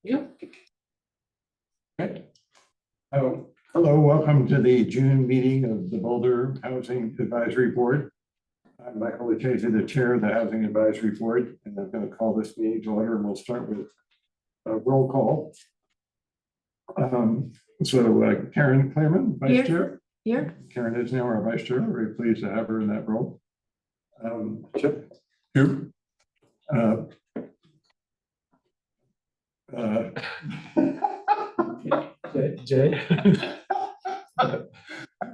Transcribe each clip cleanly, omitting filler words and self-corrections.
Yep. Okay. Oh, hello, welcome to the June meeting of the Boulder Housing Advisory Board. I'm Michael Lucchese, the chair of the Housing Advisory Board, and I'm going to call this meeting to order, and we'll start with a roll call. Karen Clairman, Vice Chair. Here. Karen is now our Vice Chair. We're very pleased to have her in that role. Chip. Here. Jay. I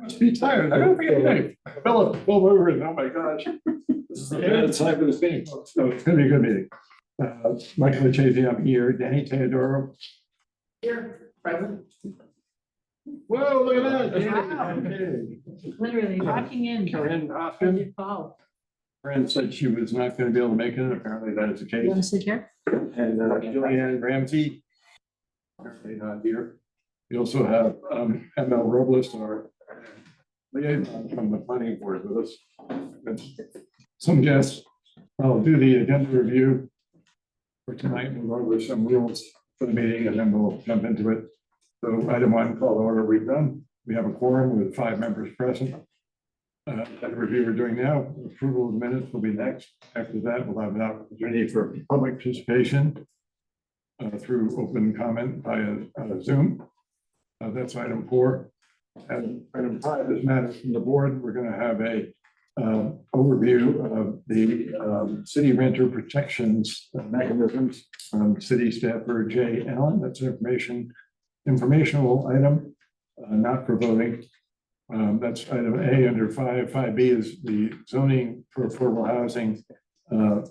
must be tired. I don't forget your name. Philip Rivers. Oh my gosh. This is the bad time for this meeting, folks. So it's going to be a good meeting. Michael Lucchese, I'm here. Danny Teodoro. Here, present. Whoa, look at that. Wow. Okay. Literally walking in. Karen How'd Austin. you fall? Karen said she was not going to be able to make it. Apparently that is the You want to case. sit here? And Julianne Ramsey. Apparently not here. We also have ML Robles, our liaison from the planning board with us. And some guests. I'll do the agenda review for tonight. We'll go over some rules for the meeting and then we'll jump into it. So item one, call to order, we've done. We have a quorum with 5 members present. That review we're doing now, approval of the minutes will be next. After that, we'll have an opportunity for public participation through open comment via Zoom. That's item 4. And item 5 is matters from the board. We're going to have a overview of the city renter protections mechanisms from city staffer Jay Allen. That's an informational item, not for voting. That's item A under 5. 5B is the zoning for affordable housing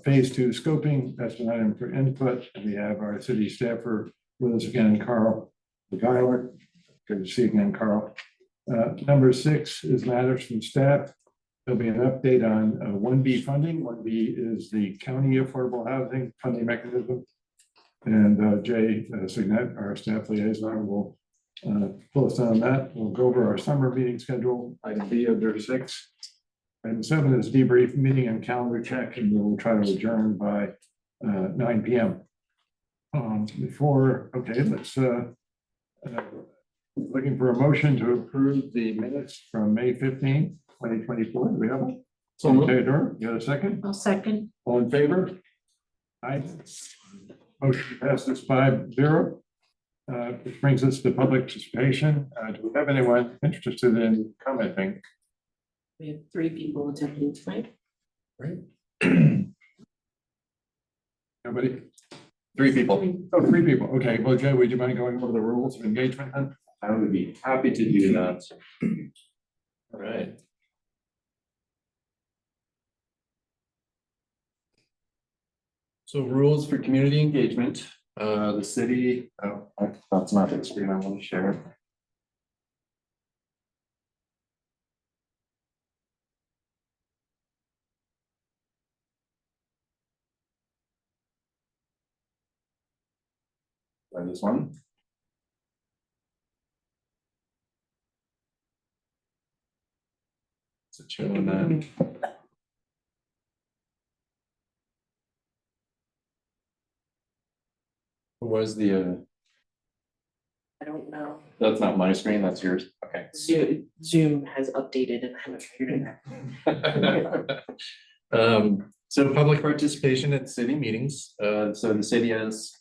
phase 2 scoping. That's an item for input. And we have our city staffer with us again, Carl Geiler. Good to see you again, Carl. Number 6 is matters from staff. There'll be an update on 1B funding. 1B is the county affordable housing funding mechanism. And Jay Signet, our staff liaison, will pull us on that. We'll go over our summer meeting schedule. Item B under 6. Item 7 is debrief meeting and calendar check, and we'll try to adjourn by 9 p.m. Let's looking for a motion to approve the minutes from May 15th, 2024. Do we have one? So moved. Theodore, you got a second? I'll second. All in favor? Aye. Motion passes 5-0. Which brings us to public participation. Do we have anyone interested in commenting? We have 3 people attending tonight. Right. Nobody? 3 people. Oh, 3 people. Okay. Well, Jay, would you mind going over the rules of engagement then? I would be happy to do that. All right. So rules for community engagement. The city, that's not the screen I want to share. This one. So showing that. What was the I don't know. that's not my screen, that's yours. Okay. Zoom has updated and I haven't figured it out. So public participation at city meetings. So the city has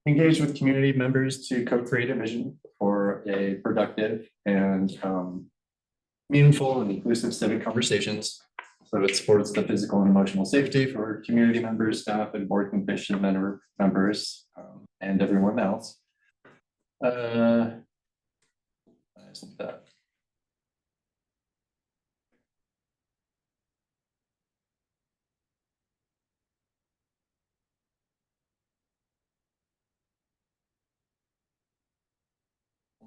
engaged with community members to co-create a vision for a productive and meaningful and inclusive civic conversations. So it supports the physical and emotional safety for community members, staff, and board commission members, and everyone else. I think that.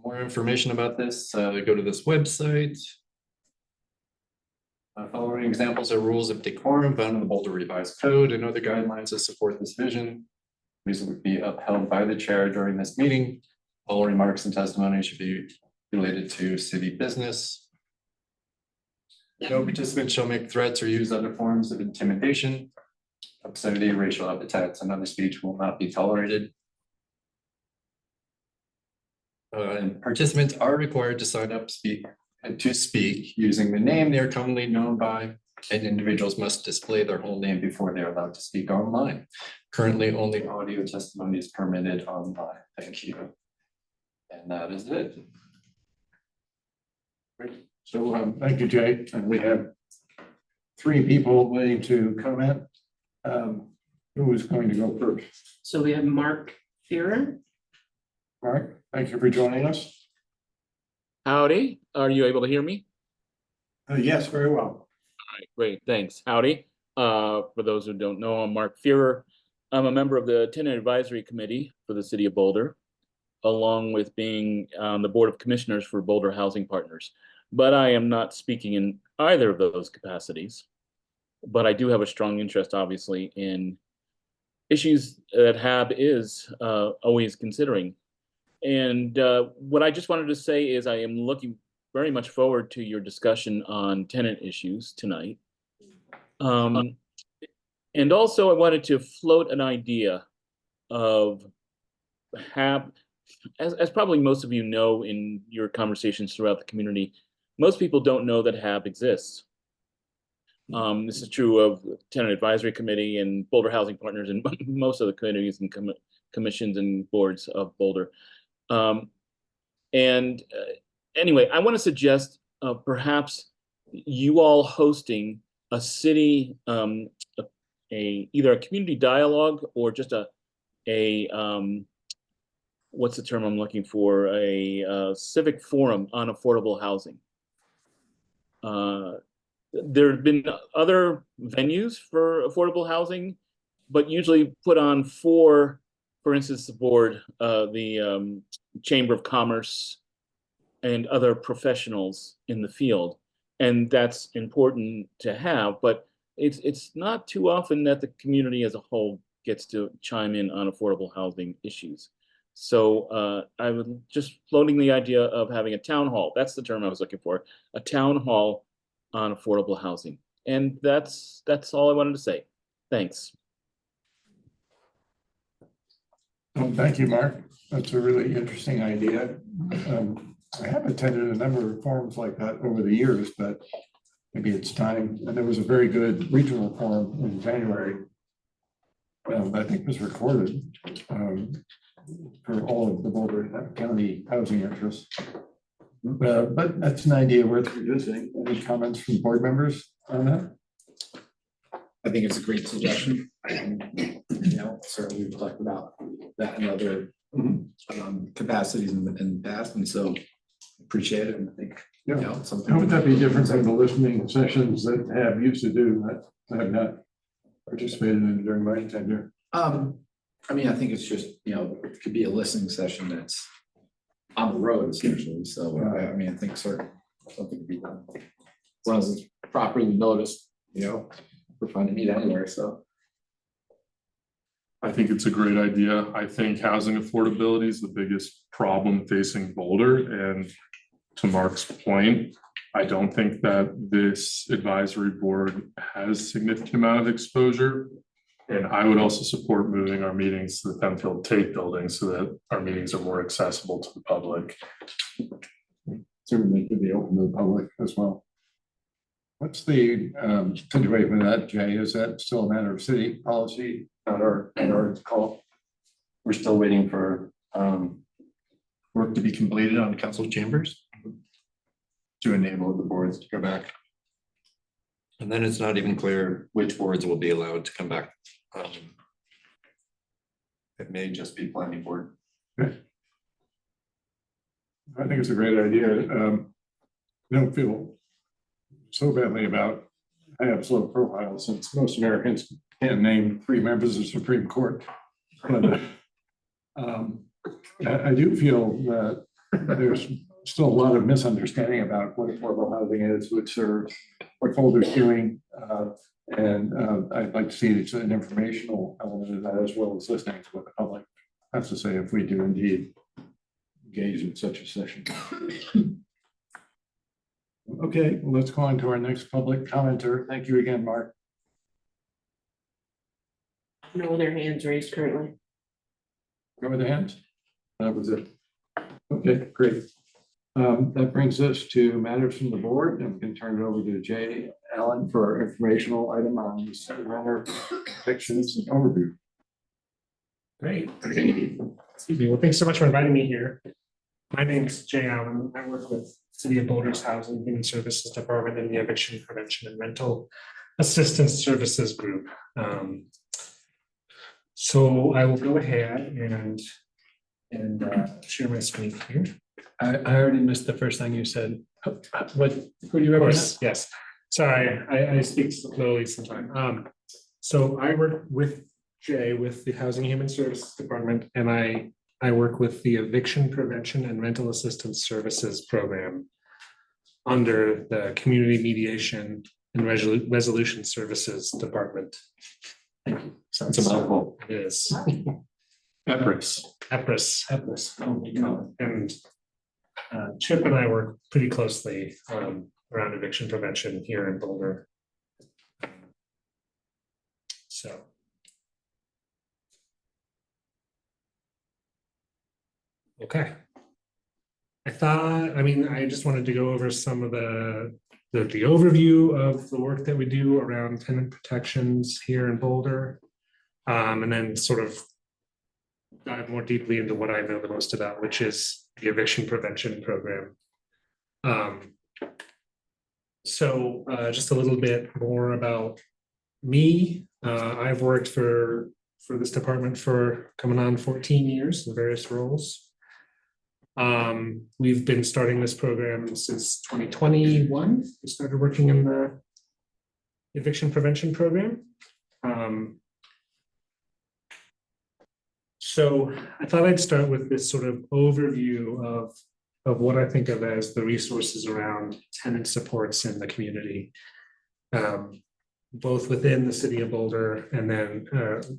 More information about this, go to this website. Following examples are rules of decorum found in the Boulder Revised Code and other guidelines that support this vision. These would be upheld by the chair during this meeting. All remarks and testimony should be related to city business. No participant shall make threats or use other forms of intimidation. Obscenity, racial epithets, and other speech will not be tolerated. And participants are required to sign up to speak using the name they are commonly known by, and individuals must display their whole name before they are allowed to speak online. Currently, only audio testimony is permitted online. Thank you. And that is it. Great. So, thank you, Jay. And we have 3 people waiting to comment. Who is going to go first? So we have Mark Fearer. Mark, thank you for joining us. Howdy, are you able to hear me? Yes, very well. All right, great, thanks. Howdy. For those who don't know, I'm Mark Fearer. I'm a member of the Tenant Advisory Committee for the City of Boulder, along with being on the Board of Commissioners for Boulder Housing Partners. But I am not speaking in either of those capacities. But I do have a strong interest, obviously, in issues that HAB is always considering. And what I just wanted to say is I am looking very much forward to your discussion on tenant issues tonight. And also I wanted to float an idea of HAB, as probably most of you know in your conversations throughout the community, most people don't know that HAB exists. This is true of the Tenant Advisory Committee and Boulder Housing Partners and most of the committees and commissions and boards of Boulder. Anyway, I want to suggest perhaps you all hosting a city, either a community dialogue or just what's the term I'm looking for? A civic forum on affordable housing. There have been other venues for affordable housing, but usually put on for instance, the board, the Chamber of Commerce, and other professionals in the field. And that's important to have, but it's not too often that the community as a whole gets to chime in on affordable housing issues. So I would just floating the idea of having a town hall. That's the term I was looking for, a town hall on affordable housing. And that's all I wanted to say. Thanks. Well, thank you, Mark. That's a really interesting idea. I have attended a number of forums like that over the years, but maybe it's time. And there was a very good regional forum in January. I think was recorded for all of the Boulder County housing interests. But that's an idea worth revisiting. Any comments from board members on that? I think it's a great suggestion. Certainly we've talked about that in other capacities in the past, and so appreciate it. And I think, something. How would that be different from the listening sessions that HAB used to do that I have not participated in during my tenure? I mean, I think it's just, it could be a listening session that's on the road essentially. So, I mean, I think something could be done. As long as it's properly noticed, we're fine to meet anywhere, so. I think it's a great idea. I think housing affordability is the biggest problem facing Boulder. And to Mark's point, I don't think that this advisory board has significant amount of exposure. And I would also support moving our meetings to the Penfield Tate building so that our meetings are more accessible to the public. Certainly could be open to the public as well. What's the situation with that, Jay? Is that still a matter of city policy, not our call? We're still waiting for work to be completed on council chambers to enable the boards to go back. And then it's not even clear which boards will be allowed to come back. It may just be planning board. Okay. I think it's a great idea. I don't feel so badly about HAB's low profile since most Americans can't name 3 members of the Supreme Court. But I do feel that there's still a lot of misunderstanding about what affordable housing is, what Boulder's doing. And I'd like to see it's an informational element of that as well as listening to what the public has to say if we do indeed engage in such a session. Okay, well, let's go on to our next public commenter. Thank you again, Mark. No other hands raised currently. Go with the hands. That was it. Okay, great. That brings us to matters from the board, and we can turn it over to Jay Allen for our informational item on the renter protections and overview. Great. Excuse me. Well, thanks so much for inviting me here. My name is Jay Allen. I work with City of Boulder's Housing and Human Services Department in the Eviction Prevention and Rental Assistance Services Group. So I will go ahead and share my screen here. I already missed the first thing you said. What, who do you Of represent? course, yes. Sorry, I speak slowly sometimes. So I work with Jay with the Housing and Human Services Department, and I work with the Eviction Prevention and Rental Assistance Services Program under the Community Mediation and Resolution Services Department. Thank you. Sounds a mouthful. It is. EPRIS. EPRIS. Oh my God. And Chip and I work pretty closely around eviction prevention here in Boulder. So. Okay. I just wanted to go over some of the overview of the work that we do around tenant protections here in Boulder. And then sort of dive more deeply into what I know the most about, which is the eviction prevention program. So just a little bit more about me. I've worked for this department for coming on 14 years in various roles. We've been starting this program since 2021. We started working in the eviction prevention program. So I thought I'd start with this sort of overview of what I think of as the resources around tenant supports in the community, both within the city of Boulder and then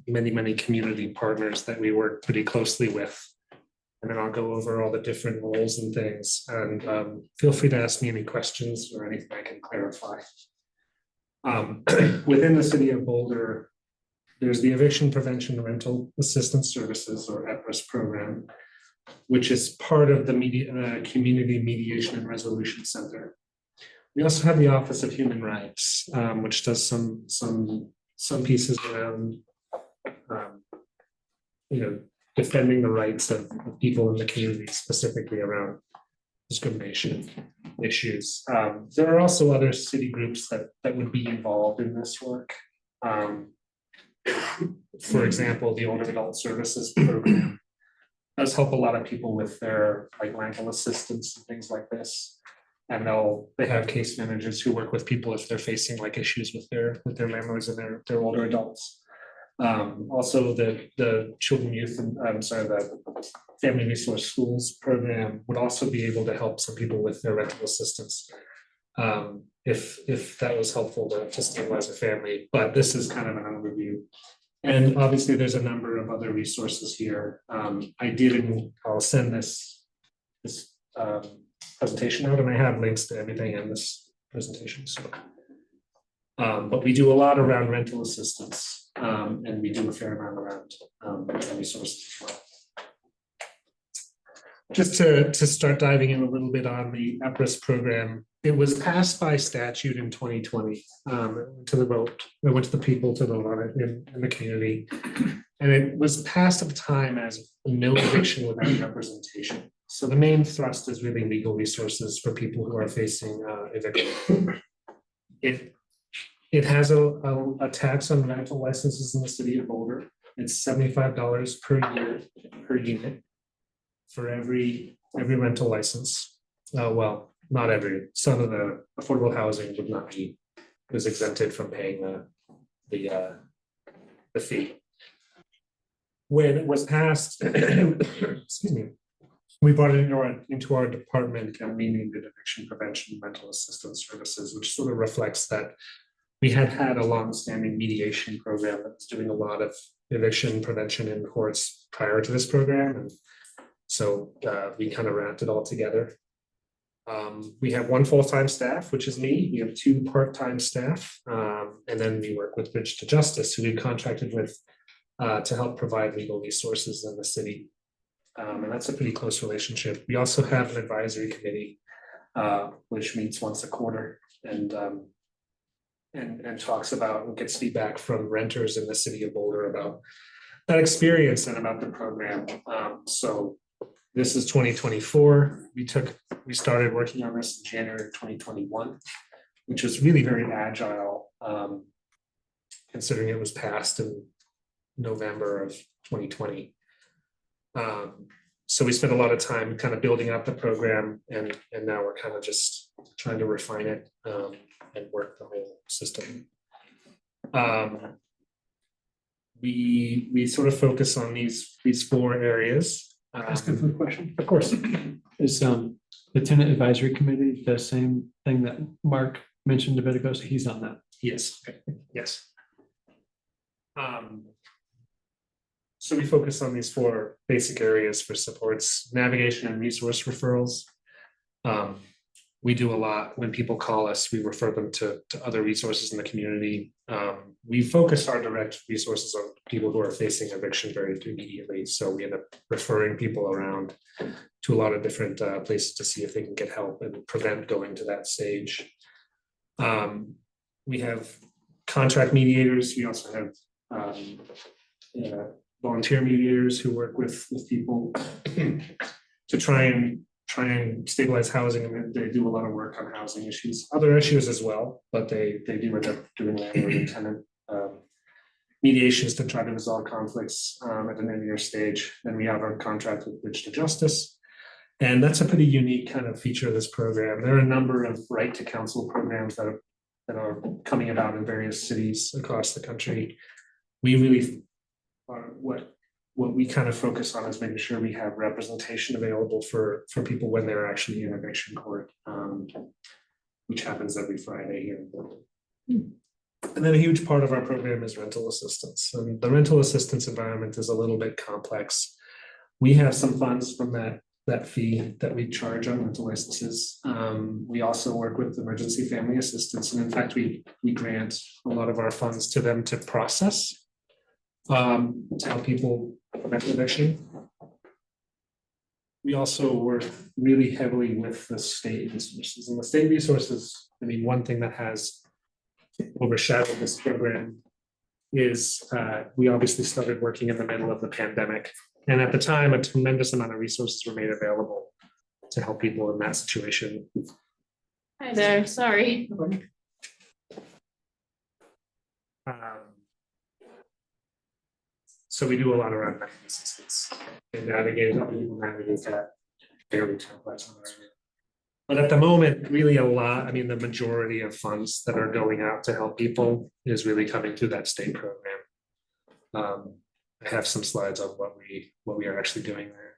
many community partners that we work pretty closely with. And then I'll go over all the different roles and things, and feel free to ask me any questions or anything I can clarify. Within the city of Boulder, there's the Eviction Prevention and Rental Assistance Services, or EPRIS program, which is part of the Community Mediation and Resolution Center. We also have the Office of Human Rights, which does some pieces around, defending the rights of people in the community, specifically around discrimination issues. There are also other city groups that would be involved in this work. For example, the Older Adult Services Program does help a lot of people with their rental assistance and things like this. And they have case managers who work with people if they're facing issues with their landlords and their older adults. Also, the the Family Resource Schools program would also be able to help some people with their rental assistance, if that was helpful to stabilize a family. But this is kind of an overview. And obviously, there's a number of other resources here. I'll send this presentation out, and I have links to everything in this presentation. So, but we do a lot around rental assistance, and we do a fair amount around resources as well. Just to start diving in a little bit on the EPRIS program, it was passed by statute in 2020 to the vote. It went to the people to vote on it in the community. And it was passed at the time as no eviction without representation. So the main thrust is really legal resources for people who are facing eviction. It has a tax on rental licenses in the city of Boulder. It's $75 per year per unit for every rental license. Well, not every. Some of the affordable housing would not be, was exempted from paying the fee. When it was passed, excuse me, we brought it into our department and renamed it Eviction Prevention and Rental Assistance Services, which sort of reflects that we had a long-standing mediation program that was doing a lot of eviction prevention in courts prior to this program. And so we kind of wrapped it all together. We have one full-time staff, which is me. We have two part-time staff. And then we work with Bridge to Justice, who we contracted with to help provide legal resources in the city. And that's a pretty close relationship. We also have an advisory committee, which meets once a quarter and talks about and gets feedback from renters in the city of Boulder about that experience and about the program. So this is 2024. We started working on this in January of 2021, which was really very agile, considering it was passed in November of 2020. So we spent a lot of time kind of building out the program, and now we're kind of just trying to refine it and work the whole system. We sort of focus on these 4 areas. Ask a quick question. Of course. Is the tenant advisory committee the same thing that Mark mentioned a bit ago? So he's on that. Yes, yes. So we focus on these 4 basic areas for supports: navigation and resource referrals. We do a lot when people call us, we refer them to other resources in the community. We focus our direct resources on people who are facing eviction very immediately. So we end up referring people around to a lot of different places to see if they can get help and prevent going to that stage. We have contract mediators. We also have volunteer mediators who work with people to try and stabilize housing, and they do a lot of work on housing issues, other issues as well, but they do end up doing landlord and tenant mediations to try to resolve conflicts at an earlier stage. Then we have our contract with Bridge to Justice, and that's a pretty unique kind of feature of this program. There are a number of right to counsel programs that are coming about in various cities across the country. We really are what we kind of focus on is making sure we have representation available for people when they're actually in eviction court, which happens every Friday here in Boulder. And then a huge part of our program is rental assistance. And the rental assistance environment is a little bit complex. We have some funds from that fee that we charge on rental licenses. We also work with emergency family assistance. And in fact, we grant a lot of our funds to them to process, to help people prevent eviction. We also work really heavily with the state resources, and the state resources, I mean, one thing that has overshadowed this program is we obviously started working in the middle of the pandemic. And at the time, a tremendous amount of resources were made available to help people in that situation. Hi there, sorry. So we do a lot around rental assistance and navigate that fairly complex environment. But at the moment, really a lot, I mean, the majority of funds that are going out to help people is really coming through that state program. I have some slides on what we are actually doing there.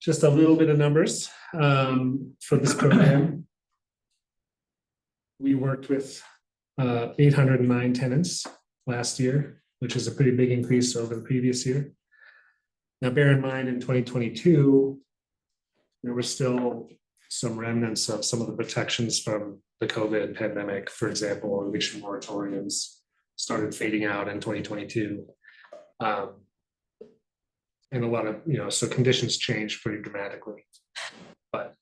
Just a little bit of numbers for this program. We worked with 809 tenants last year, which is a pretty big increase over the previous year. Now, bear in mind, in 2022, there were still some remnants of some of the protections from the COVID pandemic. For example, eviction moratoriums started fading out in 2022. And a lot of, so conditions changed pretty dramatically. But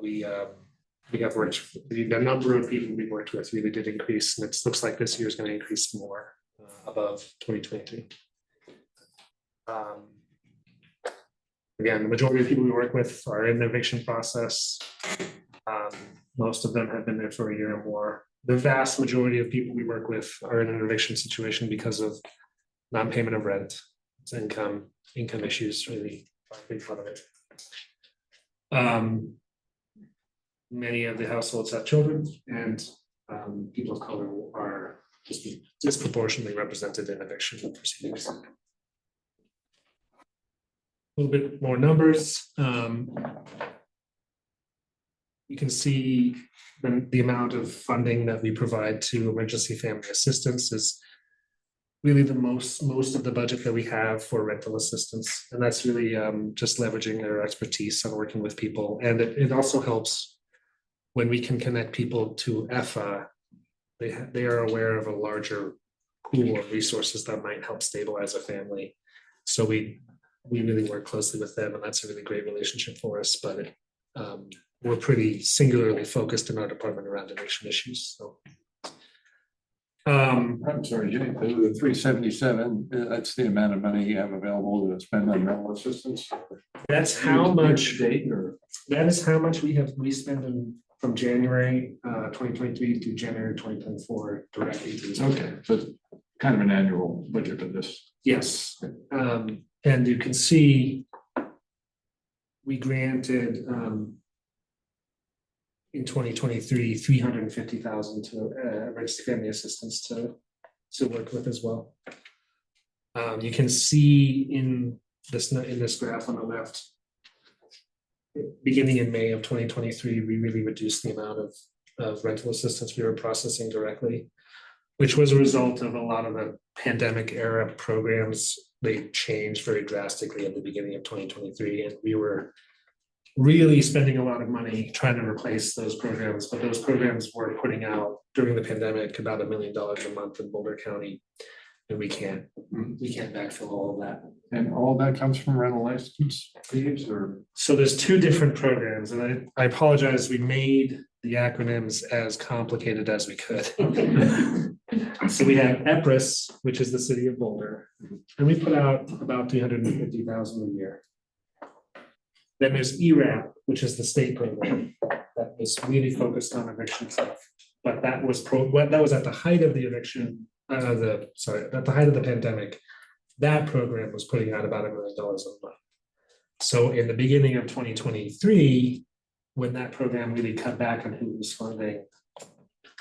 we have worked, the number of people we worked with really did increase, and it looks like this year is going to increase more above 2023. Again, the majority of people we work with are in the eviction process. Most of them have been there for a year or more. The vast majority of people we work with are in an eviction situation because of non-payment of rent. It's income issues really are a big part of it. Many of the households have children, and people of color are disproportionately represented in eviction proceedings. A little bit more numbers. You can see the amount of funding that we provide to emergency family assistance is really the most of the budget that we have for rental assistance. And that's really just leveraging their expertise on working with people. And it also helps when we can connect people to EFA. They are aware of a larger pool of resources that might help stabilize a family. So we we really work closely with them, and that's a really great relationship for us, but we're pretty singularly focused in our department around eviction issues, so. I'm sorry, Jay, the 377, that's the amount of money you have available to spend on rental assistance? That's how much, Date or? that is how much we spend from January 2023 to January 2024 directly to this. Okay, so it's kind of an annual budget of this. Yes, and you can see we granted in 2023, 350,000 to emergency family assistance to work with as well. You can see in this graph on the left, beginning in May of 2023, we really reduced the amount of rental assistance we were processing directly, which was a result of a lot of the pandemic era programs. They changed very drastically at the beginning of 2023, and we were really spending a lot of money trying to replace those programs, but those programs were putting out during the pandemic about $1 million a month in Boulder County, and we can't backfill all of that. And all that comes from rental license fees or? So there's two different programs, and I apologize, we made the acronyms as complicated as we could. So we have EPRIS, which is the city of Boulder, and we put out about 350,000 a year. Then there's ERAP, which is the state program that was really focused on eviction stuff. But that was at the height of the eviction, at the height of the pandemic. That program was putting out about $1 million a month. So in the beginning of 2023, when that program really cut back on who was funding,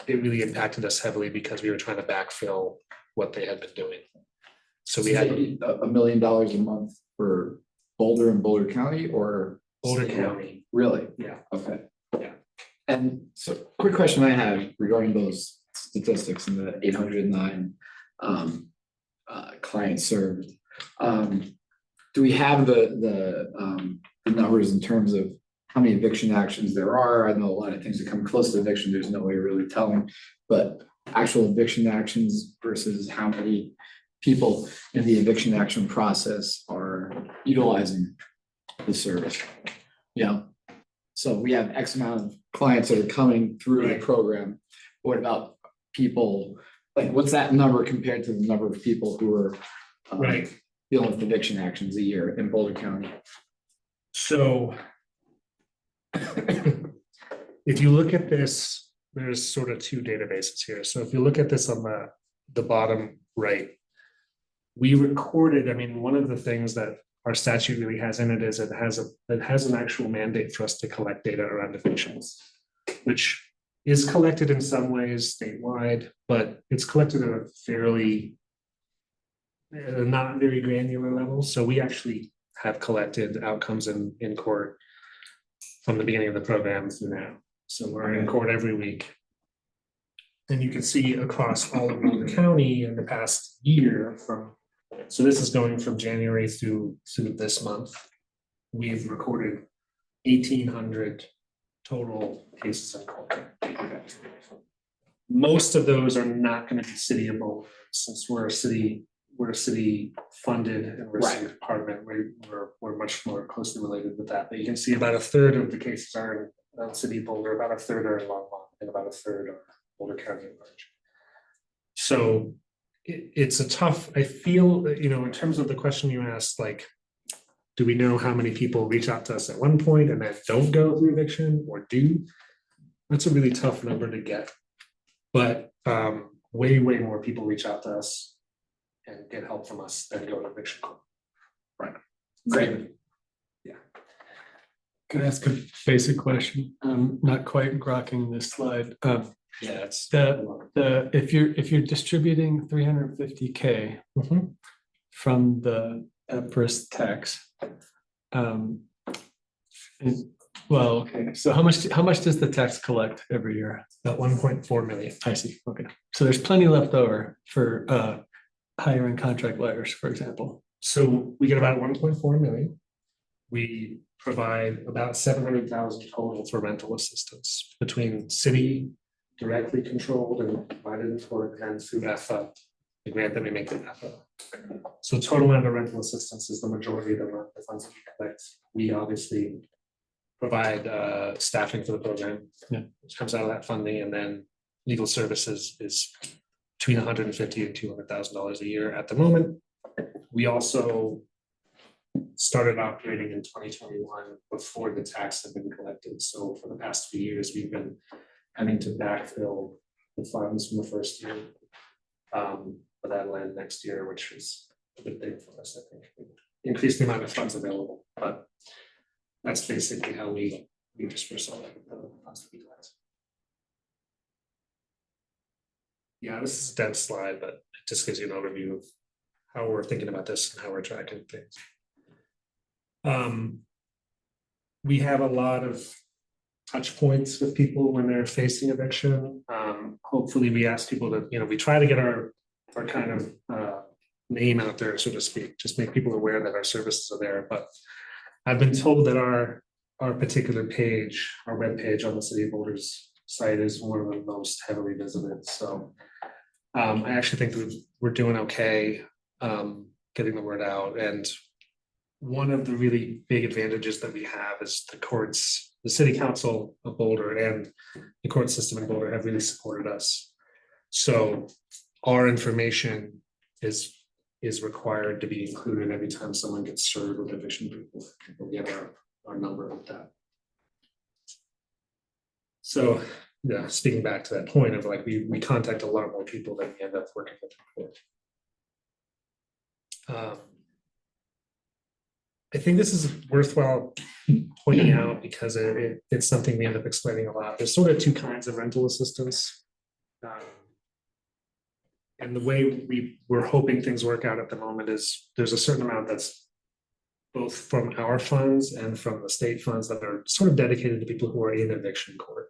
it really impacted us heavily because we were trying to backfill what they had been doing. So we had $1 million a month for Boulder and Boulder County or? Boulder County. Really? Yeah. Okay. Yeah. And so quick question I have regarding those statistics and the 809 clients served. Do we have the numbers in terms of how many eviction actions there are? I know a lot of things that come close to eviction, there's no way of really telling, but actual eviction actions versus how many people in the eviction action process are utilizing the service. Yeah. So we have X amount of clients that are coming through the Right. program. What about people, like what's that number compared to the number of people who are Right. dealing with eviction actions a year in Boulder County? So if you look at this, there's sort of two databases here. So if you look at this on the bottom right, we recorded, I mean, one of the things that our statute really has in it is it has an actual mandate for us to collect data around evictions, which is collected in some ways statewide, but it's collected at a fairly not very granular level. So we actually have collected outcomes in court from the beginning of the program through now. So we're in court every week. And you can see across all of Boulder County in the past year so this is going from January through this month. We've recorded 1,800 total cases in court. Most of those are not going to be city of Boulder, since we're a city funded and we're a city department. We're much more closely related with that. But you can see about a third of the cases are in city of Boulder, about a third are in Longmont, and about a third are Boulder County at large. So it's a tough, I feel, in terms of the question you asked, like, do we know how many people reach out to us at one point and then don't go through eviction or do? That's a really tough number to get. But way more people reach out to us and get help from us than go to eviction court. Right. Great. Can I ask a basic question? Not quite grokking this slide. Yeah, it's If you're distributing 350K Mhm. from the EPRIS tax, okay, so how much does the tax collect every year? about 1.4 million. I see, okay. So there's plenty left over for hiring contract lawyers, for example. So we get about 1.4 million. We provide about 700,000 total for rental assistance between city directly controlled and provided for and through FFA the grant that we make it happen. So total amount of rental assistance is the majority of the funds that we collect. We obviously provide staffing for the program. Yeah. Which comes out of that funding, and then legal services is between $150,000 and $200,000 a year at the moment. We also started operating in 2021 before the tax had been collected. So for the past few years, we've been having to backfill the funds from the first year. But that'll end next year, which is a good thing for us, I think. Increase the amount of funds available, but that's basically how we disperse all the funds that we collect. Yeah, this is a dense slide, but it just gives you an overview of how we're thinking about this and how we're tracking things. We have a lot of touch points with people when they're facing eviction. Hopefully we ask people to, we try to get our kind of name out there, so to speak, just make people aware that our services are there. But I've been told that our particular page, our web page on the City of Boulder's site is one of the most heavily visited. So I actually think that we're doing okay getting the word out. And one of the really big advantages that we have is the courts, the City Council of Boulder and the court system in Boulder have really supported us. So our information is required to be included every time someone gets served with eviction people. We'll get our number with that. So yeah, speaking back to that point of like we contact a lot more people than we end up working with. I think this is worthwhile pointing out because it's something we end up explaining a lot. There's sort of two kinds of rental assistance. And the way we're hoping things work out at the moment is there's a certain amount that's both from our funds and from the state funds that are sort of dedicated to people who are in eviction court.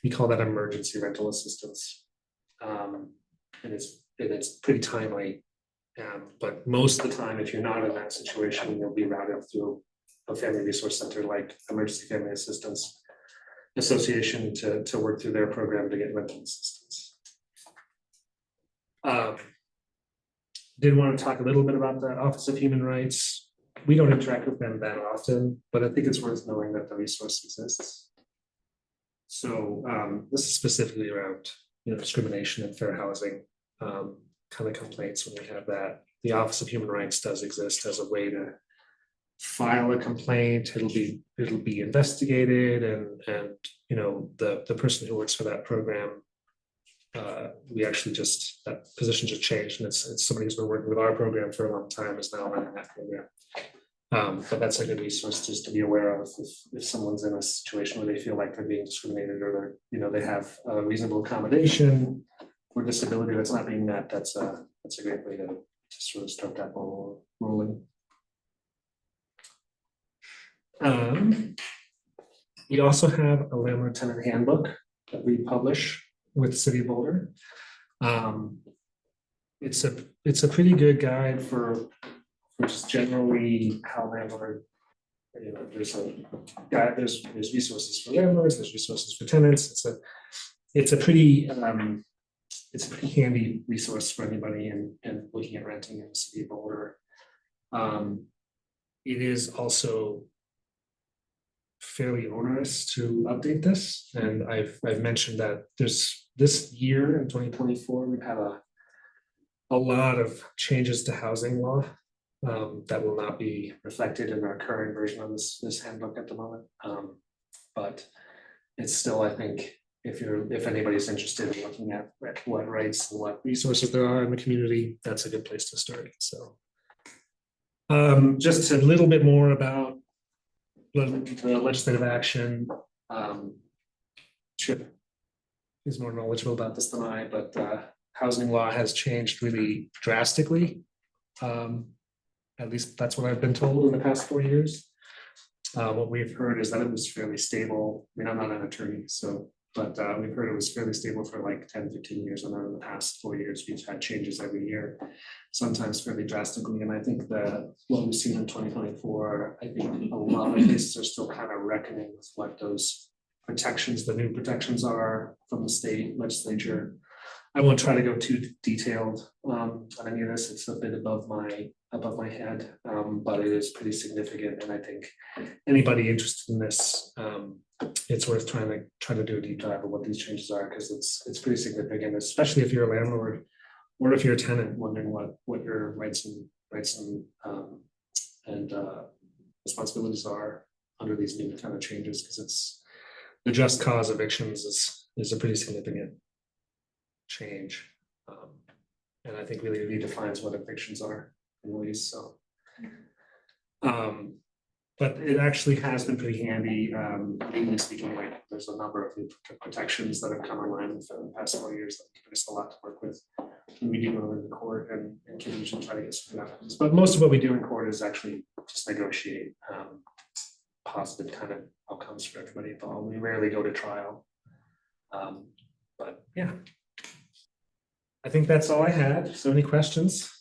We call that emergency rental assistance. And it's pretty timely. But most of the time, if you're not in that situation, you'll be routed through a family resource center like Emergency Family Assistance Association to work through their program to get rental assistance. Did want to talk a little bit about the Office of Human Rights. We don't interact with them that often, but I think it's worth knowing that the resource exists. So this is specifically around discrimination and fair housing kind of complaints when we have that. The Office of Human Rights does exist as a way to file a complaint. It'll be investigated, and the person who works for that program, we actually that position just changed, and it's somebody who's been working with our program for a long time is now running that program. But that's a good resource just to be aware of if someone's in a situation where they feel like they're being discriminated or they have a reasonable accommodation or disability that's not being met. That's a great way to sort of start that ball rolling. We also have a landlord tenant handbook that we publish with the City of Boulder. It's a pretty good guide for just generally how landlord. There's resources for landlords. There's resources for tenants. It's a pretty handy resource for anybody and looking at renting in the City of Boulder. It is also fairly onerous to update this, and I've mentioned that there's this year in 2024 we've had a lot of changes to housing law that will not be reflected in our current version of this handbook at the moment, but it's still, I think, if anybody's interested in looking at what rights and what resources there are in the community, that's a good place to start. So just a little bit more about the legislative action. Chip is more knowledgeable about this than I, but housing law has changed really drastically. At least that's what I've been told in the past 4 years. What we've heard is that it was fairly stable. I mean, I'm not an attorney, but we've heard it was fairly stable for like 10, 15 years. And then in the past 4 years, we've had changes every year, sometimes fairly drastically. And I think that what we've seen in 2024, I think a lot of places are still kind of reckoning with what those protections, the new protections are from the state legislature. I won't try to go too detailed on any of this. It's a bit above my head, but it is pretty significant. And I think anybody interested in this, it's worth trying to do a deep dive of what these changes are, because it's pretty significant, especially if you're a landlord or if you're a tenant wondering what your rights and responsibilities are under these new kind of changes, because it's the just cause evictions is a pretty significant change. And I think really redefines what evictions are in lease, so. But it actually has been pretty handy, legally speaking, like there's a number of new protections that have come online within the past 4 years that give us a lot to work with. When we do go into court and can usually try to get some outcomes, but most of what we do in court is actually just negotiate positive kind of outcomes for everybody involved. We rarely go to trial. But yeah. I think that's all I had. So any questions?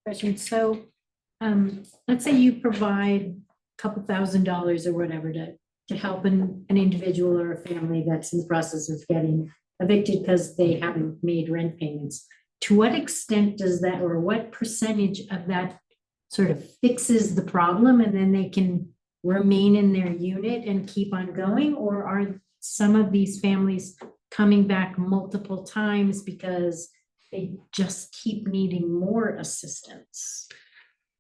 Question. So let's say you provide a couple $1,000s or whatever to help an individual or a family that's in the process of getting evicted because they haven't made rent payments. To what extent does that, or what percentage of that sort of fixes the problem and then they can remain in their unit and keep on going? Or are some of these families coming back multiple times because they just keep needing more assistance?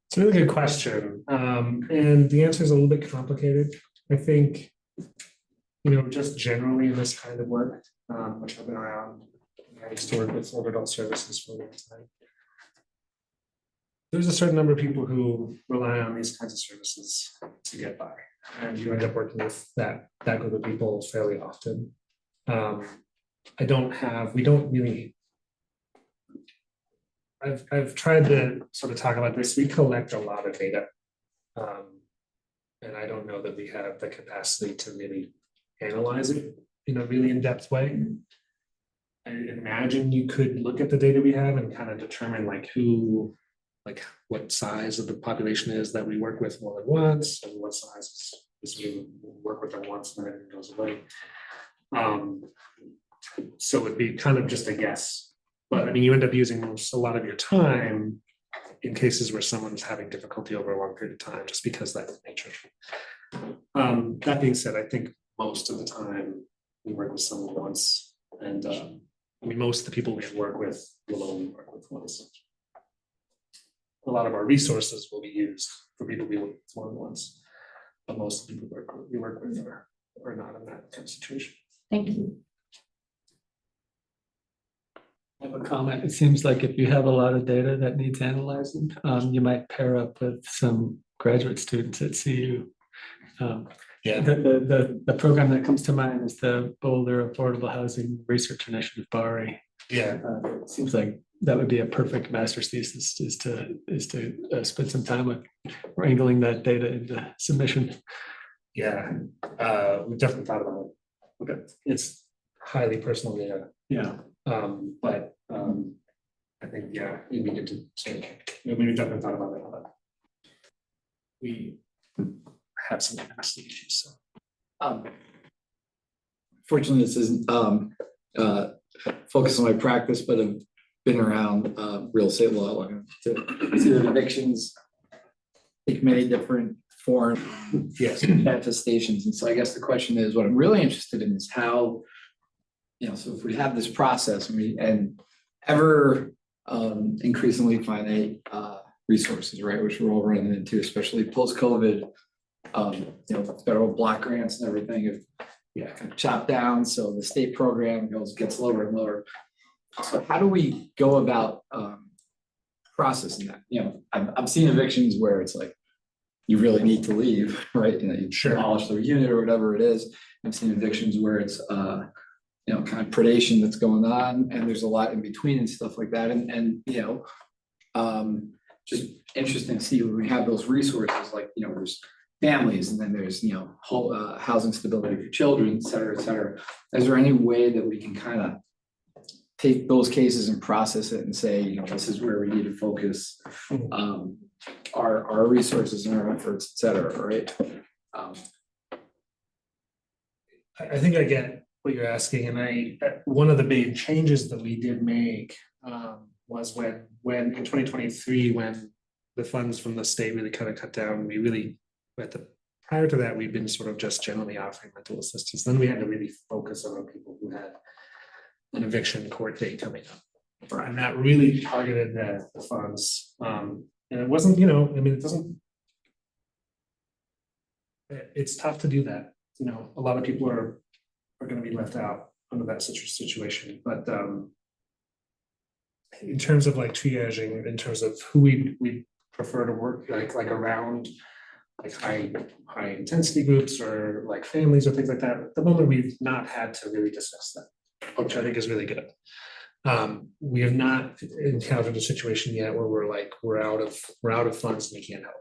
It's a really good question. And the answer is a little bit complicated. I think, just generally in this kind of work, which I've been around, I used to work with older adult services for a long time. There's a certain number of people who rely on these kinds of services to get by. And you end up working with that group of people fairly often. We don't really, I've tried to sort of talk about this. We collect a lot of data. And I don't know that we have the capacity to really analyze it in a really in-depth way. I imagine you could look at the data we have and kind of determine what size of the population is that we work with more than once, and what size is we work with them once and then it goes away. So it'd be kind of just a guess. But I mean, you end up using a lot of your time in cases where someone's having difficulty over a long period of time, just because that's nature. That being said, I think most of the time we work with someone once, and most of the people we work with will only work with once. A lot of our resources will be used for people we work with more than once, but most of the people we work with are not in that kind of situation. Thank you. I have a comment. It seems like if you have a lot of data that needs analyzing, you might pair up with some graduate students at CU. The program that comes to mind is the Boulder Affordable Housing Research Initiative, BARI. Yeah, It seems like that would be a perfect master's thesis, is to spend some time with wrangling that data into submission. yeah, we've definitely thought about it. Okay, it's highly personal data. Yeah. But I think, we needed to we definitely thought about it, but we have some capacity issues, so. Fortunately, this isn't focus on my practice, but I've been around real estate law long enough to see that evictions take many different forms, Yes. manifestations. And so I guess the question is, what I'm really interested in is how, so if we have this process and ever increasingly finite resources, right, which we're all running into, especially post-COVID, federal block grants and everything have kind of chopped down. So the state program gets lower and lower. So how do we go about processing that? I've seen evictions where it's like, you really need to leave, right? You demolish their unit or whatever it is. I've seen evictions where it's kind of predation that's going on, and there's a lot in between and stuff like that. And just interesting to see when we have those resources, like, there's families, and then there's, housing stability for children, et cetera, et cetera. Is there any way that we can kind of take those cases and process it and say, this is where we need to focus our resources and our efforts, et cetera, right? I think I get what you're asking, and one of the big changes that we did make was when in 2023, when the funds from the state really kind of cut down, we really, prior to that, we've been sort of just generally offering rental assistance. Then we had to really focus on people who had an eviction court date coming up. And that really targeted the funds. And it wasn't, I mean, it doesn't. It's tough to do that. A lot of people are going to be left out under that situation. But in terms of like triaging, in terms of who we prefer to work like around like high intensity groups or like families or things like that, at the moment we've not had to really discuss that, which I think is really good. We have not encountered a situation yet where we're out of funds and we can't help.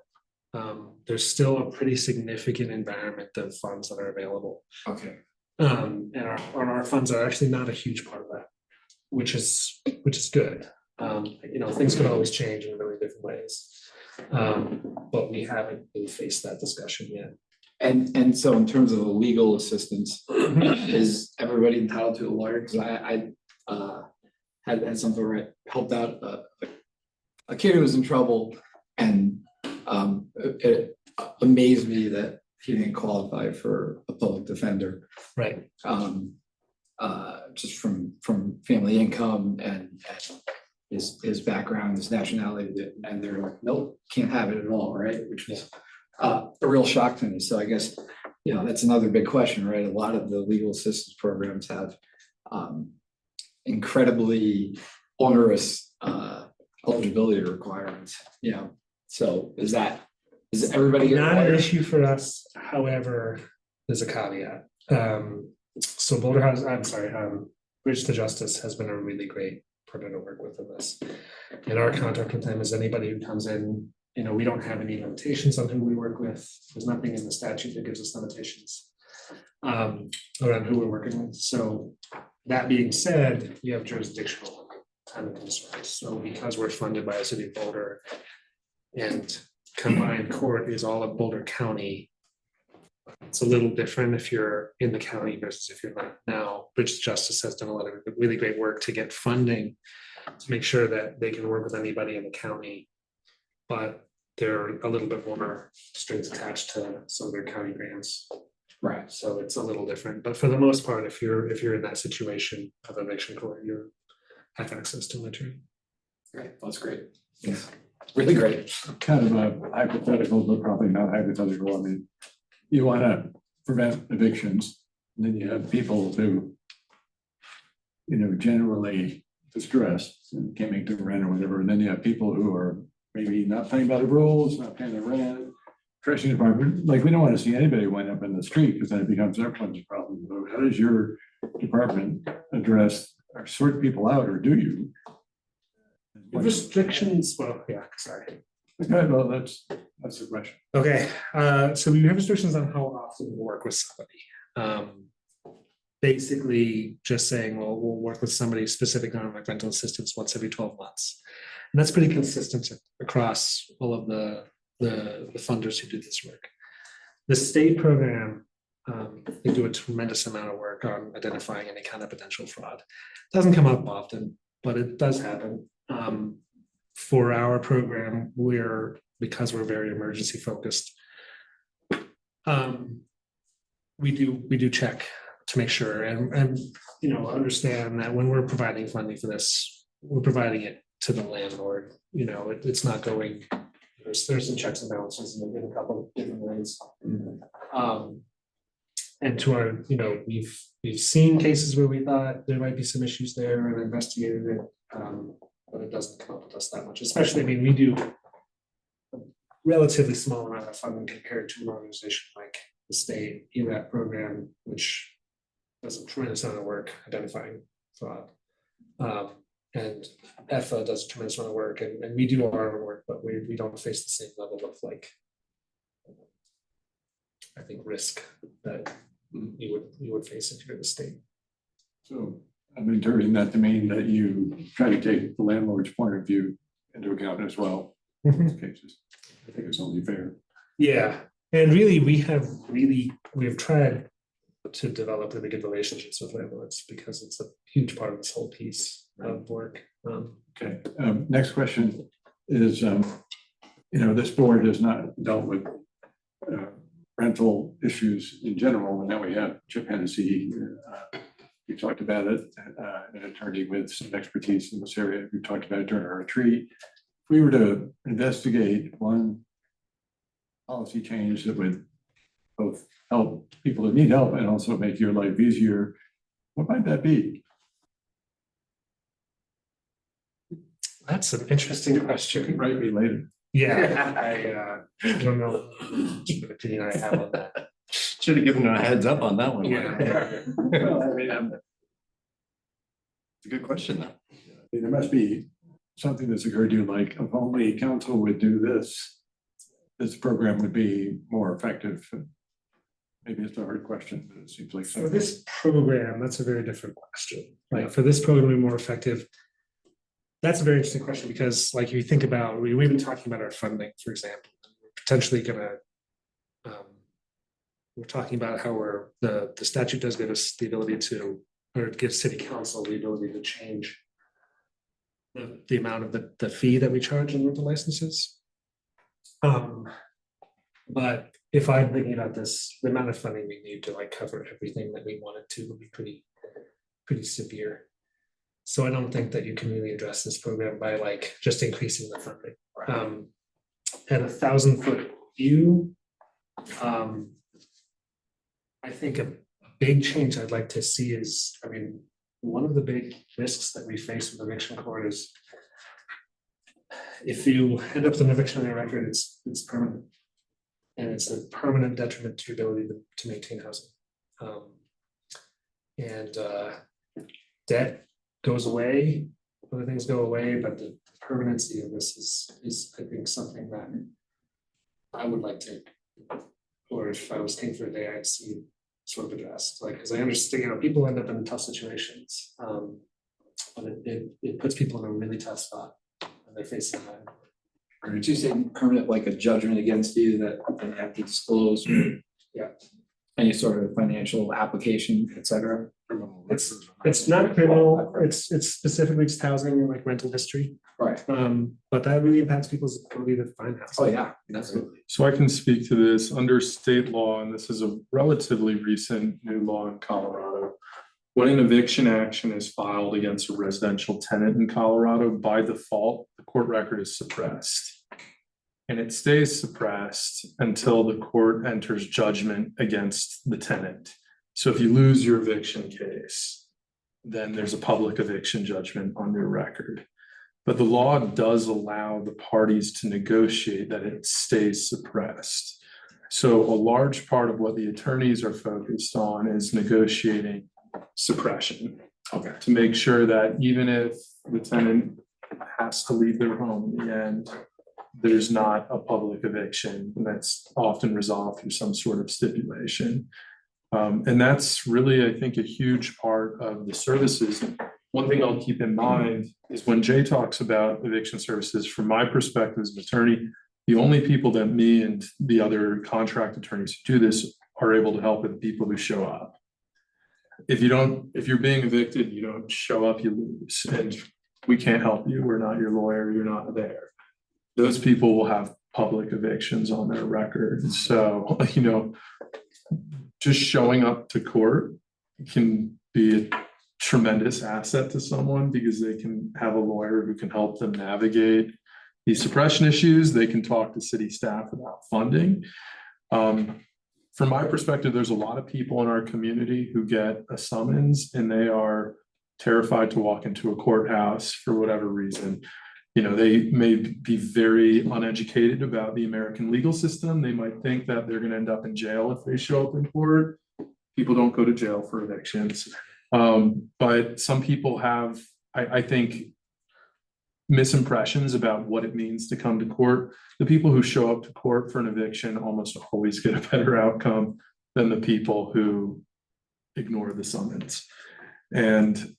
There's still a pretty significant environment of funds that are available. Okay. And our funds are actually not a huge part of that, which is good. Things could always change in really different ways. But we haven't really faced that discussion yet. And so in terms of the legal assistance, is everybody entitled to a lawyer? Because I had something where I helped out a kid who was in trouble, and it amazed me that he didn't qualify for a public defender. Right. Just from family income and his background, his nationality, and they're like, nope, can't have it at all, right? Which was a real shock to me. So I guess, that's another big question, right? A lot of the legal assistance programs have incredibly onerous eligibility requirements, So is everybody getting Not an lawyer? issue for us, however, there's a caveat. So Boulder House, Bridge to Justice has been a really great partner to work with this. And our contract with them is anybody who comes in, we don't have any limitations on who we work with. There's nothing in the statute that gives us limitations around who we're working with. So that being said, you have jurisdictional kind of concerns. So because we're funded by a city of Boulder and combined court is all of Boulder County, it's a little different if you're in the county versus if you're not now. Bridge to Justice has done a lot of really great work to get funding to make sure that they can work with anybody in the county, but they're a little bit more strings attached to some of their county grants. Right. So it's a little different, but for the most part, if you're in that situation of eviction court, you have access to an attorney. Right, that's great. Yes, really great. Kind of a hypothetical, but probably not hypothetical. I mean, you want to prevent evictions, and then you have people who, generally distressed and can't make the rent or whatever. And then you have people who are maybe not playing by the rules, not paying the rent, trashing the department. Like, we don't want to see anybody wind up in the street because then it becomes everyone's problem. So how does your department address or sort people out, or do you? Restrictions, sorry. Okay, well, that's the question. Okay, so we have restrictions on how often we work with somebody. Basically just saying, well, we'll work with somebody specific on like rental assistance once every 12 months. And that's pretty consistent across all of the funders who do this work. The state program, they do a tremendous amount of work on identifying any kind of potential fraud. It doesn't come up often, but it does happen. For our program, because we're very emergency focused, we do check to make sure and understand that when we're providing funding for this, we're providing it to the landlord. It's not going. There's some checks and balances in a couple of different ways. And to our, we've seen cases where we thought there might be some issues there and investigated it, but it doesn't come up with us that much. Especially, we do a relatively small amount of funding compared to an organization like the state EMAT program, which does a tremendous amount of work identifying fraud. And EFA does a tremendous amount of work, and we do our work, but we don't face the same level of I think risk that you would face if you're the state. So I'm interpreting that to mean that you try to take the landlord's point of view into account as well in these cases. I think it's only fair. Yeah, and really, we have tried to develop really good relationships with landlords, because it's a huge part of this whole piece of work. Okay, next question is, this board has not dealt with rental issues in general, and now we have Chip Hennessy. We talked about it, an attorney with some expertise in this area. We talked about it during our retreat. If we were to investigate one policy change that would both help people that need help and also make your life easier, what might that be? That's an interesting question. Write me later. Yeah, I don't know what opinion I have on that. Should have given her a heads up on that one. Yeah. Well, I mean, It's a good question though. there must be something that's occurred to you, like if only council would do this, this program would be more effective. Maybe it's a hard question, but it seems like For something. this program, that's a very different question. Like, for this program to be more effective, that's a very interesting question, because like, if you think about, we've been talking about our funding, for example, we're potentially gonna, we're talking about how the statute does give us the ability to, or it gives city council the ability to change the amount of the fee that we charge in rental licenses. But if I'm thinking about this, the amount of funding we need to like cover everything that we wanted to would be pretty severe. So I don't think that you can really address this program by like just increasing the funding. At 1,000-foot view, I think a big change I'd like to see is, I mean, one of the big risks that we face with eviction court is if you end up with an eviction on your record, it's permanent. And it's a permanent detriment to your ability to maintain housing. Debt goes away, other things go away, but the permanency of this is I think something that I would like to, or if I was king for a day, I'd see sort of addressed, like, because I understand, people end up in tough situations. But it puts people in a really tough spot when they're facing that. Did you say permanent, like a judgment against you that they have to disclose? Yeah. Any sort of financial application, et cetera? It's not criminal, it's specifically just housing and like rental history. Right. But that really impacts people's ability to find housing. Oh, yeah, absolutely. So I can speak to this under state law, and this is a relatively recent new law in Colorado. When an eviction action is filed against a residential tenant in Colorado, by default, the court record is suppressed. And it stays suppressed until the court enters judgment against the tenant. So if you lose your eviction case, then there's a public eviction judgment on your record. But the law does allow the parties to negotiate that it stays suppressed. So a large part of what the attorneys are focused on is negotiating suppression. Okay. To make sure that even if the tenant has to leave their home in the end, there's not a public eviction, and that's often resolved through some sort of stipulation. And that's really, I think, a huge part of the services. One thing I'll keep in mind is when Jay talks about eviction services, from my perspective as an attorney, the only people that me and the other contract attorneys who do this are able to help are the people who show up. If you're being evicted, you don't show up, you lose, and we can't help you. We're not your lawyer, you're not there. Those people will have public evictions on their record. So, just showing up to court can be a tremendous asset to someone because they can have a lawyer who can help them navigate these suppression issues. They can talk to city staff about funding. From my perspective, there's a lot of people in our community who get a summons and they are terrified to walk into a courthouse for whatever reason. They may be very uneducated about the American legal system. They might think that they're going to end up in jail if they show up in court. People don't go to jail for evictions. But some people have, I think, misimpressions about what it means to come to court. The people who show up to court for an eviction almost always get a better outcome than the people who ignore the summons. And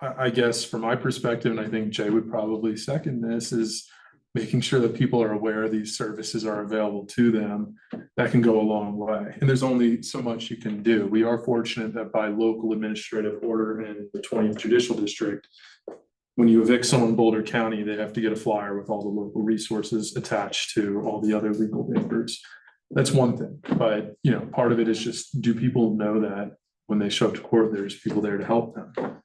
I guess from my perspective, and I think Jay would probably second this, is making sure that people are aware these services are available to them, that can go a long way. And there's only so much you can do. We are fortunate that by local administrative order in the 20th Judicial District, when you evict someone in Boulder County, they have to get a flyer with all the local resources attached to all the other legal papers. That's one thing, but you know, part of it is just, do people know that when they show up to court, there's people there to help them?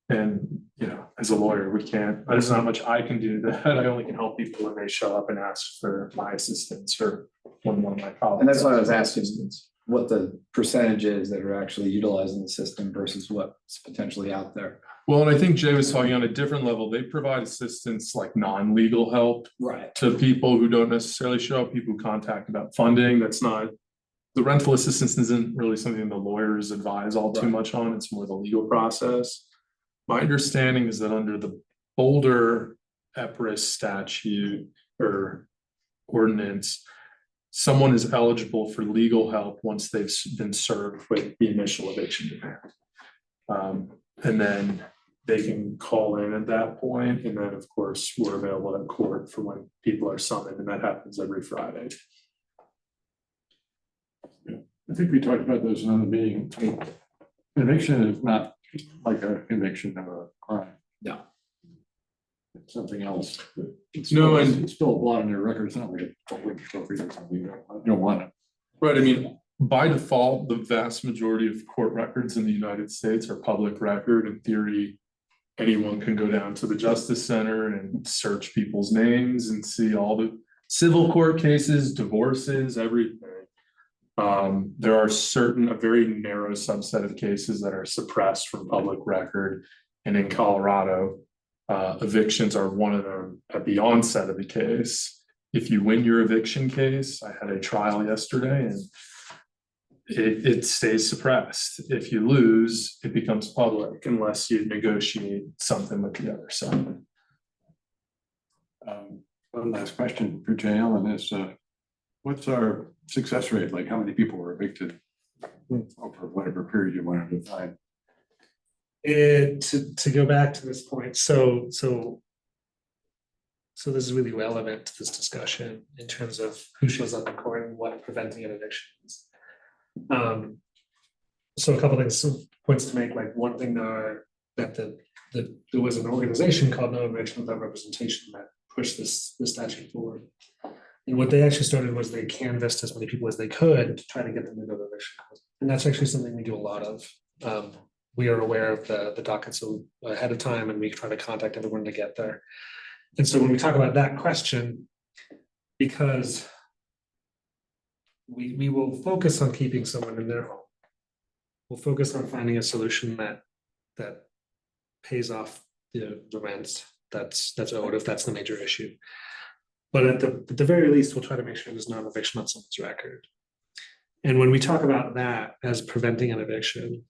And, you know, as a lawyer, there's not much I can do that. I only can help people when they show up and ask for my assistance or one of my colleagues. And that's why I was asking what the percentage is that are actually utilizing the system versus what's potentially out there. Well, and I think Jay was talking on a different level. They provide assistance like non-legal help Right. to people who don't necessarily show up, people who contact about funding. That's not, the rental assistance isn't really something the lawyers advise all too Right. much on. It's more the legal process. My understanding is that under the Boulder EPRIS statute or ordinance, someone is eligible for legal help once they've been served with the initial eviction demand. And then they can call in at that point, and then of course, we're available at court for when people are summoned, and that happens every Friday. I think we talked about this in another meeting. Eviction is not like a conviction of a crime. No. It's something else. It's No, still- and- it's still a blot on your record. It's not like a trophy or something. You don't want it. Right, I mean, by default, the vast majority of court records in the United States are public record. In theory, anyone can go down to the Justice Center and search people's names and see all the civil court cases, divorces, everything. There are a very narrow subset of cases that are suppressed from public record. And in Colorado, evictions are one of them at the onset of the case. If you win your eviction case, I had a trial yesterday and it stays suppressed. If you lose, it becomes public unless you negotiate something with the other side. One last question for Jay Allen is, what's our success rate? Like how many people were evicted over whatever period you wanted to define? To go back to this point, so this is really relevant to this discussion in terms of who shows up in court and what preventing an eviction is. So a couple things, some points to make, like one thing that there was an organization called No Eviction Without Representation that pushed this statute forward. And what they actually started was they canvassed as many people as they could to try to get them into the eviction. And that's actually something we do a lot of. We are aware of the dockets ahead of time and we try to contact everyone to get there. And so when we talk about that question, because we will focus on keeping someone in their home. We'll focus on finding a solution that pays off the rent that's owed if that's the major issue. But at the very least, we'll try to make sure there's no eviction on someone's record. And when we talk about that as preventing an eviction,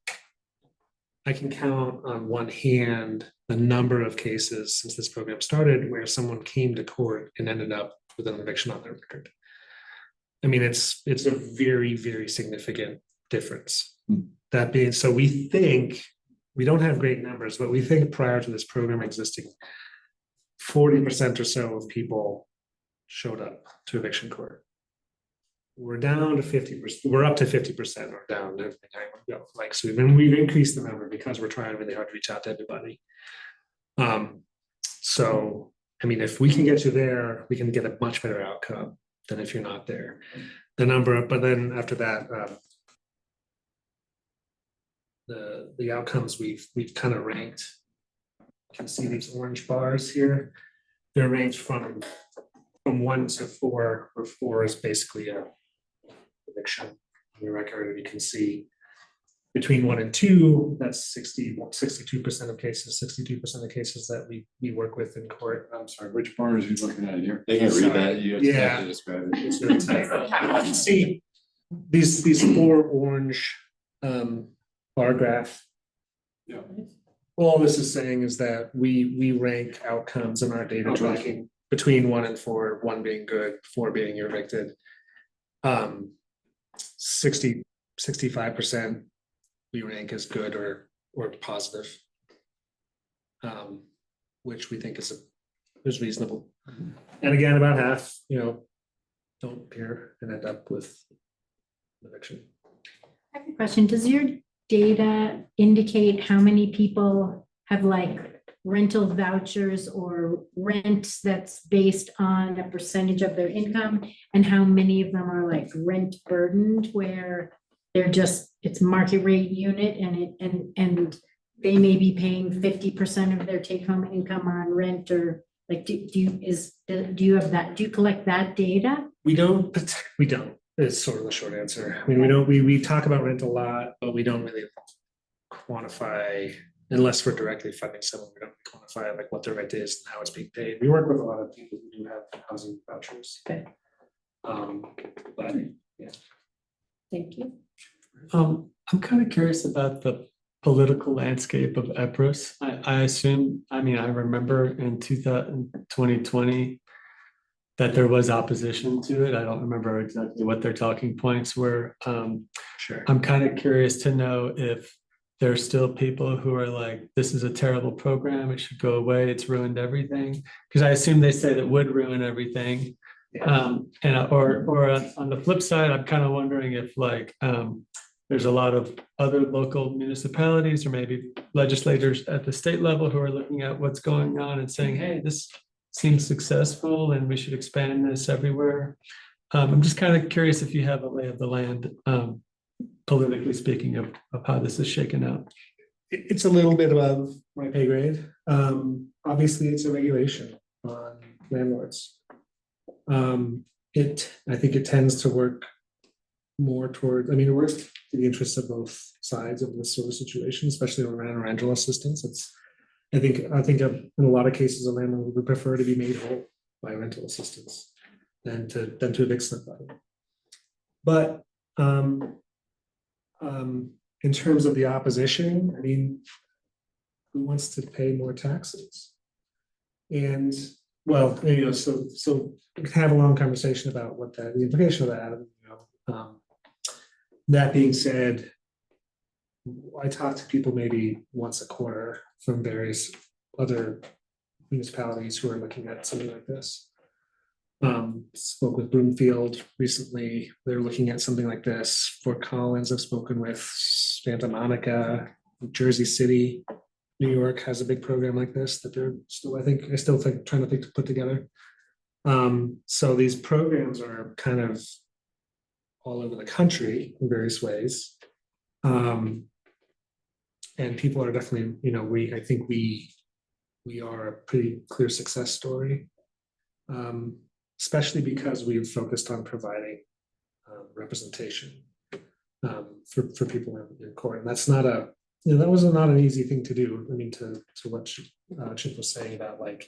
I can count on one hand the number of cases since this program started where someone came to court and ended up with an eviction on their record. I mean, it's a very, very significant difference. That being, so we think, we don't have great numbers, but we think prior to this program existing, 40% or so of people showed up to eviction court. We're down to 50%, we're up to 50% or down to everything I want to go. Like, so we've increased the number because we're trying really hard to reach out to everybody. So, I mean, if we can get you there, we can get a much better outcome than if you're not there. The number, but then after that, the outcomes we've kind of ranked. You can see these orange bars here. They're ranged from 1 to 4, where 4 is basically a eviction on your record, and you can see between 1 and 2, that's 62% of cases, 62% of cases that we work with in court. I'm sorry, which bar is he looking at here? They can't read that. You just have Yeah. to describe it. It's really tight. You can see these 4 orange bar graph. Yeah. All this is saying is that we rank outcomes in our data tracking between 1 and 4, 1 being good, 4 being you're evicted. 65% we rank as good or positive, which we think is reasonable. And again, about half, don't appear and end up with eviction. I have a question. Does your data indicate how many people have like rental vouchers or rent that's based on a percentage of their income? And how many of them are like rent burdened where they're just, it's market rate unit and they may be paying 50% of their take home income on rent, or like, do you have that, do you collect that data? We don't, is sort of the short answer. I mean, we talk about rent a lot, but we don't really quantify, unless we're directly funding someone, we don't quantify like what their rent is and how it's being paid. We work with a lot of people who do have housing vouchers. Okay. But yeah. Thank you. I'm kind of curious about the political landscape of EPROS. I assume, I mean, I remember in 2020 that there was opposition to it. I don't remember exactly what their talking points were. Sure. I'm kind of curious to know if there's still people who are like, this is a terrible program, it should go away, it's ruined everything. Because I assume they said it would ruin everything. Or on the flip side, I'm kind of wondering if like there's a lot of other local municipalities or maybe legislators at the state level who are looking at what's going on and saying, hey, this seems successful and we should expand this everywhere. I'm just kind of curious if you have a lay of the land, politically speaking, of how this is shaken out. It's a little bit above my pay grade. Obviously, it's a regulation on landlords. I think it tends to work more toward, I mean, it works to the interests of both sides of this sort of situation, especially around rental assistance. I think in a lot of cases, a landlord would prefer to be made whole by rental assistance than to evict somebody. But in terms of the opposition, I mean, who wants to pay more taxes? And well, you know, so we can have a long conversation about what the implication of that. You know, that being said, I talk to people maybe once a quarter from various other municipalities who are looking at something like this. Spoke with Broomfield recently. They're looking at something like this. Fort Collins, I've spoken with Santa Monica, Jersey City, New York has a big program like this that they're still, I still think trying to put together. So these programs are kind of all over the country in various ways. And people are definitely, you know, I think we are a pretty clear success story. Especially because we've focused on providing representation for people in court. And that's not that was not an easy thing to do. I mean, to what Chip was saying about like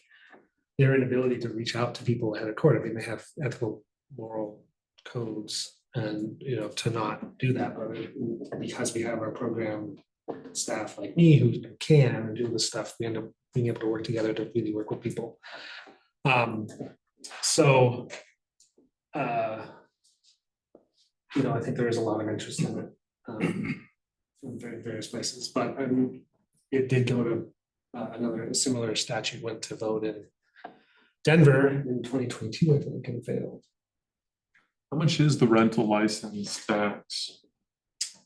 their inability to reach out to people ahead of court. I mean, they have ethical, moral codes, and you know, to not do that, but because we have our program staff like me who can do this stuff, we end up being able to work together to really work with people. So, you know, I think there is a lot of interest in it from various places, but it did go to another similar statute went to vote in Denver in 2022, I think, and failed. How much is the rental license tax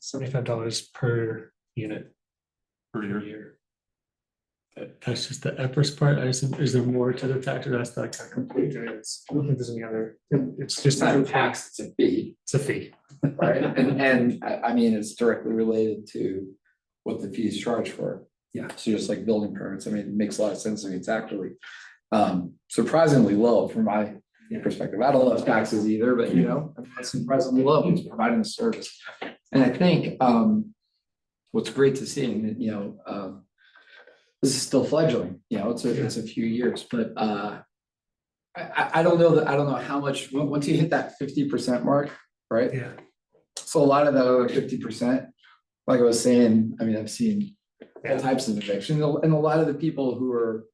$75 per unit per per year? year. That's just the EPROS part. I assume, is there more to the tax, or that's like complete? There is. I don't think there's any other. It's It's just not a tax, it's a fee, It's a fee. right? And I mean, it's directly related to what the fees charged for. Yeah. So just like building permits, I mean, it makes a lot of sense. I mean, it's actually surprisingly low from my perspective. I don't love taxes either, but you know, it's surprisingly low. It's providing the service. And I think what's great to see, and you know, this is still fledgling, you know, it's a few years, but I don't know how much, once you hit that 50% mark, right? Yeah. So a lot of that other 50%, like I was saying, I mean, I've seen all types of evictions, and a lot of the people who are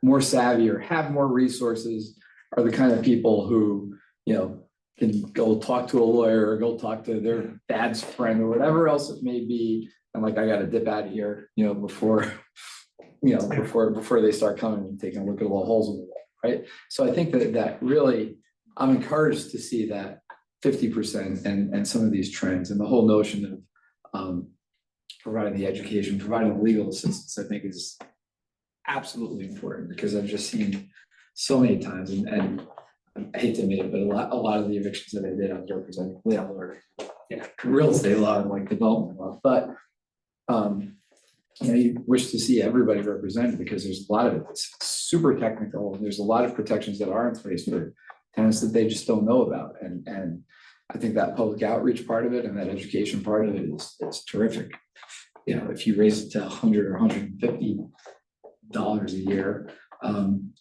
more savvy or have more resources are the kind of people who, you know, can go talk to a lawyer or go talk to their dad's friend or whatever else it may be. And like, I got to dip out of here, you know, before they start coming and taking a look at all the holes in the wall, right? So I think that really, I'm encouraged to see that 50% and some of these trends and the whole notion of providing the education, providing the legal assistance, I think is absolutely important because I've just seen so many times and I hate to admit it, but a lot of the evictions that I did, I was representing landlord, real estate law and like development law, but you wish to see everybody represented because there's a lot of it that's super technical and there's a lot of protections that are in place for tenants that they just don't know about. And I think that public outreach part of it and that education part of it is terrific. If you raise it to $100 or $150 a year,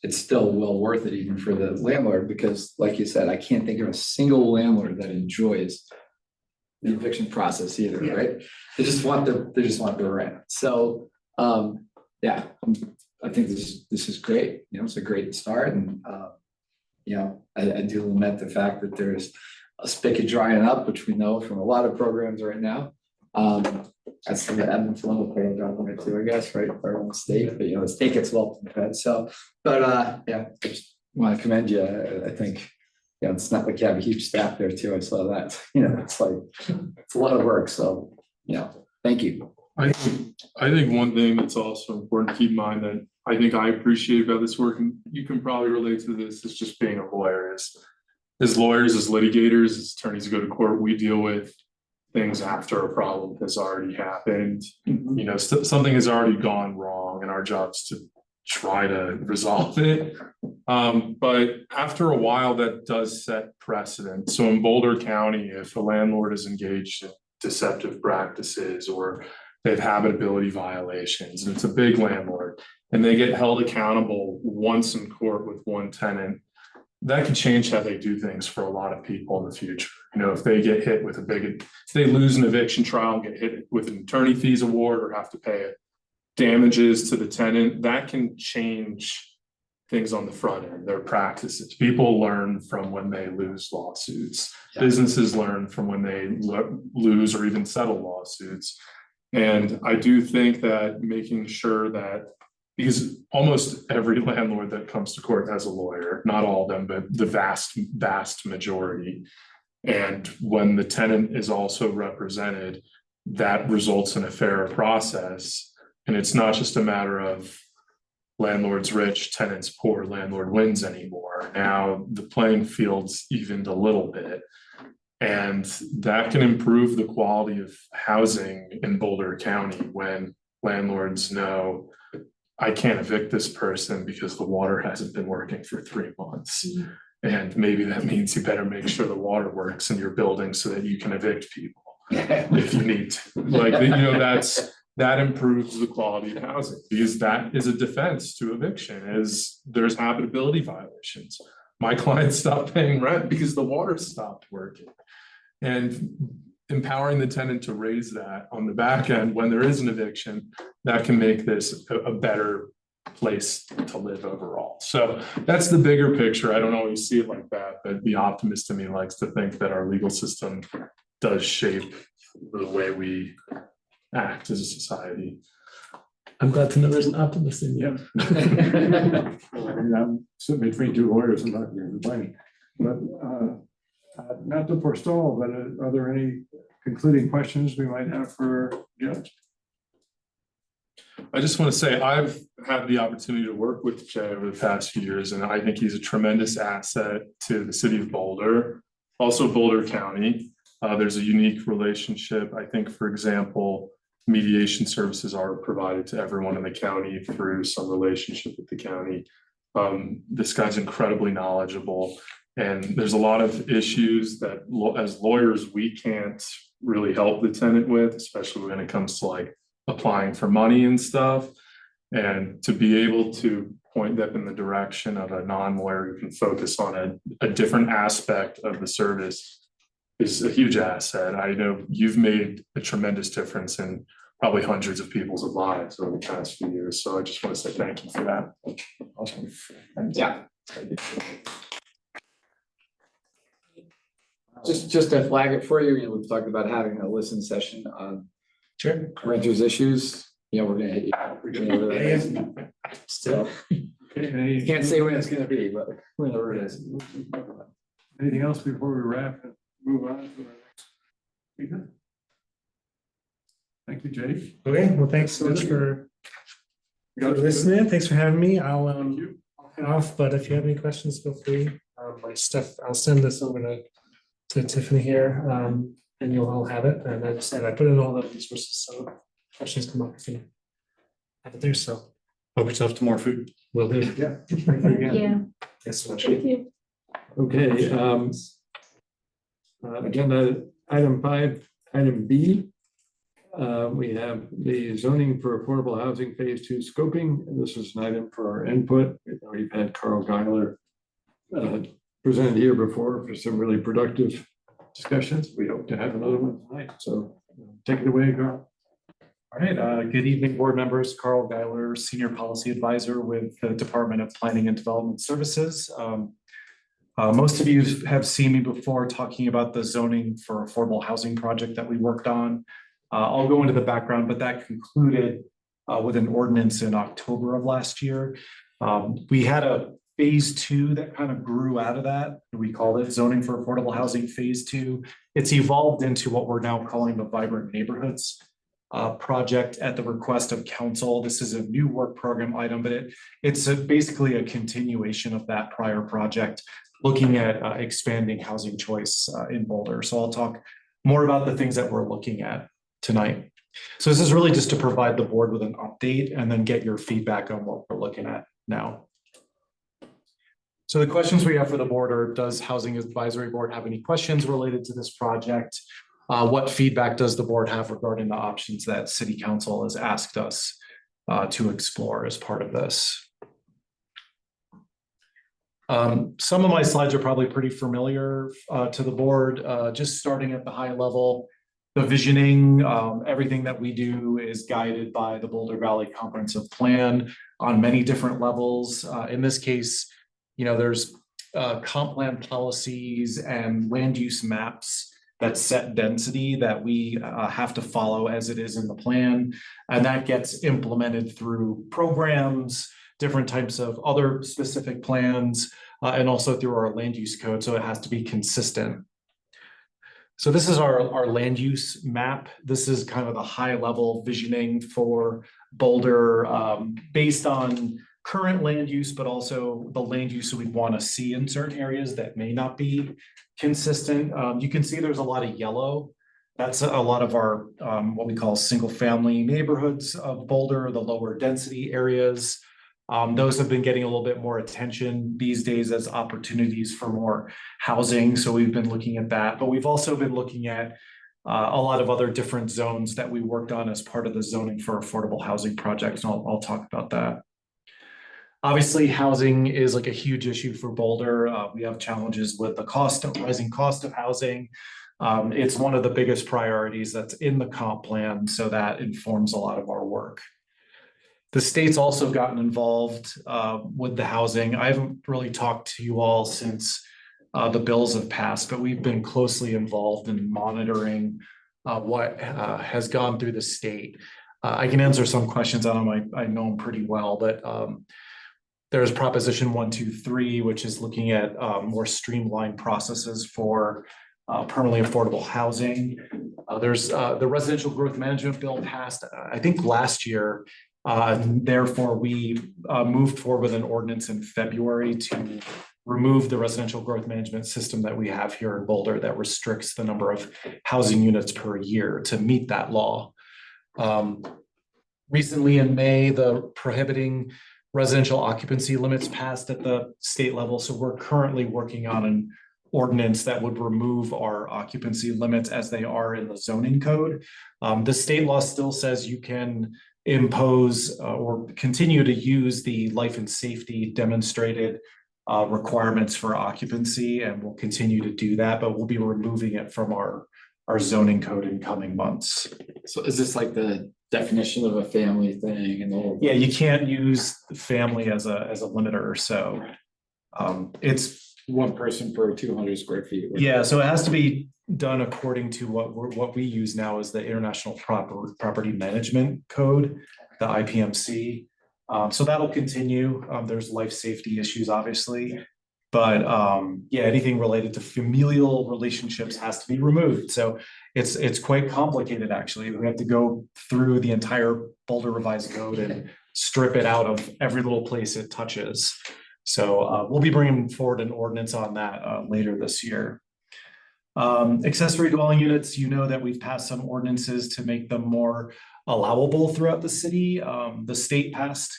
it's still well worth it even for the landlord, because like you said, I can't think of a single landlord that enjoys the eviction process either, right? They just want their rent. So, I think this is great. It's a great start. And, I do lament the fact that there's a spigot drying up, which we know from a lot of programs right now. That's the ebb and flow of program too, I guess, right? Our own state, but the state gets well fed. So, but I just want to commend you. I think, it's not like you have a huge staff there too. I saw that. It's like it's a lot of work. So, thank you. I think one thing that's also important to keep in mind that I think I appreciate about this work, and you can probably relate to this, is just being a lawyer. As lawyers, as litigators, as attorneys who go to court, we deal with things after a problem has already happened. Something has already gone wrong, and our job is to try to resolve it. But after a while, that does set precedent. So in Boulder County, if a landlord is engaged in deceptive practices or they have habitability violations, and it's a big landlord, and they get held accountable once in court with one tenant, that could change how they do things for a lot of people in the future. If they get hit with if they lose an eviction trial and get hit with an attorney fees award or have to pay damages to the tenant, that can change things on the front end, their practices. People learn from when they lose lawsuits. Businesses learn from when they lose or even settle lawsuits. And I do think that making sure that, because almost every landlord that comes to court has a lawyer, not all of them, but the vast majority. And when the tenant is also represented, that results in a fairer process. And it's not just a matter of landlord's rich, tenant's poor, landlord wins anymore. Now the playing field's evened a little bit. And that can improve the quality of housing in Boulder County when landlords know, I can't evict this person because the water hasn't been working for 3 months. And maybe that means you better make sure the water works in your building so that you can evict people if you need to. That improves the quality of housing, because that is a defense to eviction, is there's habitability violations. My client stopped paying rent because the water stopped working. And empowering the tenant to raise that on the back end when there is an eviction, that can make this a better place to live overall. So that's the bigger picture. I don't always see it like that, but the optimist in me likes to think that our legal system does shape the way we act as a society. I'm glad to know there's an optimist in you. I'm sitting between two lawyers and not complaining. But not to forestall, but are there any concluding questions we might have for Judge? I just want to say I've had the opportunity to work with Jay over the past few years, and I think he's a tremendous asset to the city of Boulder, also Boulder County. There's a unique relationship. I think, for example, mediation services are provided to everyone in the county through some relationship with the county. This guy's incredibly knowledgeable, and there's a lot of issues that as lawyers, we can't really help the tenant with, especially when it comes to like applying for money and stuff. And to be able to point them in the direction of a non-lawyer who can focus on a different aspect of the service is a huge asset. I know you've made a tremendous difference in probably hundreds of people's lives over the past few years. So I just want to say thank you for that. Awesome. Yeah. Just to flag it for you, we've talked about having a listen session on renters issues. We're gonna hit you. We're gonna over that. So can't say when it's gonna be, but whenever it is. Anything else before we wrap? move on to our next speaker. Thank you, Jake. Okay, well, thanks so much for listening. Thanks for having me. I'll head off, but if you have any questions, feel free. My stuff, I'll send this over to Tiffany here, and you'll all have it. And as I said, I put in all the resources, so questions come up, you can have it there, so Help yourself to more food. we'll do. Yeah. Thank you again. Yeah. Thanks so much. Thank you. Okay, agenda item 5, item B. We have the zoning for affordable housing phase 2 scoping. This is an item for our input. We've had Carl Geiler presented here before for some really productive discussions. We hope to have another one tonight. So take it away, Carl. All right, good evening, board members. Carl Geiler, Senior Policy Advisor with the Department of Planning and Development Services. Most of you have seen me before talking about the zoning for affordable housing project that we worked on. I'll go into the background, but that concluded with an ordinance in October of last year. We had a phase 2 that kind of grew out of that. We called it zoning for affordable housing phase 2. It's evolved into what we're now calling the Vibrant Neighborhoods project at the request of council. This is a new work program item, but it's basically a continuation of that prior project, looking at expanding housing choice in Boulder. So I'll talk more about the things that we're looking at tonight. So this is really just to provide the board with an update and then get your feedback on what we're looking at now. So the questions we have for the board are, does Housing Advisory Board have any questions related to this project? What feedback does the board have regarding the options that City Council has asked us to explore as part of this? Some of my slides are probably pretty familiar to the board, just starting at the high level. The visioning, everything that we do is guided by the Boulder Valley Comprehensive Plan on many different levels. In this case, there's comp plan policies and land use maps that set density that we have to follow as it is in the plan. And that gets implemented through programs, different types of other specific plans, and also through our land use code. So it has to be consistent. So this is our land use map. This is kind of the high level visioning for Boulder based on current land use, but also the land use that we want to see in certain areas that may not be consistent. You can see there's a lot of yellow. That's a lot of our what we call single family neighborhoods of Boulder, the lower density areas. Those have been getting a little bit more attention these days as opportunities for more housing. So we've been looking at that, but we've also been looking at a lot of other different zones that we worked on as part of the zoning for affordable housing projects. And I'll talk about that. Obviously, housing is like a huge issue for Boulder. We have challenges with the rising cost of housing. It's one of the biggest priorities that's in the comp plan, so that informs a lot of our work. The state's also gotten involved with the housing. I haven't really talked to you all since the bills have passed, but we've been closely involved in monitoring what has gone through the state. I can answer some questions on them. I know them pretty well, but there's Proposition 123, which is looking at more streamlined processes for permanently affordable housing. There's the residential growth management bill passed, I think last year. Therefore, we moved forward with an ordinance in February to remove the residential growth management system that we have here in Boulder that restricts the number of housing units per year to meet that law. Recently in May, the prohibiting residential occupancy limits passed at the state level. So we're currently working on an ordinance that would remove our occupancy limits as they are in the zoning code. The state law still says you can impose or continue to use the life and safety demonstrated requirements for occupancy, and we'll continue to do that, but we'll be removing it from our zoning code in coming months. So is this like the definition of a family thing and all? Yeah, you can't use family as a limiter, so it's One person per 200 square feet. yeah, so it has to be done according to what we use now is the International Property Management Code, the IPMC. So that'll continue. There's life safety issues, obviously, But yeah, anything related to familial relationships has to be removed. So it's quite complicated, actually. We have to go through the entire Boulder Revised Code and strip it out of every little place it touches. So we'll be bringing forward an ordinance on that later this year. Accessory dwelling units, you know that we've passed some ordinances to make them more allowable throughout the city. The state passed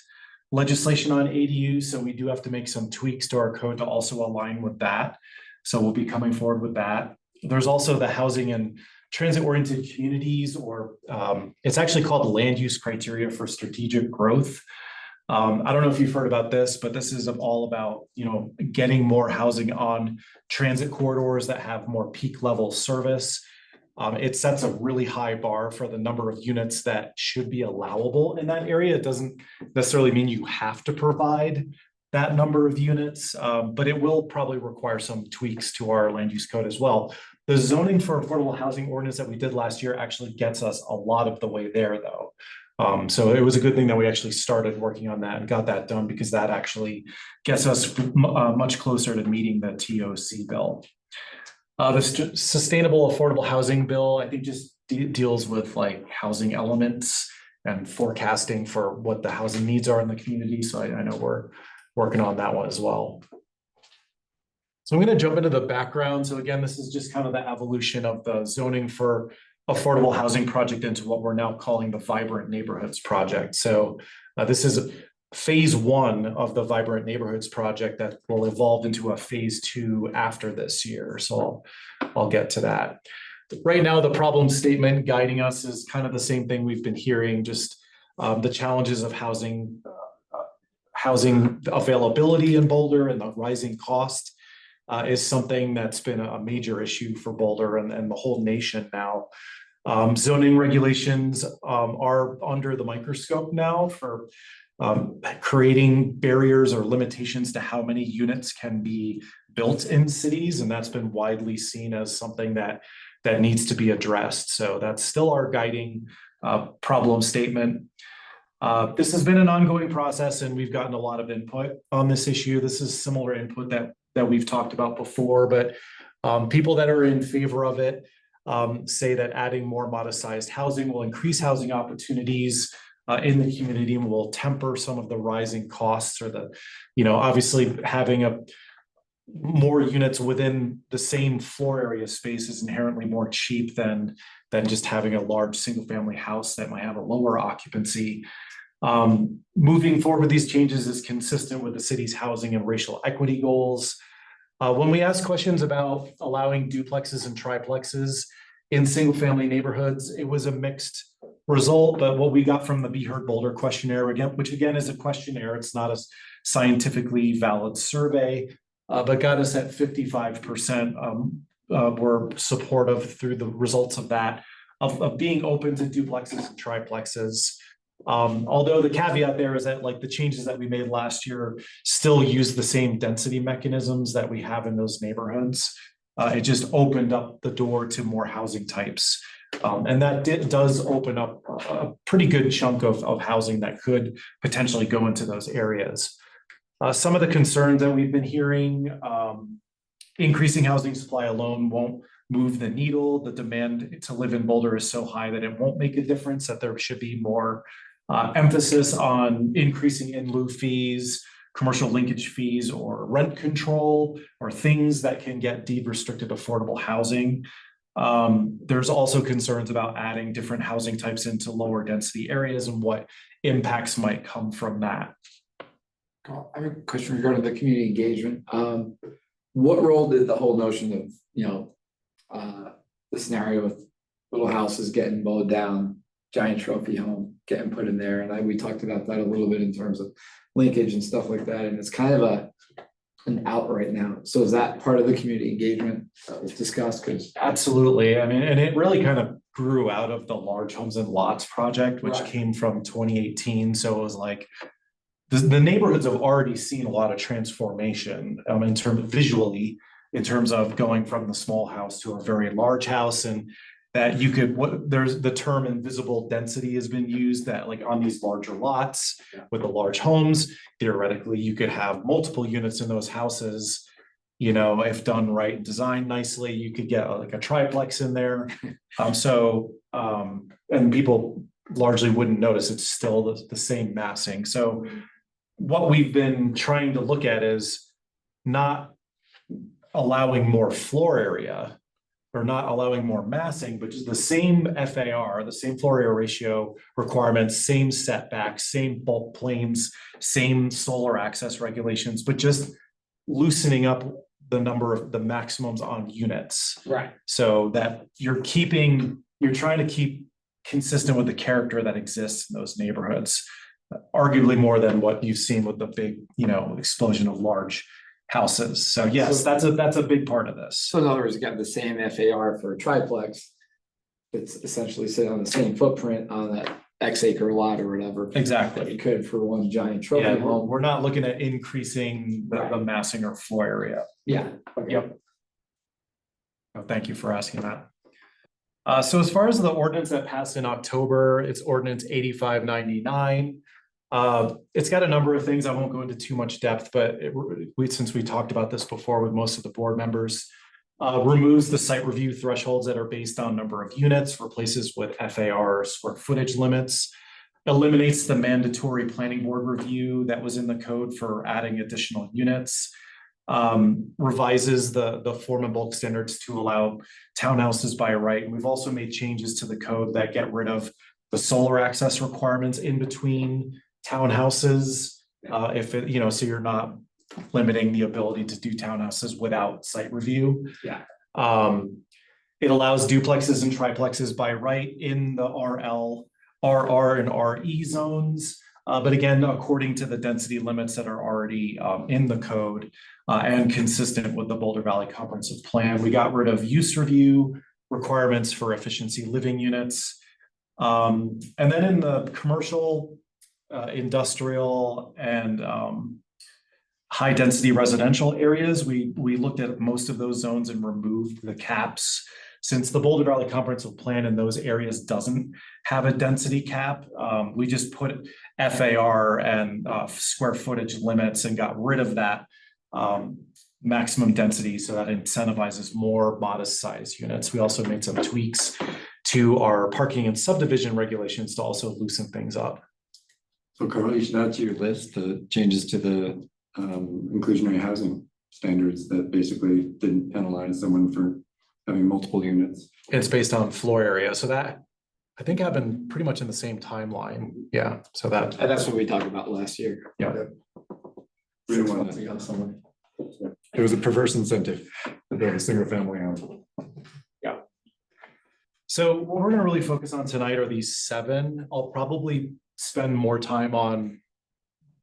legislation on ADUs, so we do have to make some tweaks to our code to also align with that. So we'll be coming forward with that. There's also the housing and transit-oriented communities, or it's actually called land use criteria for strategic growth. I don't know if you've heard about this, but this is all about, you know, getting more housing on transit corridors that have more peak level service. It sets a really high bar for the number of units that should be allowable in that area. It doesn't necessarily mean you have to provide that number of units, but it will probably require some tweaks to our land use code as well. The zoning for affordable housing ordinance that we did last year actually gets us a lot of the way there, though. So it was a good thing that we actually started working on that and got that done, because that actually gets us much closer to meeting the TOC bill. The sustainable affordable housing bill, I think, just deals with like housing elements and forecasting for what the housing needs are in the community. So I know we're working on that one as well. So I'm going to jump into the background. So again, this is just kind of the evolution of the zoning for affordable housing project into what we're now calling the Vibrant Neighborhoods Project. So this is phase one of the Vibrant Neighborhoods Project that will evolve into a phase two after this year. So I'll get to that. Right now, the problem statement guiding us is kind of the same thing we've been hearing, just the challenges of housing availability in Boulder and the rising cost is something that's been a major issue for Boulder and the whole nation now. Zoning regulations are under the microscope now for creating barriers or limitations to how many units can be built in cities, and that's been widely seen as something that needs to be addressed. So that's still our guiding problem statement. This has been an ongoing process, and we've gotten a lot of input on this issue. This is similar input that we've talked about before, but people that are in favor of it say that adding more modest-sized housing will increase housing opportunities in the community and will temper some of the rising costs, or the, you know, obviously having more units within the same floor area space is inherently more cheap than just having a large single-family house that might have a lower occupancy. Moving forward with these changes is consistent with the city's housing and racial equity goals. When we ask questions about allowing duplexes and triplexes in single-family neighborhoods, it was a mixed result, but what we got from the Be Heard Boulder questionnaire, which again is a questionnaire, it's not a scientifically valid survey, but got us at 55% were supportive through the results of that, of being open to duplexes and triplexes. Although the caveat there is that, like, the changes that we made last year still use the same density mechanisms that we have in those neighborhoods. It just opened up the door to more housing types. And that does open up a pretty good chunk of housing that could potentially go into those areas. Some of the concerns that we've been hearing, increasing housing supply alone won't move the needle. The demand to live in Boulder is so high that it won't make a difference, that there should be more emphasis on increasing in lieu fees, commercial linkage fees, or rent control, or things that can get deed restricted affordable housing. There's also concerns about adding different housing types into lower density areas and what impacts might come from that. I have a question regarding the community engagement. What role did the whole notion of, you know, the scenario with little houses getting mowed down, giant trophy home getting put in there? And we talked about that a little bit in terms of linkage and stuff like that. And it's kind of an out right now. So is that part of the community engagement that was discussed? Because absolutely. I mean, and it really kind of grew out of the Large Homes and Lots project, which came from 2018. So it was like, the neighborhoods have already seen a lot of transformation in terms of visually, in terms of going from the small house to a very large house, and that you could, there's the term invisible density has been used, that like on these larger lots with the large homes, theoretically, you could have multiple units in those houses You know, if done right and designed nicely, you could get like a triplex in there. And people largely wouldn't notice it's still the same massing. So what we've been trying to look at is not allowing more floor area or not allowing more massing, but just the same FAR, the same floor area ratio requirements, same setbacks, same bulk planes, same solar access regulations, but just loosening up the number of the maximums on units. Right. So that you're trying to keep consistent with the character that exists in those neighborhoods, arguably more than what you've seen with the big, explosion of large houses. So yes, that's a big part of this. So in other words, you got the same FAR for a triplex. It's essentially sitting on the same footprint on that X acre lot or whatever. Exactly. That you could for one giant trophy Yeah, home. we're not looking at increasing the massing or floor area. Yeah. Yep. Oh, thank you for asking that. So as far as the ordinance that passed in October, it's ordinance 8599. It's got a number of things. I won't go into too much depth, but since we talked about this before with most of the board members, removes the site review thresholds that are based on number of units, replaces with FAR square footage limits, eliminates the mandatory planning board review that was in the code for adding additional units, revises the form and bulk standards to allow townhouses by right. And we've also made changes to the code that get rid of the solar access requirements in between townhouses. So you're not limiting the ability to do townhouses without site review. Yeah. It allows duplexes and triplexes by right in the RL, RR, and RE zones. But again, according to the density limits that are already in the code and consistent with the Boulder Valley Comprehensive Plan. We got rid of use review requirements for efficiency living units. And then in the commercial, industrial, and high density residential areas, we looked at most of those zones and removed the caps. Since the Boulder Valley Comprehensive Plan in those areas doesn't have a density cap, we just put FAR and square footage limits and got rid of that maximum density, so that incentivizes more modest size units. We also made some tweaks to our parking and subdivision regulations to also loosen things up. So Carl, you should add to your list the changes to the inclusionary housing standards that basically didn't penalize someone for having multiple units. It's based on floor area, so that I think happened pretty much in the same timeline. Yeah, so that. And that's what we talked about last year. Yeah. We didn't want to. It was a perverse incentive to build a single family house. Yeah. So what we're going to really focus on tonight are these 7. I'll probably spend more time on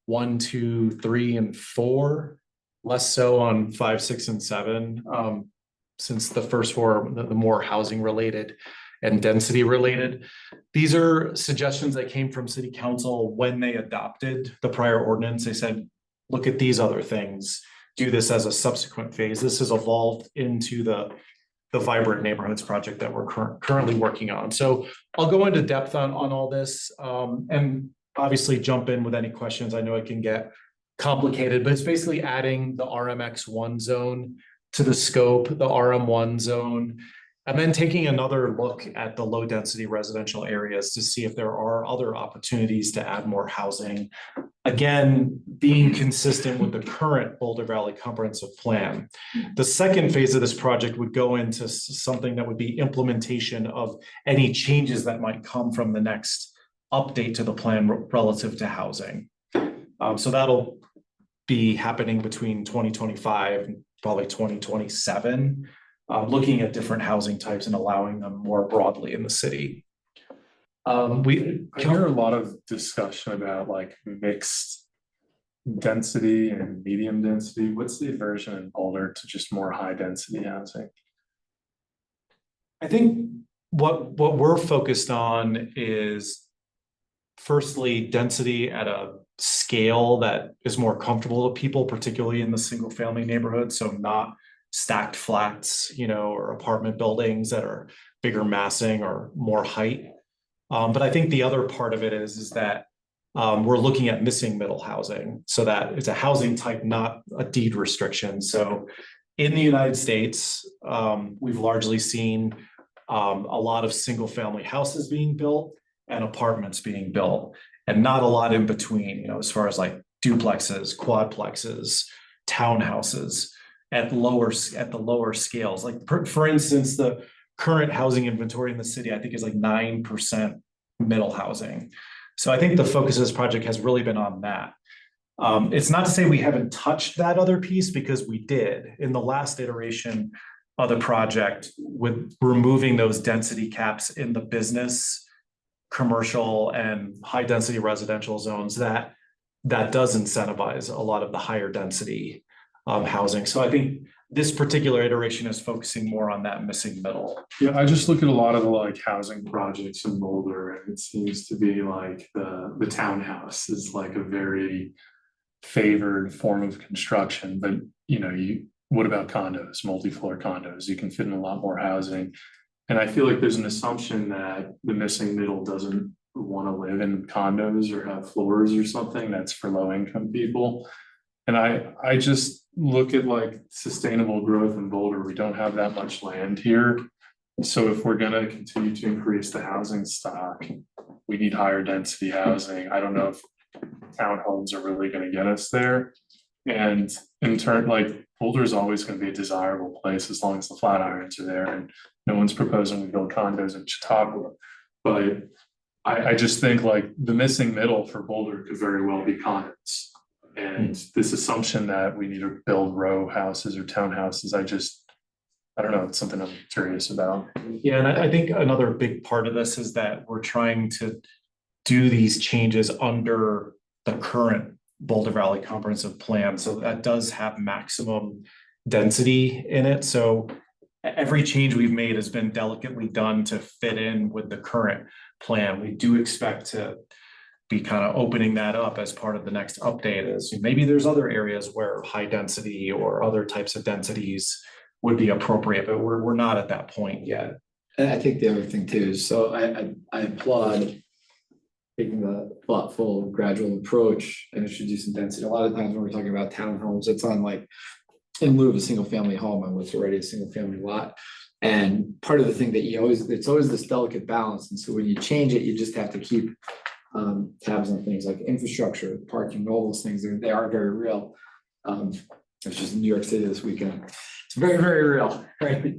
1, 2, 3, and 4, less so on 5, 6, and 7. Since the first 4, the more housing related and density related. These are suggestions that came from City Council when they adopted the prior ordinance. They said, look at these other things, do this as a subsequent phase. This has evolved into the Vibrant Neighborhoods project that we're currently working on. So I'll go into depth on all this and obviously jump in with any questions. I know it can get complicated, but it's basically adding the RMX1 zone to the scope, the RM1 zone, and then taking another look at the low density residential areas to see if there are other opportunities to add more housing. Again, being consistent with the current Boulder Valley Comprehensive Plan. The second phase of this project would go into something that would be implementation of any changes that might come from the next update to the plan relative to housing. So that'll be happening between 2025 and probably 2027, looking at different housing types and allowing them more broadly in the city. I hear a lot of discussion about like mixed density and medium density. What's the aversion in Boulder to just more high density housing? I think what we're focused on is firstly density at a scale that is more comfortable to people, particularly in the single family neighborhood. So not stacked flats, or apartment buildings that are bigger massing or more height. But I think the other part of it is that we're looking at missing middle housing, so that it's a housing type, not a deed restriction. So in the United States, we've largely seen a lot of single-family houses being built and apartments being built, and not a lot in between, you know, as far as like duplexes, quadplexes, townhouses at the lower scales. Like for instance, the current housing inventory in the city, I think, is like 9% middle housing. So I think the focus of this project has really been on that. It's not to say we haven't touched that other piece, because we did in the last iteration of the project with removing those density caps in the business, commercial, and high density residential zones. That does incentivize a lot of the higher density housing. So I think this particular iteration is focusing more on that missing middle. Yeah, I just look at a lot of the like housing projects in Boulder, and it seems to be like the townhouse is like a very favored form of construction. But you know, what about condos, multi-floor condos? You can fit in a lot more housing. And I feel like there's an assumption that the missing middle doesn't want to live in condos or have floors or something. That's for low income people. And I just look at like sustainable growth in Boulder. We don't have that much land here. So if we're gonna continue to increase the housing stock, we need higher density housing. I don't know if townhomes are really gonna get us there. And in turn, like Boulder is always gonna be a desirable place as long as the Flatirons are there, and no one's proposing to build condos in Chautauqua. But I just think like the missing middle for Boulder could very well be condos. And this assumption that we need to build row houses or townhouses, I don't know, it's something I'm curious about. Yeah, and I think another big part of this is that we're trying to do these changes under the current Boulder Valley Comprehensive Plan. So that does have maximum density in it. So every change we've made has been delicately done to fit in with the current plan. We do expect to be kind of opening that up as part of the next update. Is maybe there's other areas where high density or other types of densities would be appropriate, but we're not at that point yet. And I think the other thing too is, so I applaud taking the thoughtful, gradual approach and introducing density. A lot of times when we're talking about townhomes, it's on like in lieu of a single family home on what's already a single family lot. And part of the thing that it's always this delicate balance. And so when you change it, you just have to keep tabs on things like infrastructure, parking, all those things. They are very real. I was just in New York City this weekend. It's very, very real, right?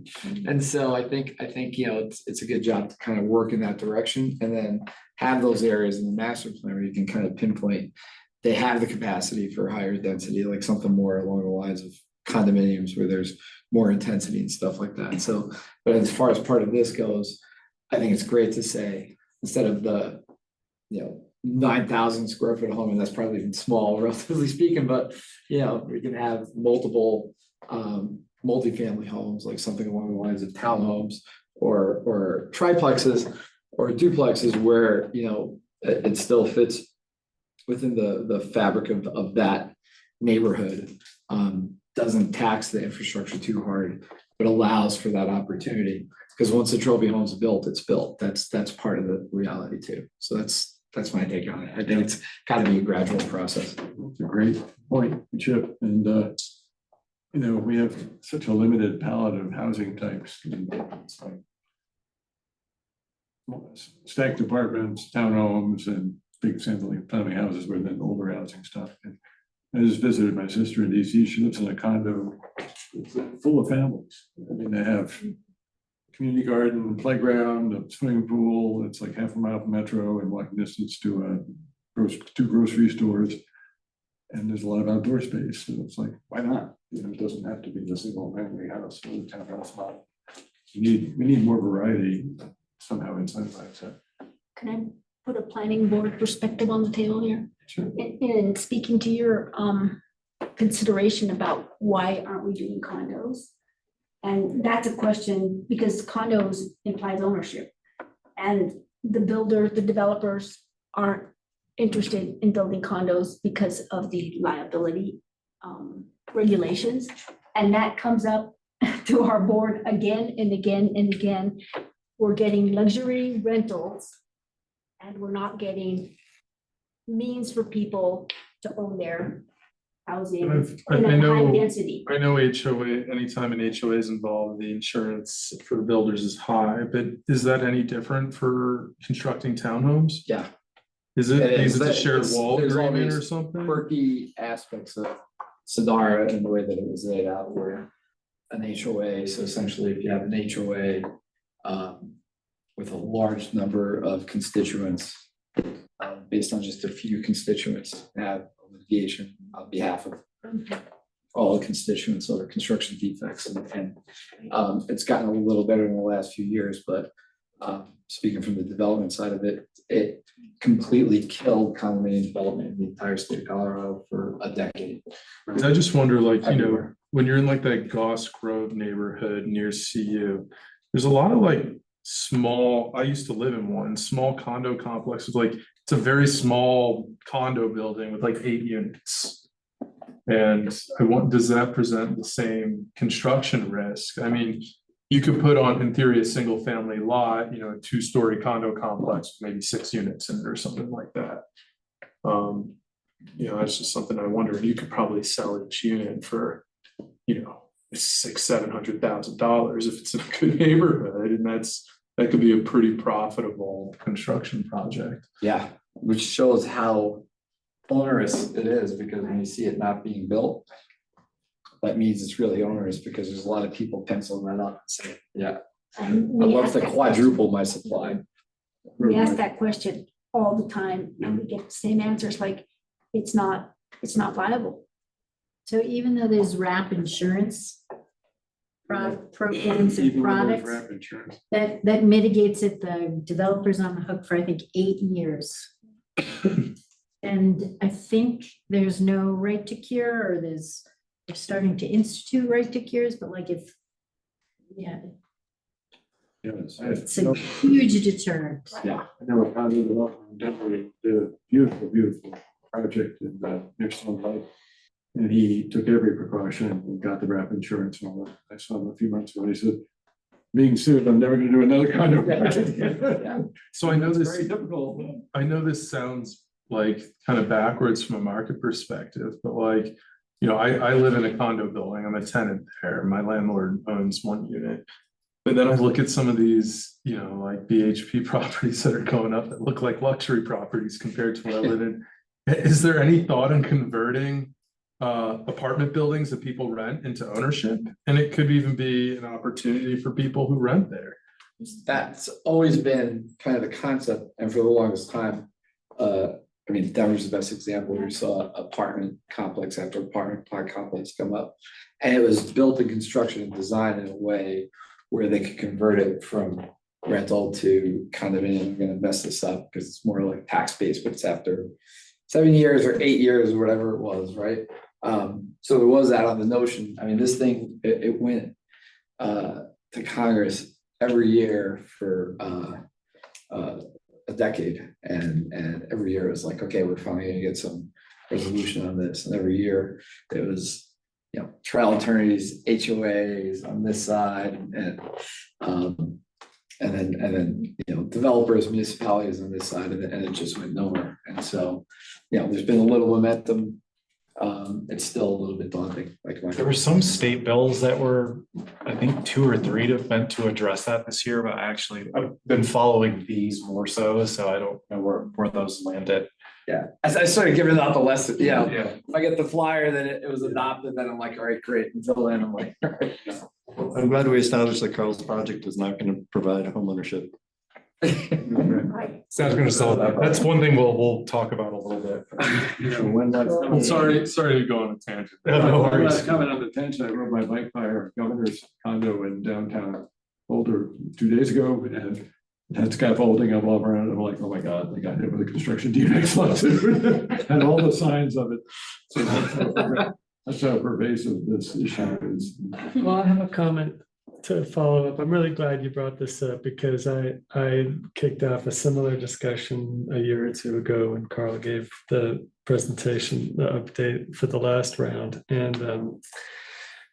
And so I think you know it's a good job to kind of work in that direction, and then have those areas in the master plan where you can kind of pinpoint they have the capacity for higher density, like something more along the lines of condominiums where there's more intensity and stuff like that. So, but as far as part of this goes, I think it's great to say instead of the 9,000 square foot home, and that's probably even small, relatively speaking, but we can have multiple multifamily homes, like something along the lines of townhomes or triplexes or duplexes where it still fits within the fabric of that neighborhood, doesn't tax the infrastructure too hard, but allows for that opportunity. Because once the trophy home's built, it's built. That's part of the reality too. So that's my take on it. I think it's got to be a gradual process. It's a great point, Chip. And we have such a limited palette of housing types. It's like stacked apartments, townhomes, and big single-family houses with then older housing stuff. And I just visited my sister in DC. She lives in a condo full of families. I mean, they have community garden, playground, a swimming pool. It's like half a mile from Metro and walking distance to two grocery stores. And there's a lot of outdoor space. So it's like, why not? It doesn't have to be the single family house or the townhouse model. We need more variety, somehow incentivize that. Can I put a planning board perspective on the table here? Sure. And speaking to your consideration about why aren't we doing condos? And that's a question because condos implies ownership. And the developers aren't interested in building condos because of the liability regulations. And that comes up to our board again and again and again. We're getting luxury rentals and we're not getting means for people to own their housing I in a high know, density. I know HOA, anytime an HOA is involved, the insurance for the builders is high, but is that any different for constructing townhomes? Yeah. Is it, It is is. it a shared It's- wall there's all agreement or these something? Quirky aspects of Sadara and the way that it was laid out where an HOA, so essentially if you have an HOA with a large number of constituents, based on just a few constituents, have litigation on behalf of all the constituents or construction defects and it's gotten a little better in the last few years, but speaking from the development side of it, it completely killed condominium development in the entire state of Colorado for a decade. I just wonder, like, you know, Everywhere. when you're in like that Goss Grove neighborhood near CU, there's a lot of like small, I used to live in one, small condo complexes, like it's a very small condo building with like 8 units. And I want, does that present the same construction risk? I mean, you could put on, in theory, a single family lot, you know, a 2-story condo complex, with maybe 6 units in it or something like that. You know, that's just something I wonder, you could probably sell each unit for, you know, $600,000-$700,000 if it's in a good neighborhood, and that could be a pretty profitable construction project. Yeah, which shows how onerous it is, because when you see it not being built, that means it's really onerous, because there's a lot of people penciling that up and saying, yeah, I'd love to quadruple my supply. We ask that question all the time and we get the same answers, like, it's not viable. So even though there's RAP insurance programs and Even when there's products, rap insurance. that mitigates it, the developer's on the hook for, I think, 8 years. And I think there's no right to cure, or they're starting to institute right to cures, but like if, yeah, Yes. it's a huge deterrent. Yeah, I know a condo developer in Denver did a beautiful, beautiful project in Nixon Lake. And he took every precaution and got the RAP insurance and all that. I saw him a few months ago and he said, being sued, I'm never gonna do another condo project. yeah. So I know It's this, very difficult. I know this sounds like kind of backwards from a market perspective, but like, you know, I live in a condo building, I'm a tenant there, my landlord owns 1 unit. But then I look at some of these, you know, like BHP properties that are going up that look like luxury properties compared to what I live in. Is there any thought in converting apartment buildings that people rent into ownership? And it could even be an opportunity for people who rent there. That's always been kind of the concept, and for the longest time, I mean, Denver's the best example. We saw apartment complex after apartment complex come up. And it was built in construction and design in a way where they could convert it from rental to condominium. I'm gonna mess this up because it's more like tax based, but it's after 7 years or 8 years or whatever it was, right? So there was that on the notion. I mean, this thing, it went to Congress every year for a decade, and every year it was like, okay, we're finally gonna get some resolution on this, and every year it was, you know, trial attorneys, HOAs on this side, and then you know, developers, municipalities on this side, and it just went nowhere. And so, you know, there's been a little momentum. It's still a little bit daunting, like There were some state bills that were, I think, 2 or 3 meant to address that this year, but I've been following these more so I don't know where those landed. Yeah, I started giving out the lesson, yeah. Yeah. If I get the flyer, then it was adopted, then I'm like, all right, great. Until then, I'm like, all right. I'm glad we established that Carl's project is not gonna provide homeownership. So I was gonna say, that's one thing we'll talk about a little bit. You know, when that's Well, coming. sorry to go on a tangent. No When worries. that's coming on the attention, I rode my bike by our governor's condo in downtown Boulder 2 days ago, and had scaffolding up all around, I'm like, oh my God, they got hit with a construction defects lawsuit, and all the signs of it. So that's how pervasive this issue is. Well, I have a comment to follow up. I'm really glad you brought this up because I kicked off a similar discussion a year or 2 ago when Carl gave the presentation, the update for the last round. And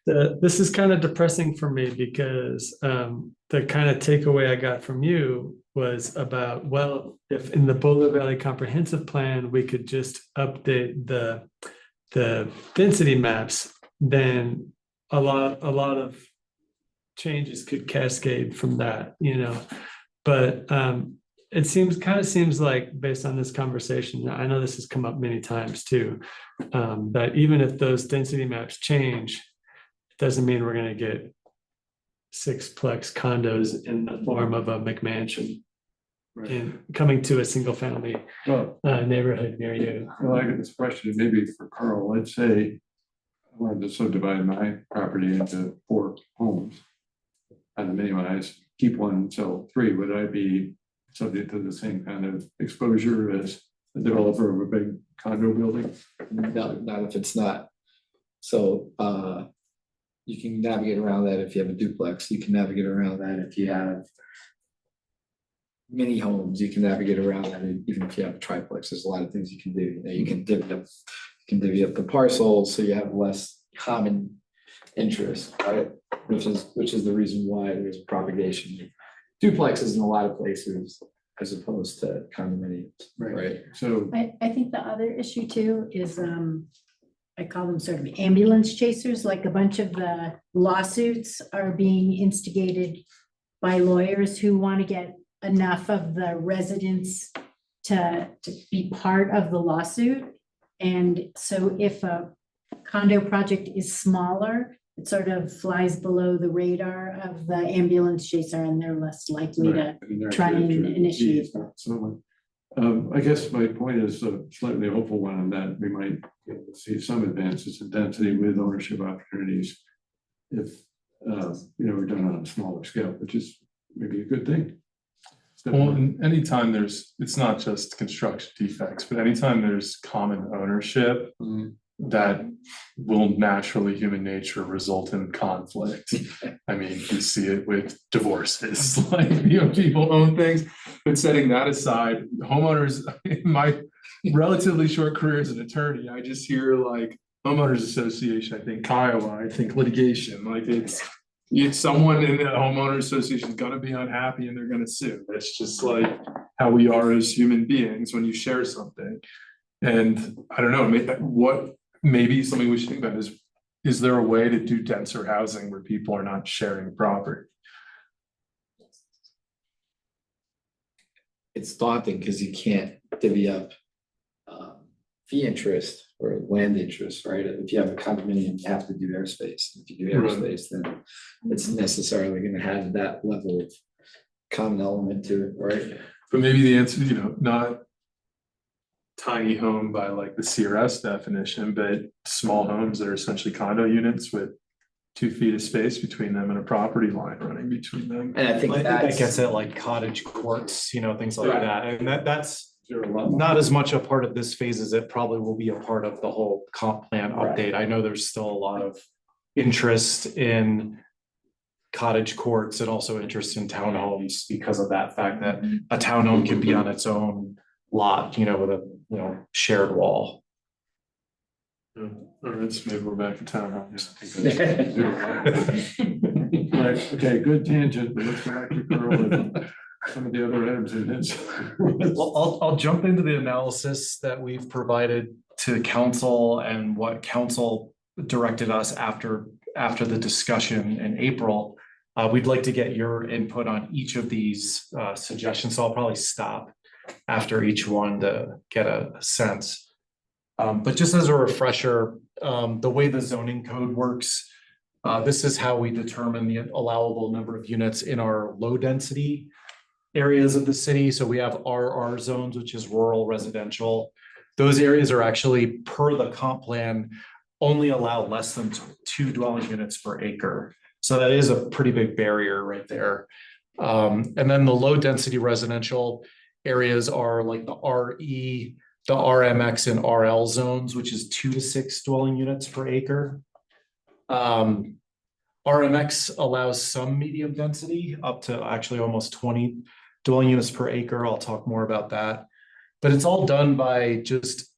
this is kind of depressing for me because the kind of takeaway I got from you was about, well, if in the Boulder Valley Comprehensive Plan, we could just update the the density maps, then a lot of changes could cascade from that, you know. But it kind of seems like, based on this conversation, I know this has come up many times too, that even if those density maps change, it doesn't mean we're going to get sixplex condos in the form of a McMansion in coming to a single family Well, neighborhood near you. well, I got this question, maybe for Carl. Let's say I wanted to subdivide my property into 4 homes. And minimize, keep 1, sell 3. Would I be subject to the same kind of exposure as a developer of a big condo building? No, not if it's not. So you can navigate around that if you have a duplex. You can navigate around that if you have mini homes. You can navigate around that even if you have a triplex. There's a lot of things you can do. You know, you can divvy up the parcels so you have less common interest, right? Which is the reason why there's propagation. Duplexes in a lot of places as opposed to condominiums, right? So I think the other issue too is, I call them sort of ambulance chasers, like a bunch of the lawsuits are being instigated by lawyers who want to get enough of the residents to be part of the lawsuit. And so if a condo project is smaller, it sort of flies below the radar of the ambulance chaser, and they're less likely to try and initiate. So, I guess my point is a slightly hopeful one, in that we might be able to see some advances in density with ownership opportunities if, we're done on a smaller scale, which is maybe a good thing. Well, and anytime it's not just construction defects, but anytime there's common ownership, that will naturally, human nature, result in conflict. I mean, you see it with divorces, like, people own things, but setting that aside, homeowners, in my relatively short career as an attorney, I just hear like homeowners association, I think Kiowa, I think litigation, like it's someone in the homeowner association is gonna be unhappy and they're gonna sue. That's just like how we are as human beings when you share something. And I don't know, maybe something we should think about is there a way to do denser housing where people are not sharing property? It's daunting because you can't divvy up fee interest or land interest, right? If you have a condominium, you have to do airspace. If you do airspace, then it's necessarily going to have that level of common element to it, right? But maybe the answer, not tiny home by like the CRS definition, but small homes that are essentially condo units with 2 feet of space between them and a property line running between them. And I think that gets at like cottage courts, things like that. And that's not as much a part of this phase as it probably will be a part of the whole comp plan update. I know there's still a lot of interest in cottage courts and also interest in townhomes because of that fact that a townhome can be on its own lot, with a shared wall. All right, so maybe we're back to townhomes. Right, okay, good tangent, but let's go back to Carl and some of the other items in this. Well, I'll jump into the analysis that we've provided to council and what council directed us after the discussion in April. We'd like to get your input on each of these suggestions, so I'll probably stop after each one to get a sense. But just as a refresher, the way the zoning code works, this is how we determine the allowable number of units in our low density areas of the city. So we have RR zones, which is rural residential. Those areas are actually, per the comp plan, only allow less than 2 dwelling units per acre. So that is a pretty big barrier right there. And then the low density residential areas are like the RE, the RMX and RL zones, which is 2 to 6 dwelling units per acre. RMX allows some medium density up to actually almost 20 dwelling units per acre. I'll talk more about that, but it's all done by just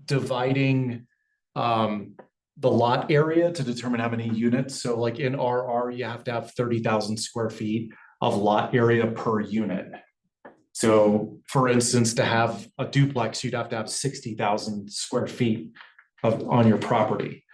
dividing the lot area to determine how many units. So like in RR, you have to have 30,000 square feet of lot area per unit. So for instance, to have a duplex, you'd have to have 60,000 square feet on your property.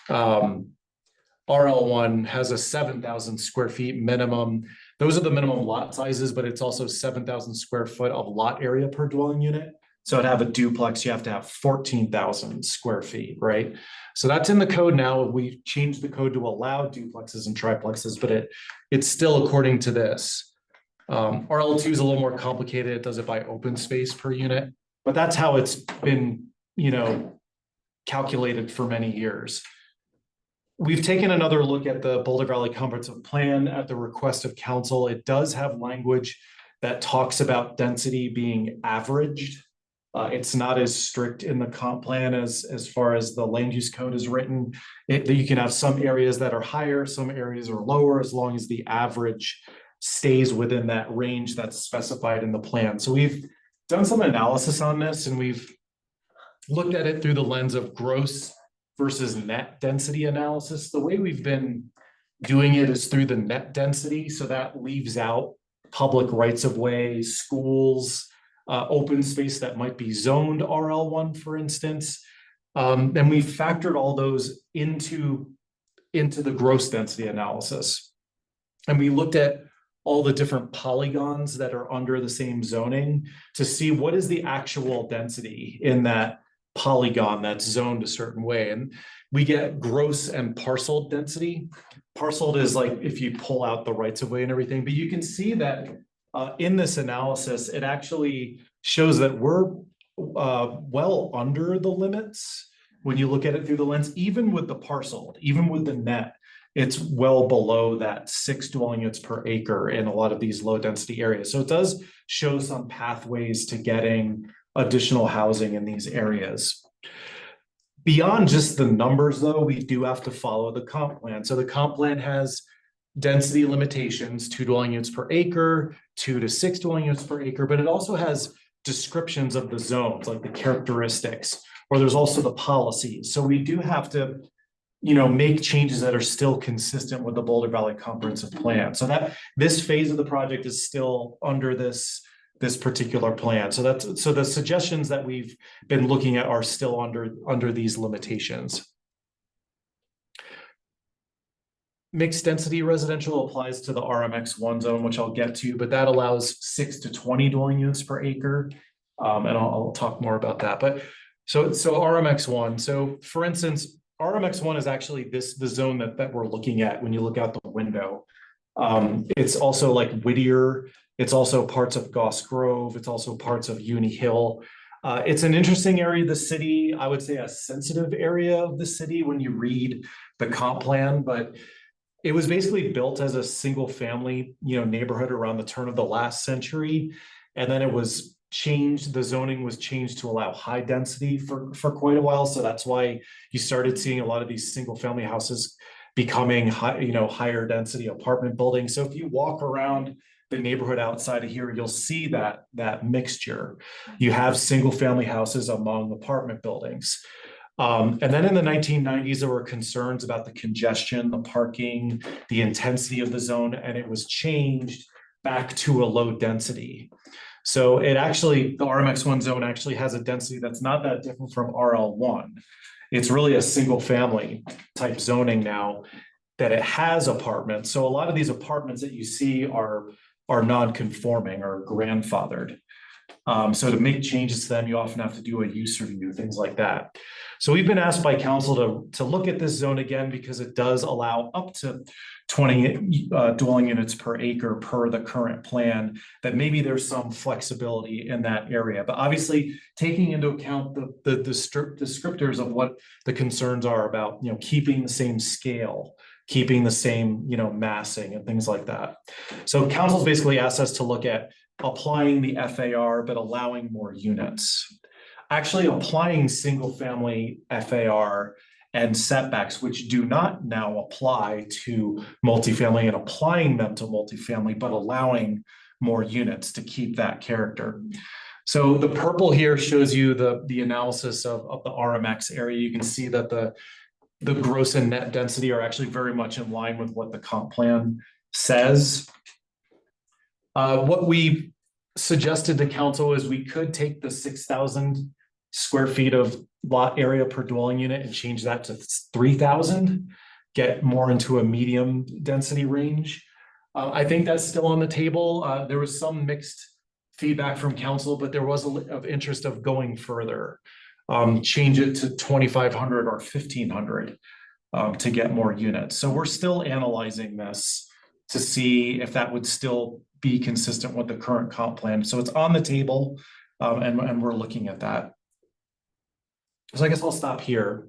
RL1 has a 7,000 square feet minimum. Those are the minimum lot sizes, but it's also 7,000 square foot of lot area per dwelling unit. So to have a duplex, you have to have 14,000 square feet, right? So that's in the code now. We changed the code to allow duplexes and triplexes, but it's still according to this. RL2 is a little more complicated. It does it by open space per unit, but that's how it's been, calculated for many years. We've taken another look at the Boulder Valley Comprehensive Plan at the request of council. It does have language that talks about density being averaged. It's not as strict in the comp plan as far as the land use code is written. You can have some areas that are higher, some areas are lower, as long as the average stays within that range that's specified in the plan. So we've done some analysis on this, and we've looked at it through the lens of gross versus net density analysis. The way we've been doing it is through the net density. So that leaves out public rights of way, schools, open space that might be zoned RL1, for instance. And we factored all those into the gross density analysis. And we looked at all the different polygons that are under the same zoning to see what is the actual density in that polygon that's zoned a certain way. And we get gross and parcel density. Parcel is like if you pull out the rights of way and everything, but you can see that in this analysis, it actually shows that we're well under the limits when you look at it through the lens, even with the parcel, even with the net, it's well below that 6 dwelling units per acre in a lot of these low density areas. So it does show some pathways to getting additional housing in these areas. Beyond just the numbers though, we do have to follow the comp plan. So the comp plan has density limitations, 2 dwelling units per acre, 2 to 6 dwelling units per acre, but it also has descriptions of the zones, like the characteristics, or there's also the policies. So we do have to, make changes that are still consistent with the Boulder Valley Comprehensive Plan. So that this phase of the project is still under this particular plan. So the suggestions that we've been looking at are still under these limitations. Mixed density residential applies to the RMX1 zone, which I'll get to, but that allows 6 to 20 dwelling units per acre. And I'll talk more about that. But so RMX1. So for instance, RMX1 is actually the zone that we're looking at when you look out the window. It's also like Whittier. It's also parts of Goss Grove. It's also parts of Uni Hill. It's an interesting area of the city. I would say a sensitive area of the city when you read the comp plan, but it was basically built as a single family, neighborhood around the turn of the last century. And then it was changed. The zoning was changed to allow high density for quite a while. So that's why you started seeing a lot of these single family houses becoming higher density apartment buildings. So if you walk around the neighborhood outside of here, you'll see that mixture. You have single family houses among apartment buildings. And then in the 1990s, there were concerns about the congestion, the parking, the intensity of the zone, and it was changed back to a low density. So the RMX1 zone actually has a density that's not that different from RL1. It's really a single family type zoning now that it has apartments. So a lot of these apartments that you see are non-conforming or grandfathered. So to make changes to them, you often have to do a use review, things like that. So we've been asked by council to look at this zone again because it does allow up to 20 dwelling units per acre per the current plan, that maybe there's some flexibility in that area. But obviously taking into account the descriptors of what the concerns are about, keeping the same scale, keeping the same, massing and things like that. So council's basically asked us to look at applying the FAR, but allowing more units. Actually applying single family FAR and setbacks, which do not now apply to multifamily, and applying them to multifamily, but allowing more units to keep that character. So the purple here shows you the analysis of the RMX area. You can see that the gross and net density are actually very much in line with what the comp plan says. What we suggested to council is we could take the 6,000 square feet of lot area per dwelling unit and change that to 3,000, get more into a medium density range. I think that's still on the table. There was some mixed feedback from council, but there was of interest of going further. Change it to 2,500 or 1,500 to get more units. So we're still analyzing this to see if that would still be consistent with the current comp plan. So it's on the table, and we're looking at that. So I guess I'll stop here,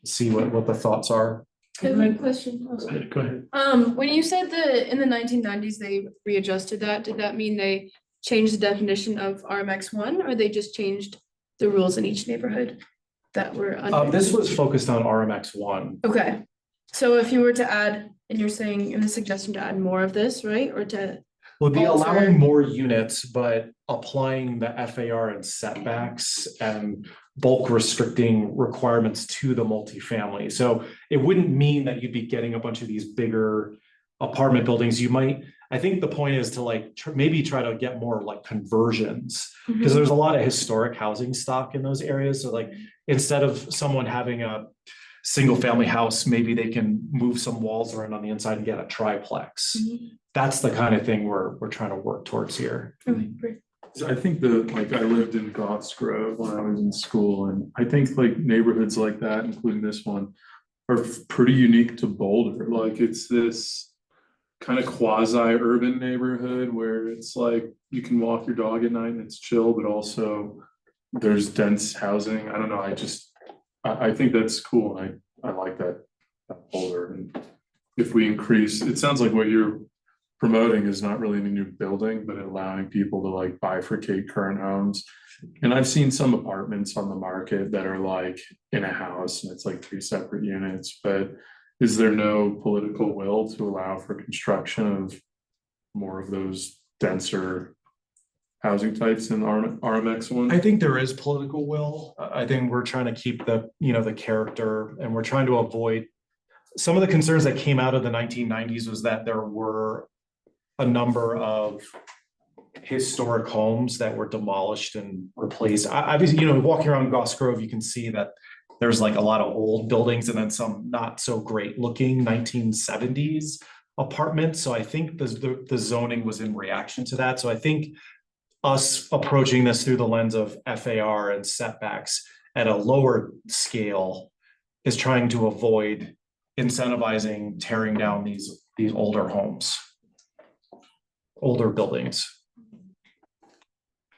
see what the thoughts are. I have a question. Go ahead. When you said that in the 1990s they readjusted that, did that mean they changed the definition of RMX1, or they just changed the rules in each neighborhood that were under? This was focused on RMX1. Okay, so if you were to add, and you're saying in the suggestion to add more of this, right, or to, We'll be alter- allowing more units, but applying the FAR and setbacks and bulk restricting requirements to the multifamily. So it wouldn't mean that you'd be getting a bunch of these bigger apartment buildings. You might, I think the point is to like maybe try to get more like conversions, because there's a lot of historic housing stock in those areas. So like instead of someone having a single family house, maybe they can move some walls around on the inside and get a triplex. That's the kind of thing we're trying to work towards here. I think like I lived in Goffs Grove when I was in school, and I think like neighborhoods like that, including this one, are pretty unique to Boulder. Like it's this kind of quasi-urban neighborhood where it's like you can walk your dog at night and it's chill, but also there's dense housing. I don't know. I think that's cool. I like that Boulder. And if we increase, it sounds like what you're promoting is not really any new building, but allowing people to like bifurcate current homes. And I've seen some apartments on the market that are like in a house and it's like 3 separate units, but is there no political will to allow for construction of more of those denser housing types in RMX1? I think there is political will. I think we're trying to keep the character, and we're trying to avoid some of the concerns that came out of the 1990s was that there were a number of historic homes that were demolished and replaced. Obviously, walking around Goss Grove, you can see that there's like a lot of old buildings and then some not so great looking 1970s apartments. So I think the zoning was in reaction to that. So I think us approaching this through the lens of FAR and setbacks at a lower scale is trying to avoid incentivizing tearing down these older homes, older buildings.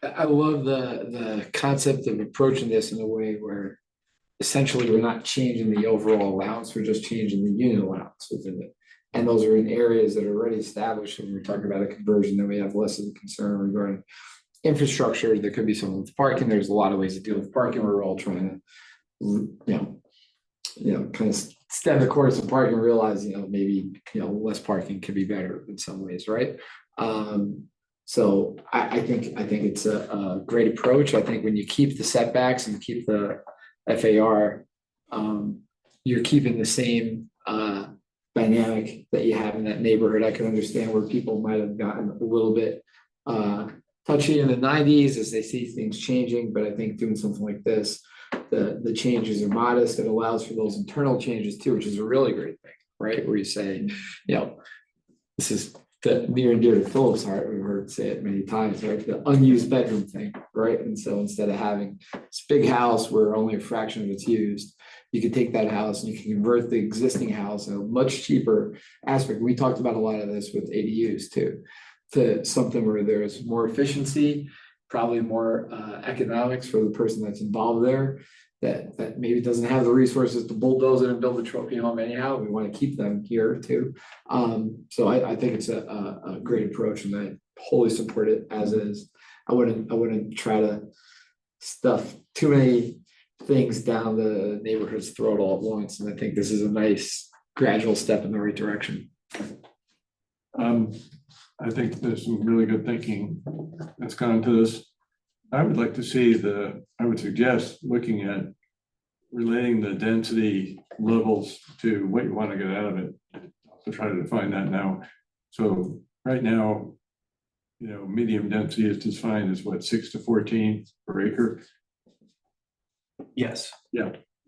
I love the concept of approaching this in a way where essentially we're not changing the overall allowance, we're just changing the unit allowance within it. And those are in areas that are already established. When we're talking about a conversion, then we have less of a concern regarding infrastructure. There could be some with parking. There's a lot of ways to deal with parking. We're all trying to, kind of stem the course of parking and realize, maybe, less parking could be better in some ways, right? So I think it's a great approach. I think when you keep the setbacks and keep the FAR, you're keeping the same dynamic that you have in that neighborhood. I can understand where people might have gotten a little bit touchy in the 90s as they see things changing, but I think doing something like this, the changes are modest. It allows for those internal changes too, which is a really great thing, right? Where you say, this is the near and dear to Philip's heart. We've heard say it many times, right? The unused bedroom thing, right? And so instead of having this big house where only a fraction of it's used, you could take that house and you can convert the existing house in a much cheaper aspect. We talked about a lot of this with ADUs too, to something where there's more efficiency, probably more economics for the person that's involved there, that maybe doesn't have the resources to bulldoze it and build a trophy home anyhow. We want to keep them here too. So I think it's a great approach, and I wholly support it as is. I wouldn't try to stuff too many things down the neighborhood's throat all at once. And I think this is a nice gradual step in the right direction. I think there's some really good thinking that's gone into this. I would like to see I would suggest looking at relating the density levels to what you want to get out of it. To try to define that now. So right now, medium density is defined as what, 6 to 14 per acre. Yes.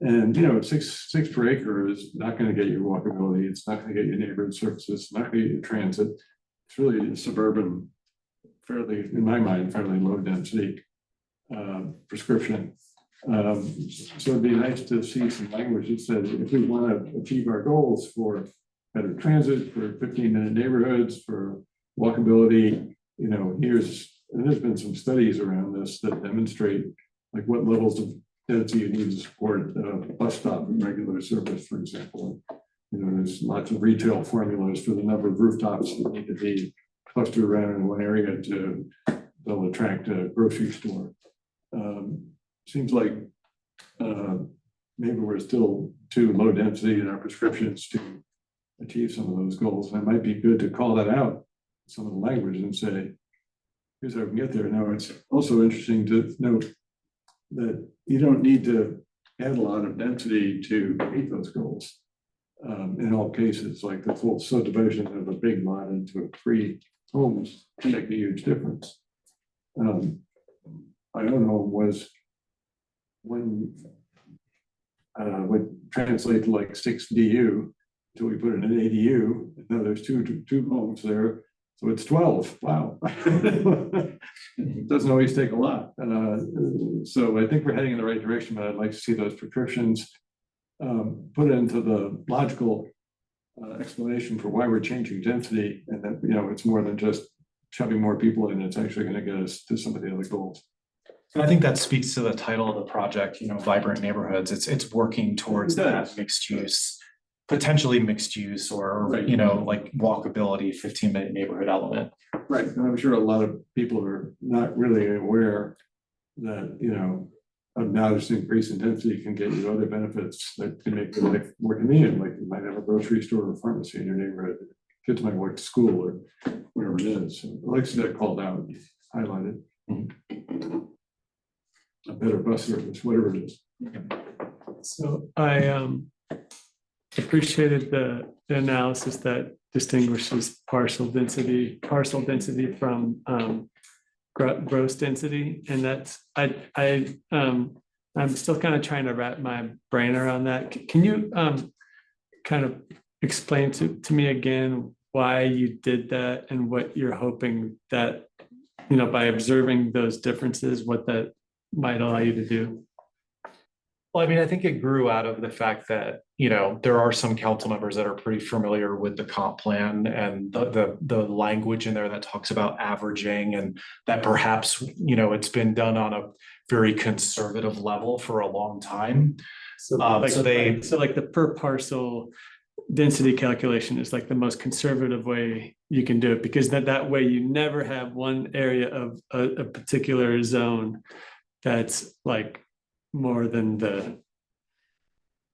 And, you know, six per acre is not gonna get you walkability, it's not gonna get you neighborhood services, it's not gonna get you transit. It's really a suburban, fairly, in my mind, fairly low density prescription. So it'd be nice to see some language that says, if we wanna achieve our goals for better transit, for 15-minute neighborhoods, for walkability, you know, and there's been some studies around this that demonstrate like what levels of density you need to support a bus stop and regular service, for example. You know, there's lots of retail formulas for the number of rooftops that need to be clustered around in one area to they'll attract a grocery store. Seems like maybe we're still too low density in our prescriptions to achieve some of those goals. And it might be good to call that out, some of the language, and say, here's how we can get there. Now, it's also interesting to note that you don't need to add a lot of density to meet those goals. In all cases, like the full subdivision of a big lot into 3 homes can make a huge difference. I don't know, was when would translate to like 6 DU until we put in an ADU. Now there's two homes there, so it's 12. Wow. It doesn't always take a lot. So I think we're heading in the right direction, but I'd like to see those prescriptions put into the logical explanation for why we're changing density, and that, you know, it's more than just shoving more people in, it's actually going to get us to some of the other goals. And I think that speaks to the title of the project, you know, Vibrant Neighborhoods. It's working towards that mixed use, potentially mixed use, or, Right. you know, like walkability, 15-minute neighborhood element. Right, and I'm sure a lot of people are not really aware that, you know, a modest increase in density can get you other benefits that can make your life more convenient, like you might have a grocery store or pharmacy in your neighborhood. Kids might work to school or wherever it is. So I like to see that called out, highlighted. A better bus service, whatever it is. So I appreciated the analysis that distinguishes parcel density from gross density, and that's I'm still kind of trying to wrap my brain around that. Can you kind of explain to me again why you did that and what you're hoping that, you know, by observing those differences, what that might allow you to do? Well, I mean, I think it grew out of the fact that, you know, there are some council members that are pretty familiar with the comp plan and the language in there that talks about averaging, and that perhaps, you know, it's been done on a very conservative level for a long time. So like the per parcel density calculation is like the most conservative way you can do it, because that way you never have one area of a particular zone that's like more than the.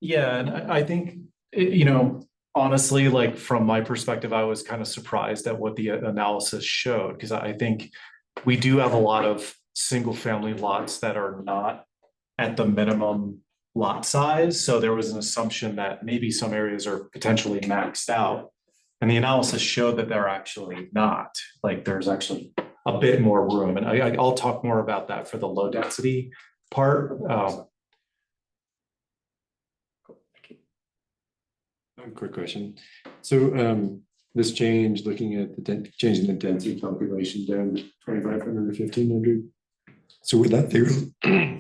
Yeah, and I think, you know, honestly, like from my perspective, I was kind of surprised at what the analysis showed, because I think we do have a lot of single family lots that are not at the minimum lot size. So there was an assumption that maybe some areas are potentially maxed out. And the analysis showed that they're actually not. Like there's actually a bit more room. And I'll talk more about that for the low density part. Quick question. So this change, looking at the changing the density calculation down to 2,500 to 1,500. So would that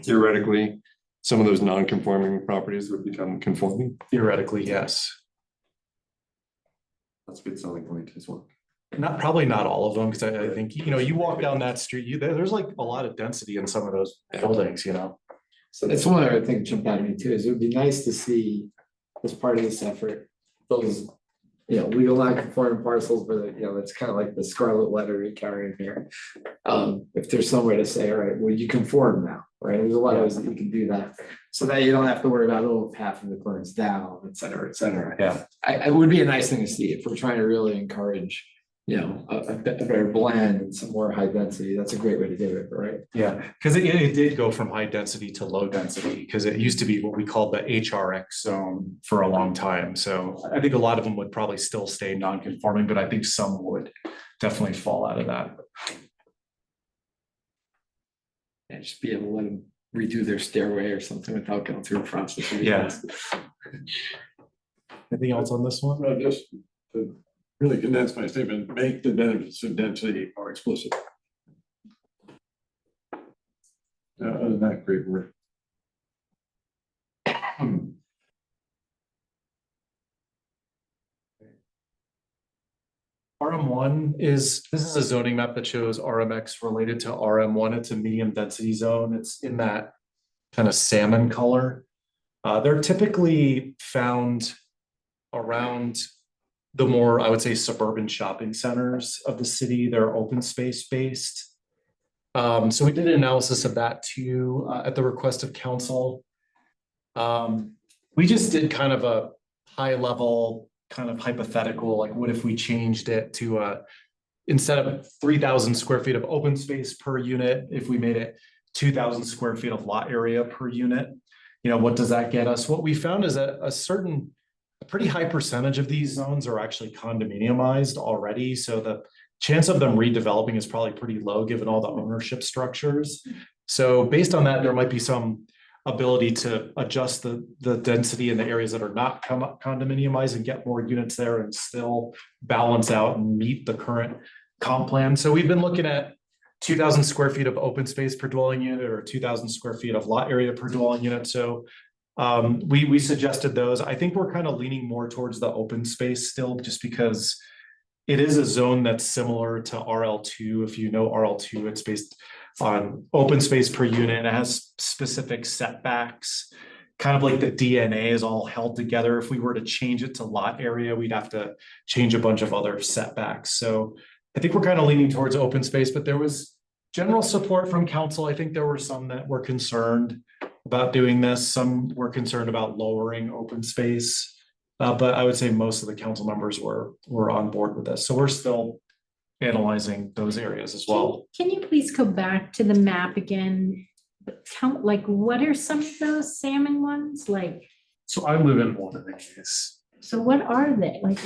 theoretically, some of those non-conforming properties would become conforming? Theoretically, yes. That's a good selling point as well. Probably not all of them, because I think, you know, you walk down that street, there's like a lot of density in some of those buildings, you know. So that's one other thing that jumped out at me too, is it would be nice to see as part of this effort, those, you know, legal non-conforming parcels, but you know, it's kind of like the scarlet letter we carry in here. If there's some way to say, all right, well, you conform now, right? There's a lot of ways that you can do that, so that you don't have to worry about, oh, half of the burns down, et cetera, et cetera. Yeah. It would be a nice thing to see if we're trying to really encourage, you know, a better blend and some more high density. That's a great way to do it, right? Yeah, because it did go from high density to low density, because it used to be what we called the HRX zone for a long time. So I think a lot of them would probably still stay non-conforming, but I think some would definitely fall out of that. And just be able to let them redo their stairway or something without going through a process. Yeah. Anything else on this one? Well, just to really condense my statement, make the benefits of density more explicit. Other than that, great work. RM1 is, this is a zoning map that shows RMX related to RM1. It's a medium density zone. It's in that kind of salmon color. They're typically found around the more, I would say, suburban shopping centers of the city. They're open space based. So we did an analysis of that too, at the request of council. We just did kind of a high level kind of hypothetical, like what if we changed it to instead of 3,000 square feet of open space per unit, if we made it 2,000 square feet of lot area per unit, you know, what does that get us? What we found is that a pretty high percentage of these zones are actually condominiumized already. So the chance of them redeveloping is probably pretty low given all the ownership structures. So based on that, there might be some ability to adjust the density in the areas that are not condominiumized and get more units there and still balance out and meet the current comp plan. So we've been looking at 2,000 square feet of open space per dwelling unit or 2,000 square feet of lot area per dwelling unit. So we suggested those. I think we're kind of leaning more towards the open space still, just because it is a zone that's similar to RL2. If you know RL2, it's based on open space per unit and it has specific setbacks, kind of like the DNA is all held together. If we were to change it to lot area, we'd have to change a bunch of other setbacks. So I think we're kind of leaning towards open space, but there was general support from council. I think there were some that were concerned about doing this. Some were concerned about lowering open space. But I would say most of the council members were on board with this. So we're still analyzing those areas as well. Can you please go back to the map again? Like, what are some of those salmon ones like? So I live in one of these. So what are they? Like,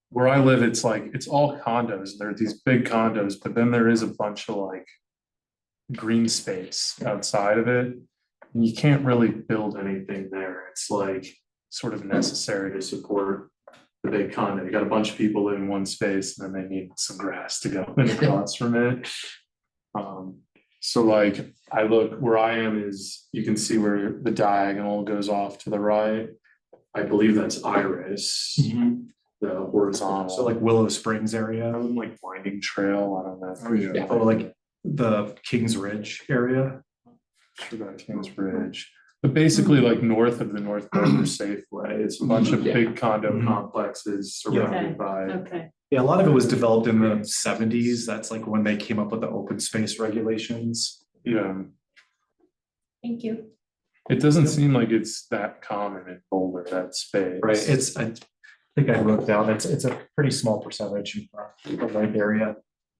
Where I live, it's like, it's all condos. There are these big condos, but then there is a bunch of like green space outside of it. And you can't really build anything there. It's like sort of necessary to support the big condo. You got a bunch of people living in one space and then they need some grass to go in across from it. So like I look where I am is you can see where the diagonal goes off to the right. I believe that's Iris, the horizontal. So like Willow Springs area, like Winding Trail, I don't know. Oh, yeah. or like the Kings Ridge area. Sure about Kings Ridge. But basically like north of the North Boulder Safeway, it's a bunch of big condo complexes surrounded by. okay. Yeah, a lot of it was developed in the 70s. That's like when they came up with the open space regulations. Yeah, Thank you. it doesn't seem like it's that common in Boulder, that space. Right, I think I wrote down, it's a pretty small percentage of the land area.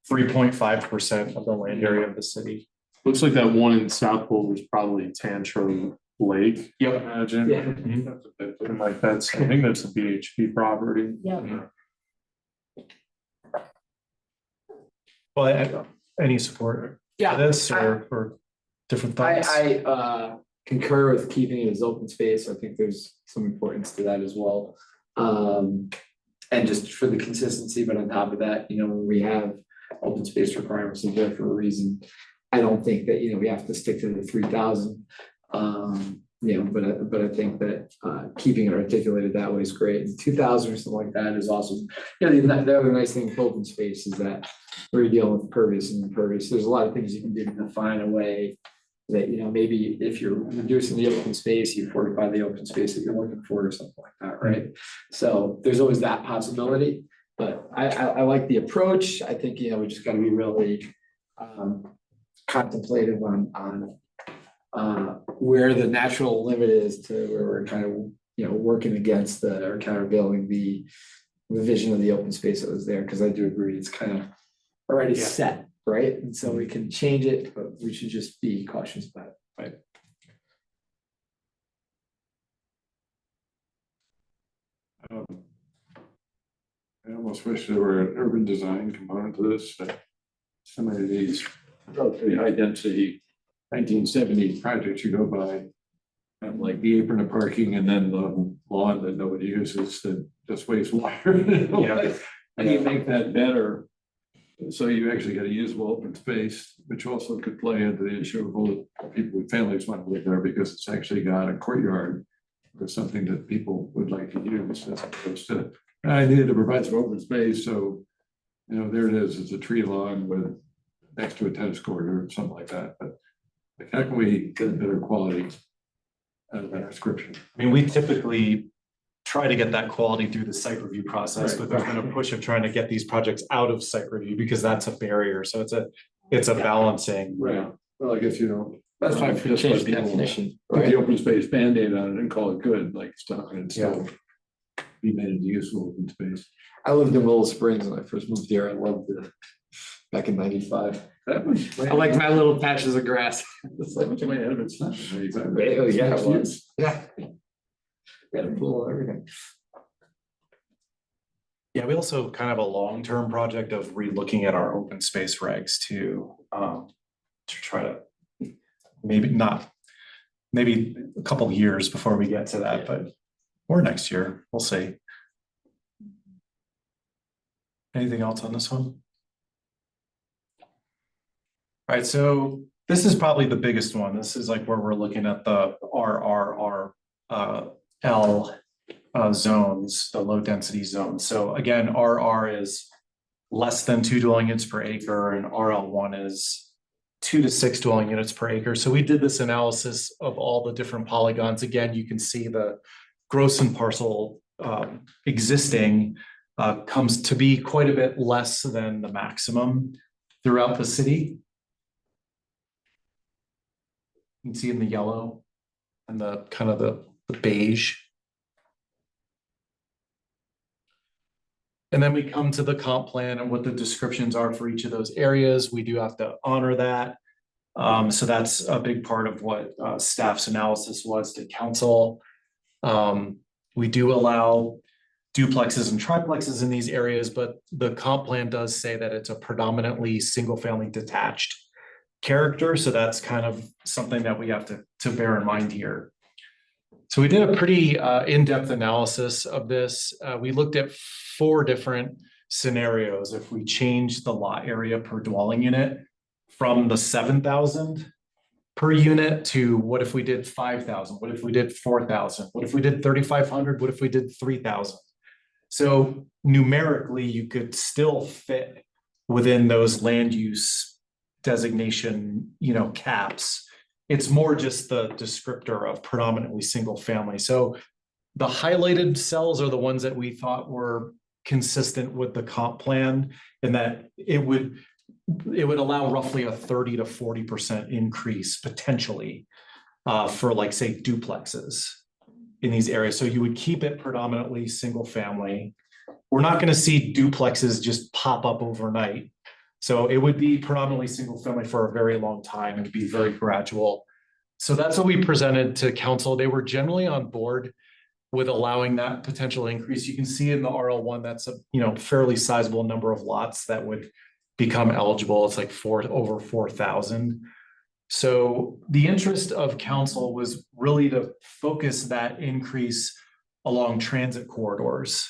3.5% of the land area of the city. Looks like that one in South Boulder is probably Tantrum Lake. Yep. I imagine. Yeah. And like that's, I think that's a BHP property. Yeah. Well, any support for this or different thoughts? I concur with keeping it as open space. I think there's some importance to that as well. And just for the consistency, but on top of that, you know, when we have open space requirements are there for a reason. I don't think that, you know, we have to stick to the 3,000. You know, but I think that keeping it articulated that way is great. And 2,000 or something like that is awesome. You know, the other nice thing with open space is that we're dealing with pervious and impervious. There's a lot of things you can do to define a way that, you know, maybe if you're reducing the open space, you fortify the open space that you're looking for or something like that, right? So there's always that possibility. But I like the approach. I think, you know, we just got to be really contemplative on where the natural limit is to where we're kind of, you know, working against or countervailing the vision of the open space that was there, because I do agree it's kind of already set, right? And so we can change it, but we should just be cautious about it, right? I almost wish there were an urban design component to this. Some of these relatively high density 1970s projects you go by. And like the apron of parking and then the lawn that nobody uses that just wastes water. How do you make that better? So you actually got a usable open space, which also could play into the issue of all the people with families want to live there because it's actually got a courtyard or something that people would like to use as opposed to, I needed to provide some open space, so, you know, there it is, it's a tree lawn with next to a tennis court or something like that, but like, how can we get a better quality out of that description? I mean, we typically try to get that quality through the site review process, Right. but there's been a push of trying to get these projects out of site review because that's a barrier. So it's a balancing. Right, well, I guess, you know, that's why I Change just the definition, put right? the open space Band-Aid on it and call it good, like stuff, and still be made into useful open space. I lived in Willow Springs when I first moved here. I loved it. Back in '95. That was. I like my little patches of grass. It's like, Way ahead of its time. oh, yeah, it was. Yeah. Got a pool and everything. Yeah, we also kind of have a long-term project of relooking at our open space regs to try to maybe a couple of years before we get to that, but or next year, we'll see. Anything else on this one? All right, so this is probably the biggest one. This is like where we're looking at the RRRL zones, the low density zones. So again, RR is less than 2 dwelling units per acre and RL1 is 2 to 6 dwelling units per acre. So we did this analysis of all the different polygons. Again, you can see the gross and parcel existing comes to be quite a bit less than the maximum throughout the city. You can see in the yellow and the kind of the beige. And then we come to the comp plan and what the descriptions are for each of those areas. We do have to honor that. So that's a big part of what staff's analysis was to council. We do allow duplexes and triplexes in these areas, but the comp plan does say that it's a predominantly single-family detached character. So that's kind of something that we have to bear in mind here. So we did a pretty in-depth analysis of this. We looked at 4 different scenarios. If we change the lot area per dwelling unit from the 7,000 per unit to what if we did 5,000? What if we did 4,000? What if we did 3,500? What if we did 3,000? So numerically, you could still fit within those land use designation, caps. It's more just the descriptor of predominantly single family. So the highlighted cells are the ones that we thought were consistent with the comp plan, and that it would allow roughly a 30 to 40% increase potentially for like say duplexes in these areas. So you would keep it predominantly single family. We're not going to see duplexes just pop up overnight. So it would be predominantly single family for a very long time and be very gradual. So that's what we presented to council. They were generally on board with allowing that potential increase. You can see in the RL1, that's a fairly sizable number of lots that would become eligible. It's like over 4,000. So the interest of council was really to focus that increase along transit corridors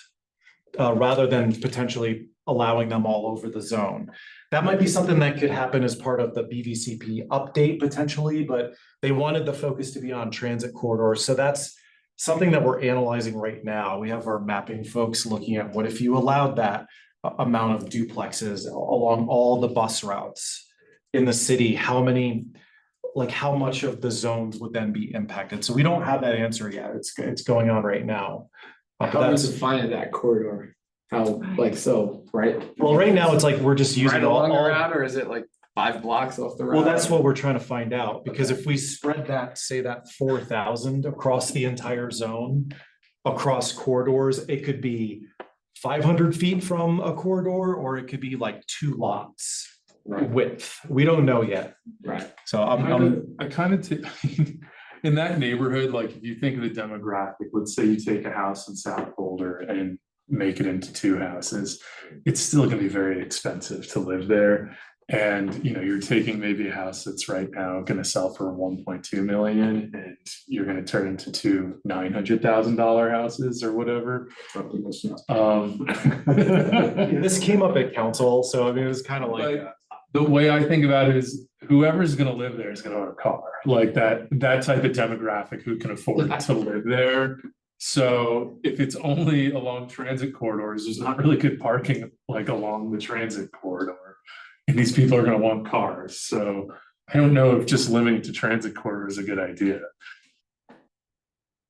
rather than potentially allowing them all over the zone. That might be something that could happen as part of the BVCP update potentially, but they wanted the focus to be on transit corridors. So that's something that we're analyzing right now. We have our mapping folks looking at what if you allowed that amount of duplexes along all the bus routes in the city, how much of the zones would then be impacted? So we don't have that answer yet. It's going on right now. How is defined that corridor? How, right? Well, right now it's like we're just using Right along the route, or is it like 5 blocks off the route? Well, that's what we're trying to find out, because if we spread that, say that 4,000 across the entire zone, across corridors, it could be 500 feet from a corridor, or it could be like 2 lots width. We don't know yet. Right. So I kind of in that neighborhood, like if you think of the demographic, let's say you take a house in South Boulder and make it into 2 houses, it's still going to be very expensive to live there. And, you know, you're taking maybe a house that's right now gonna sell for 1.2 million and you're gonna turn into two $900,000 houses or whatever. This came up at council, so I mean, it was kind of like. The way I think about it is whoever's gonna live there is gonna own a car, like that type of demographic who can afford to live there. So if it's only along transit corridors, there's not really good parking like along the transit corridor. And these people are gonna want cars, so I don't know if just limiting to transit corridor is a good idea.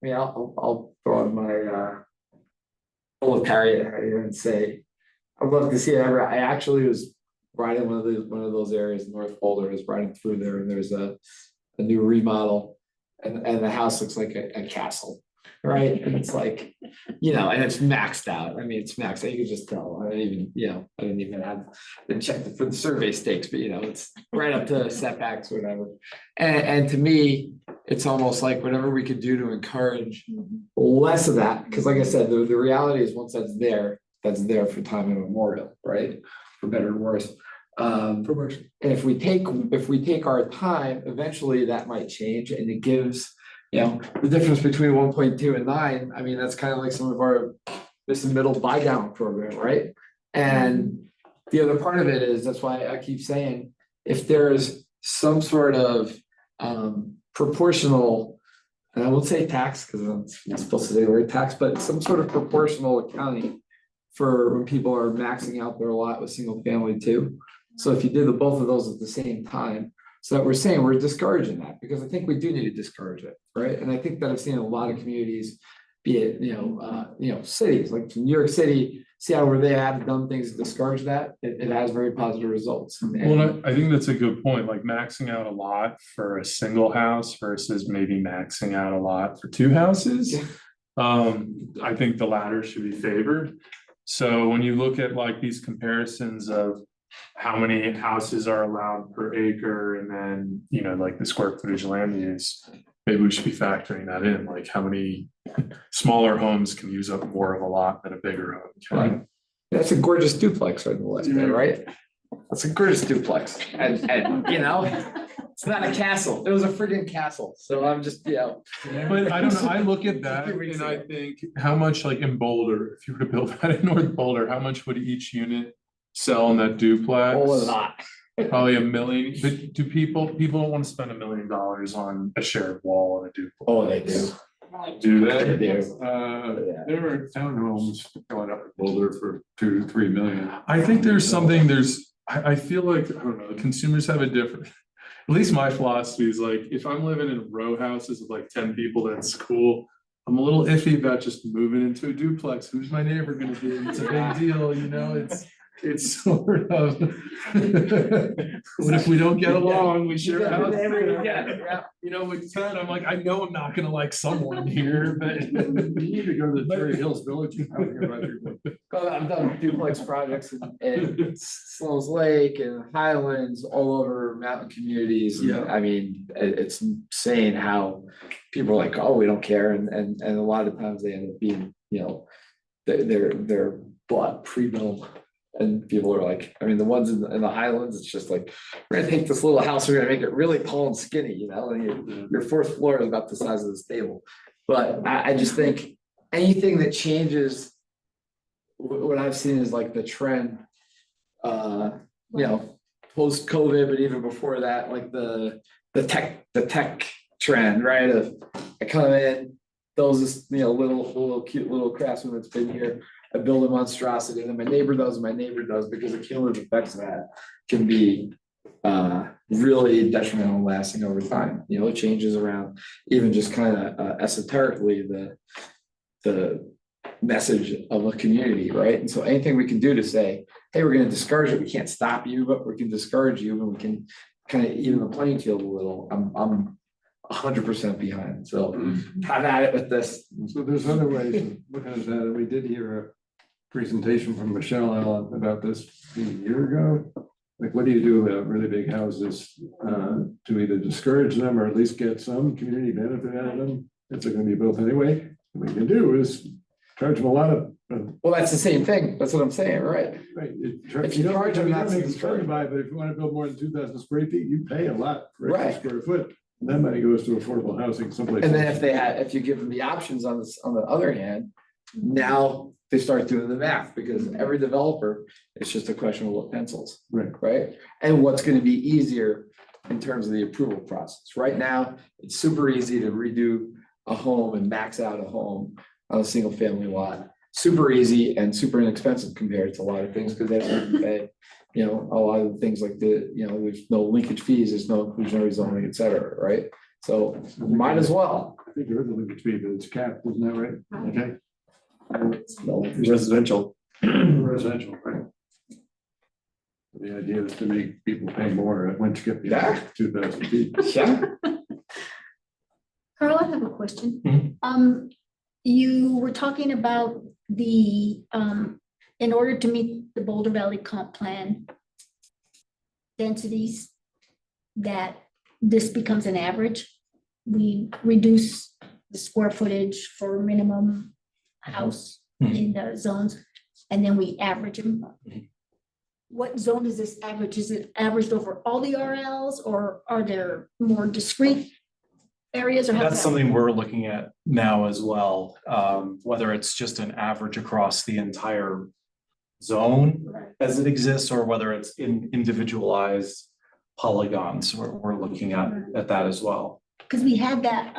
Yeah, I'll throw in my full of Harriet here and say, I'd love to see it ever. I actually was riding one of those areas in North Boulder, I was riding through there, and there's a new remodel, and the house looks like a castle. Right, and it's like, you know, and it's maxed out. I mean, it's maxed out. You can just tell. I didn't even have to check for the survey stakes, but you know, it's right up to setbacks, whatever. And to me, it's almost like whatever we could do to encourage less of that. Because like I said, the reality is once that's there for time immemorial, right? For better or worse. And if we take our time, eventually that might change, and it gives. You know, the difference between 1.2 and 9, I mean, that's kind of like some of our this and middle buy down program, right? And the other part of it is, that's why I keep saying, if there's some sort of proportional, and I won't say tax, because I'm not supposed to say the word tax, but some sort of proportional accounting for when people are maxing out their lot with single family too. So if you did both of those at the same time, so that we're saying we're discouraging that, because I think we do need to discourage it, right? And I think that I've seen a lot of communities, be it cities like New York City, Seattle, where they have done things to discourage that. It has very positive results. Well, I think that's a good point, like maxing out a lot for a single house versus maybe maxing out a lot for two houses. I think the latter should be favored. So when you look at like these comparisons of how many houses are allowed per acre, and then, you know, like the square footage land use, maybe we should be factoring that in, like how many smaller homes can use up more of a lot than a bigger home can. Right. That's a gorgeous duplex right in the left there, right? That's a gorgeous duplex. And you know, it's not a castle. It was a friggin' castle. So I'm just, But I don't know, I look at that and I think how much, like in Boulder, if you were to build that in North Boulder, how much would each unit sell in that duplex? a lot. Probably $1 million, but do people don't want to spend $1 million on a shared wall in a duplex? Oh, they do. Do they? They do. There are townhomes going up in Boulder for 2 to 3 million. I think I feel like, I don't know, the consumers have a different, at least my philosophy is like, if I'm living in row houses with like 10 people, that's cool. I'm a little iffy about just moving into a duplex. Who's my neighbor gonna be? It's a big deal, you know, it's sort of. What if we don't get along? We share a house. You know, with that, I'm like, I know I'm not gonna like someone here, but. You need to go to the Cherry Hills Village. I've done duplex projects in Sloan's Lake and Highlands, all over mountain communities. And, I mean, it's insane how people are like, oh, we don't care. And a lot of times they end up being, you know, they're bought pre-built. And people are like, I mean, the ones in the Highlands, it's just like, we're gonna take this little house, we're gonna make it really tall and skinny, you know, and your fourth floor is about the size of this table. But I just think anything that changes, what I've seen is like the trend, you know, post-COVID, but even before that, like the tech trend, right? Of I come in, those, you know, little cute little craftsman that's been here. I build a monstrosity, and then my neighbor does, because the cumulative effects of that can be really detrimental and lasting over time. You know, it changes around even just kind of esoterically the message of a community, right? And so anything we can do to say, hey, we're going to discourage it. We can't stop you, but we can discourage you, and we can kind of even the playing field a little. I'm 100% behind. So have at it with this. So there's other ways of looking at that. We did hear a presentation from Michelle Allen about this a year ago. Like, what do you do about really big houses to either discourage them or at least get some community benefit out of them if they're going to be built anyway? What we can do is charge them a lot of Well, that's the same thing. That's what I'm saying, right? Right. If you charge them, that's It's the story. by, but if you want to build more than 2,000 square feet, you pay a lot for Right. every square foot. And that money goes to affordable housing someplace. And then else. if you give them the options on this, on the other hand, now they start doing the math, because every developer, it's just a question of what pencils. Right. Right? And what's gonna be easier in terms of the approval process. Right now, it's super easy to redo a home and max out a home on a single family lot. Super easy and super inexpensive compared to a lot of things, because they don't have to pay, you know, a lot of the things like there's no linkage fees, there's no inclusionary zoning, et cetera, right? So might as well. I think there is a limit fee, but it's capped, isn't that right? Okay. Residential. Residential, right? The idea is to make people pay more once you get Yeah. the 2,000 feet. Yeah. Carl, I have a question. Mhm. You were talking about in order to meet the Boulder Valley Comp Plan densities, that this becomes an average. We reduce the square footage for minimum house in the zones, and then we average them. What zone is this average? Is it averaged over all the RLs, or are there more discrete areas? Or how's That's that? something we're looking at now as well, whether it's just an average across the entire zone as it exists, or whether it's in individualized polygons. We're looking at that as well. Because we had that,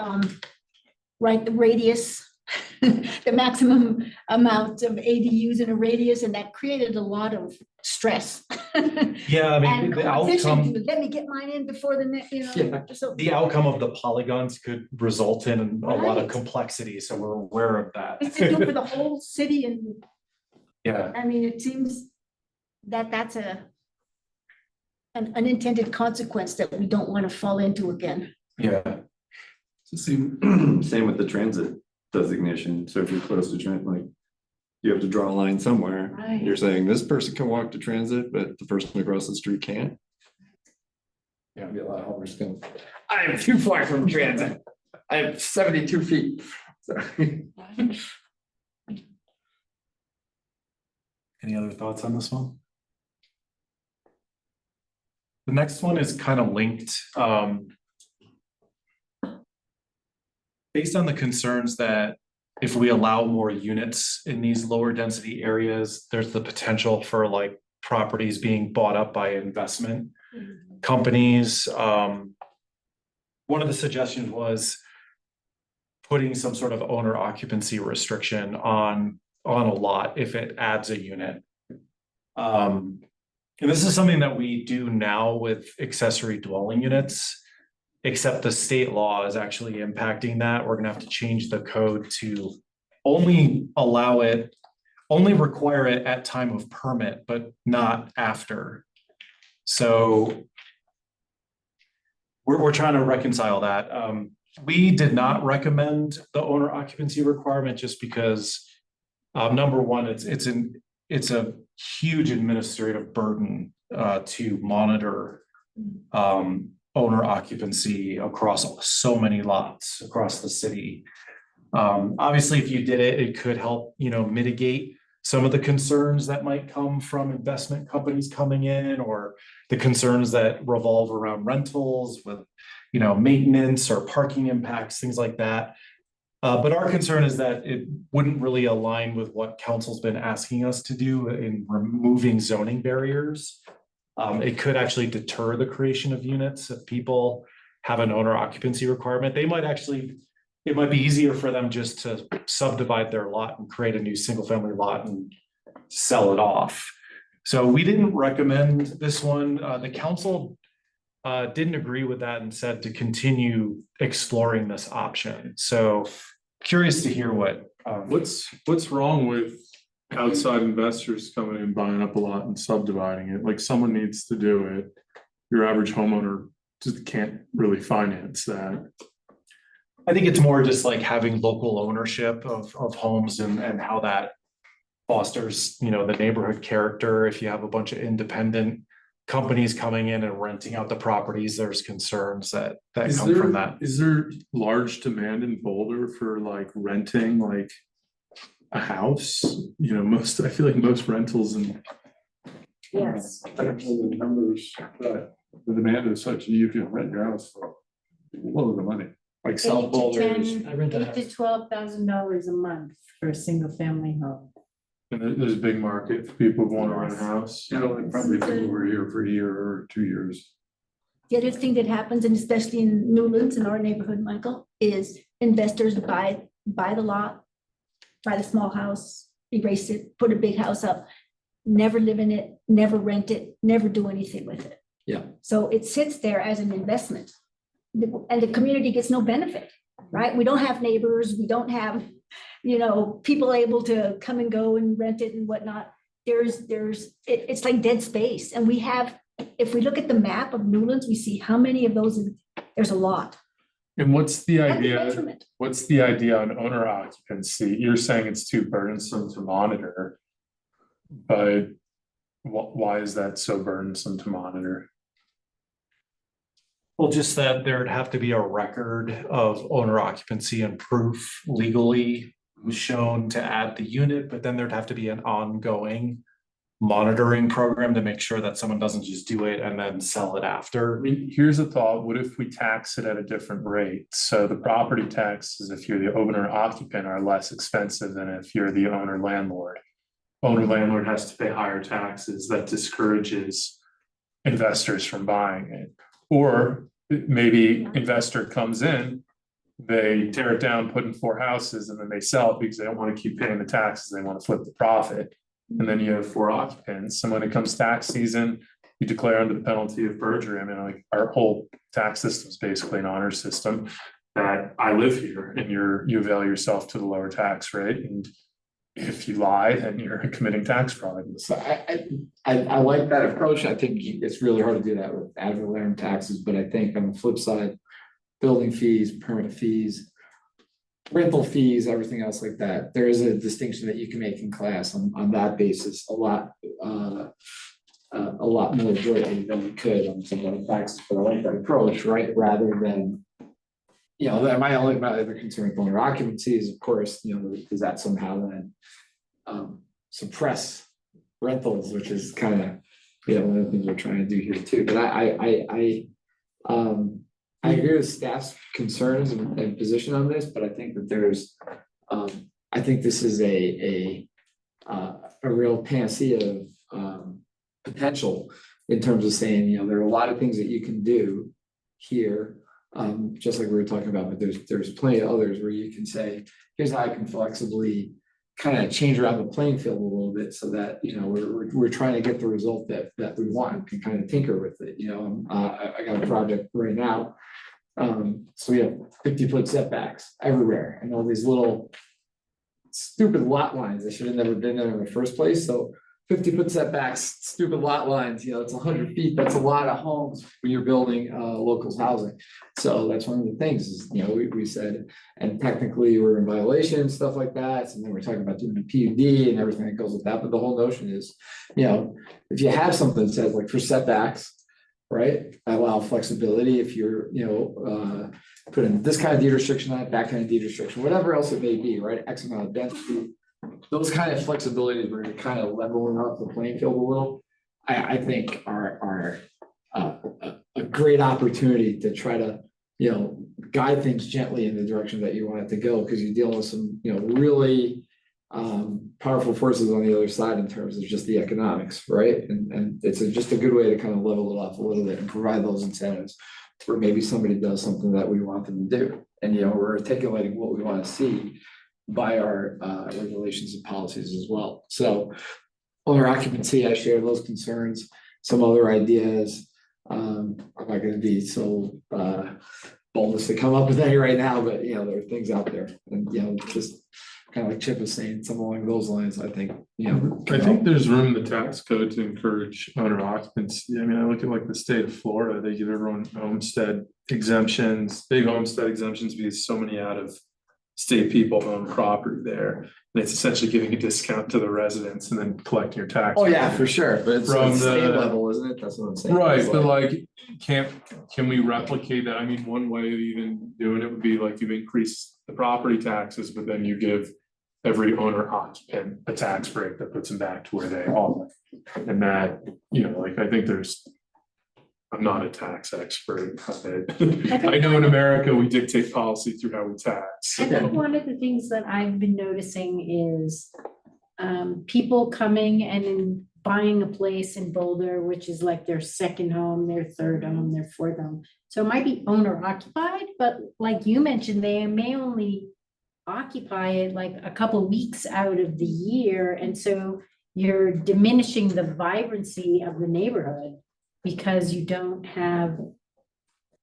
right, the radius, the maximum amount of ADUs in a radius, and that created a lot of stress. Yeah, I mean, And the competition, outcome, let me get mine in before the next, so. the outcome of the polygons could result in a lot of Right. complexity, so we're aware of that. It's to do for the whole city, and Yeah, I mean, it seems that that's an unintended consequence that we don't want to fall into again. yeah. Same with the transit designation. So if you're close to transit, like, you have to draw a line somewhere. Right. You're saying this person can walk to transit, but the person across the street can't. Yeah, be a lot of homers going, I am too far from transit. I have 72 feet. So, Any other thoughts on this one? The next one is kind of linked. Based on the concerns that if we allow more units in these lower density areas, there's the potential for like properties being bought up by investment companies. One of the suggestions was putting some sort of owner occupancy restriction on a lot if it adds a unit. And this is something that we do now with accessory dwelling units, except the state law is actually impacting that. We're gonna have to change the code to only require it at time of permit, but not after. So we're trying to reconcile that. We did not recommend the owner occupancy requirement just because number one, it's a huge administrative burden to monitor owner occupancy across so many lots across the city. Obviously, if you did it, it could help, mitigate some of the concerns that might come from investment companies coming in, or the concerns that revolve around rentals with, maintenance or parking impacts, things like that. But our concern is that it wouldn't really align with what council's been asking us to do in removing zoning barriers. It could actually deter the creation of units if people have an owner occupancy requirement. It might be easier for them just to subdivide their lot and create a new single family lot and sell it off. So we didn't recommend this one. The council didn't agree with that and said to continue exploring this option. So curious to hear what. What's wrong with outside investors coming and buying up a lot and subdividing it? Like, someone needs to do it. Your average homeowner just can't really finance that. I think it's more just like having local ownership of homes and how that fosters, the neighborhood character. If you have a bunch of independent companies coming in and renting out the properties, there's concerns that come from that. Is there large demand in Boulder for like renting? Like, a house, I feel like most rentals and Yes. I don't know the numbers, but the demand is such that you can rent your house for a load of money. Like cell boulders. I rent a $8,000 to $12,000 a month for a single family home. and there's a big market for people who want to rent a house. Like probably people who are here for a year or 2 years. The other thing that happens, and especially in Newlands in our neighborhood, Michael, is investors buy the lot, buy the small house, erase it, put a big house up, never live in it, never rent it, never do anything with it. Yeah. So it sits there as an investment. And the community gets no benefit, right? We don't have neighbors, we don't have, people able to come and go and rent it and whatnot. It's like dead space. And we have, if we look at the map of Newlands, we see how many of those, there's a lot. And what's the That's the idea? detriment. What's the idea on owner occupancy? You're saying it's too burdensome to monitor. But why is that so burdensome to monitor? Well, just that there'd have to be a record of owner occupancy and proof legally shown to add the unit, but then there'd have to be an ongoing monitoring program to make sure that someone doesn't just do it and then sell it after. I mean, here's a thought. What if we tax it at a different rate? So the property taxes, if you're the owner occupant, are less expensive than if you're the owner landlord. Owner landlord has to pay higher taxes. That discourages investors from buying it. Or maybe investor comes in, they tear it down, put in 4 houses, and then they sell it because they don't want to keep paying the taxes. They want to flip the profit. And then you have 4 occupants. And when it comes tax season, you declare under the penalty of perjury. I mean, like our whole tax system is basically an honor system that I live here and you avail yourself to the lower tax rate. And if you lie, then you're committing tax fraud. So I like that approach. I think it's really hard to do that with ad valorem taxes, but I think on the flip side, building fees, permit fees, rental fees, everything else like that, there is a distinction that you can make in class on that basis a lot more jointly than we could on some other taxes. But I like that approach, right? Rather than, my other concern with owner occupancy is, of course, does that somehow then suppress rentals, which is kind of one of the things we're trying to do here too. But I agree with staff's concerns and position on this, but I think that there's I think this is a real panacea of potential in terms of saying, there are a lot of things that you can do here. Just like we were talking about, but there's plenty of others where you can say, here's how I can flexibly kind of change around the playing field a little bit so that, we're trying to get the result that we want, can kind of tinker with it. I got a project right now. So we have 50-foot setbacks everywhere and all these little stupid lot lines that should have never been there in the first place. So 50-foot setbacks, stupid lot lines, it's 100 feet. That's a lot of homes when you're building locals housing. So that's one of the things is, we said, and technically we're in violation, stuff like that. And then we're talking about doing a PUD and everything that goes with that. But the whole notion is, if you have something that says like for setbacks, right, allow flexibility if you're, put in this kind of deed restriction on it, that kind of deed restriction, whatever else it may be, right? X amount of density. Those kind of flexibilities where you're kind of leveling up the playing field a little, I think are a great opportunity to try to, guide things gently in the direction that you want it to go, because you're dealing with some, really powerful forces on the other side in terms of just the economics, right? And it's just a good way to kind of level it off a little bit and provide those incentives where maybe somebody does something that we want them to do. And, we're articulating what we want to see by our regulations and policies as well. So owner occupancy, I share those concerns. Some other ideas, I'm not going to be so bold as to come up with any right now, but there are things out there, and just kind of like Chip was saying, some along those lines. I think I think there's room in the tax code to encourage owner occupancy. I mean, I look at like the state of Florida, they give everyone homestead exemptions, big homestead exemptions, because so many out of state people own property there. And it's essentially giving a discount to the residents and then collecting your tax. Oh yeah, for sure. But it's From on state the- level, isn't it? That's what I'm saying. Right, It's but like, can we replicate that? I mean, one way of even doing it would be like you increase the property taxes, but then you give every owner occupant a tax break that puts them back to where they are. And that, you know, like, I think I'm not a tax expert. I know in America, we dictate policy through how we tax. I think one of the things that I've been noticing is people coming and then buying a place in Boulder, which is like their second home, their third home, their fourth home. So it might be owner occupied, but like you mentioned, they may only occupy it like a couple weeks out of the year. And so you're diminishing the vibrancy of the neighborhood because you don't have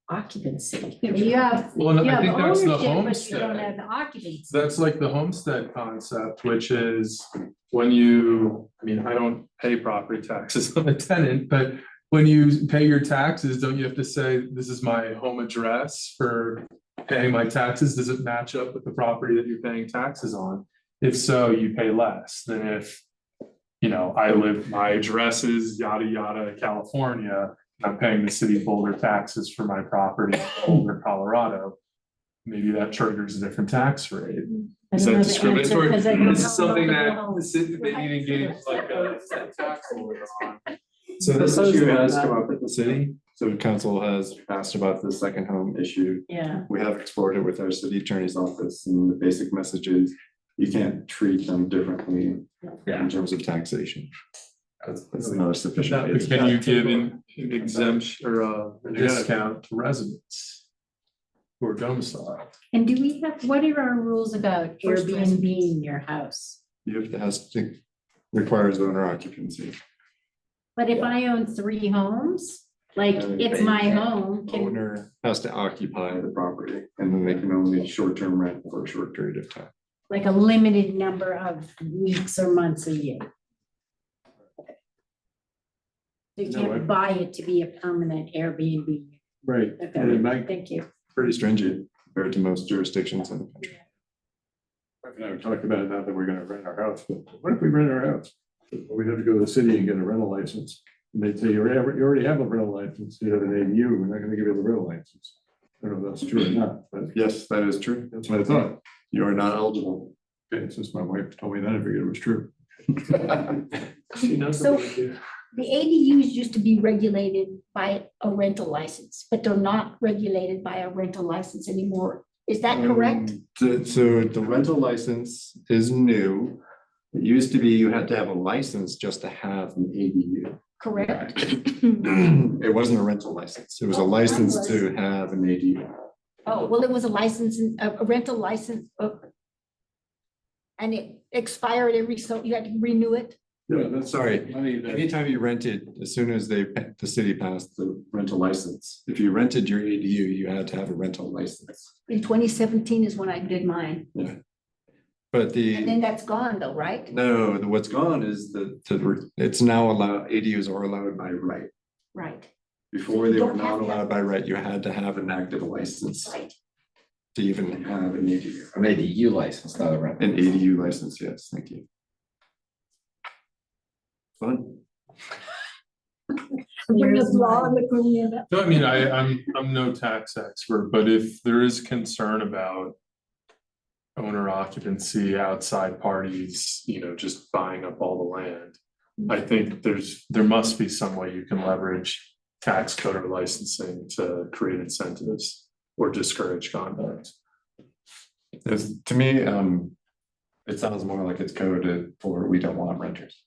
occupancy. You have, Well, and you I have think that's the ownership, but you don't homestead. have the occupancy. That's like the homestead concept, which is when you, I mean, I don't pay property taxes, I'm a tenant, but when you pay your taxes, don't you have to say, this is my home address for paying my taxes? Does it match up with the property that you're paying taxes on? If so, you pay less than if, you know, my address is yada, yada, California. I'm paying the city of Boulder taxes for my property in Boulder, Colorado. Maybe that triggers a different tax rate. I Is don't that know the answer, discriminatory? 'cause I don't This know is something what that the the city, they need to engage like a tax lawyer on. So this issue has come up at the city, so council has asked about the second home issue. Yeah. We have explored it with our city attorney's office, and the basic message is you can't treat them differently in terms of taxation. That's not a sufficient. basis. Can you give an exemption or a discount to residents who are domiciled? And do we have, what are our rules about First Airbnb in your house? You have to, requires owner occupancy. But if I own 3 homes, like it's my home, can, Owner has to occupy the property, and then they can only short-term rent for a short period of time. like a limited number of weeks or months a year. So you No, I- can't buy it to be a permanent Airbnb. Right, and it Okay, might, thank you. Pretty stringent compared to most jurisdictions in the country. Mark and I talked about it now that we're gonna rent our house, but what if we rent our house? Well, we have to go to the city and get a rental license. And they say, you already have a rental license, you have an ADU, we're not gonna give you the rental license. I don't know if that's true or not, but Yes, that is true. that's what I thought. You are not eligible. Okay, since my wife told me that, I figured it was true. So the ADUs used to be regulated by a rental license, but they're not regulated by a rental license anymore. Is that correct? So the rental license is new. It used to be you had to have a license just to have an ADU. Correct. It wasn't a rental license. It was a Oh, mine license was. to have an ADU. Oh, well, it was a license, a rental license. And it expired so you had to renew it. Yeah, that's Sorry. money that, Anytime you rented, as soon as the city passed the rental license, if you rented your ADU, you had to have a rental license. In 2017 is when I did mine. But And then that's gone though, right? no, what's gone is it's now allowed, ADUs are allowed by right. Right, Before you they were don't have not to have- allowed by right, you had to have an active license right. to even have an ADU. An ADU license, not a rent. An ADU license, yes, thank you. Fun. There's law in the Korean. No, I mean, I'm no tax expert, but if there is concern about owner occupancy, outside parties, you know, just buying up all the land, I think there must be some way you can leverage tax code or licensing to create incentives or discourage conduct. To me, it sounds more like it's coded for we don't want renters.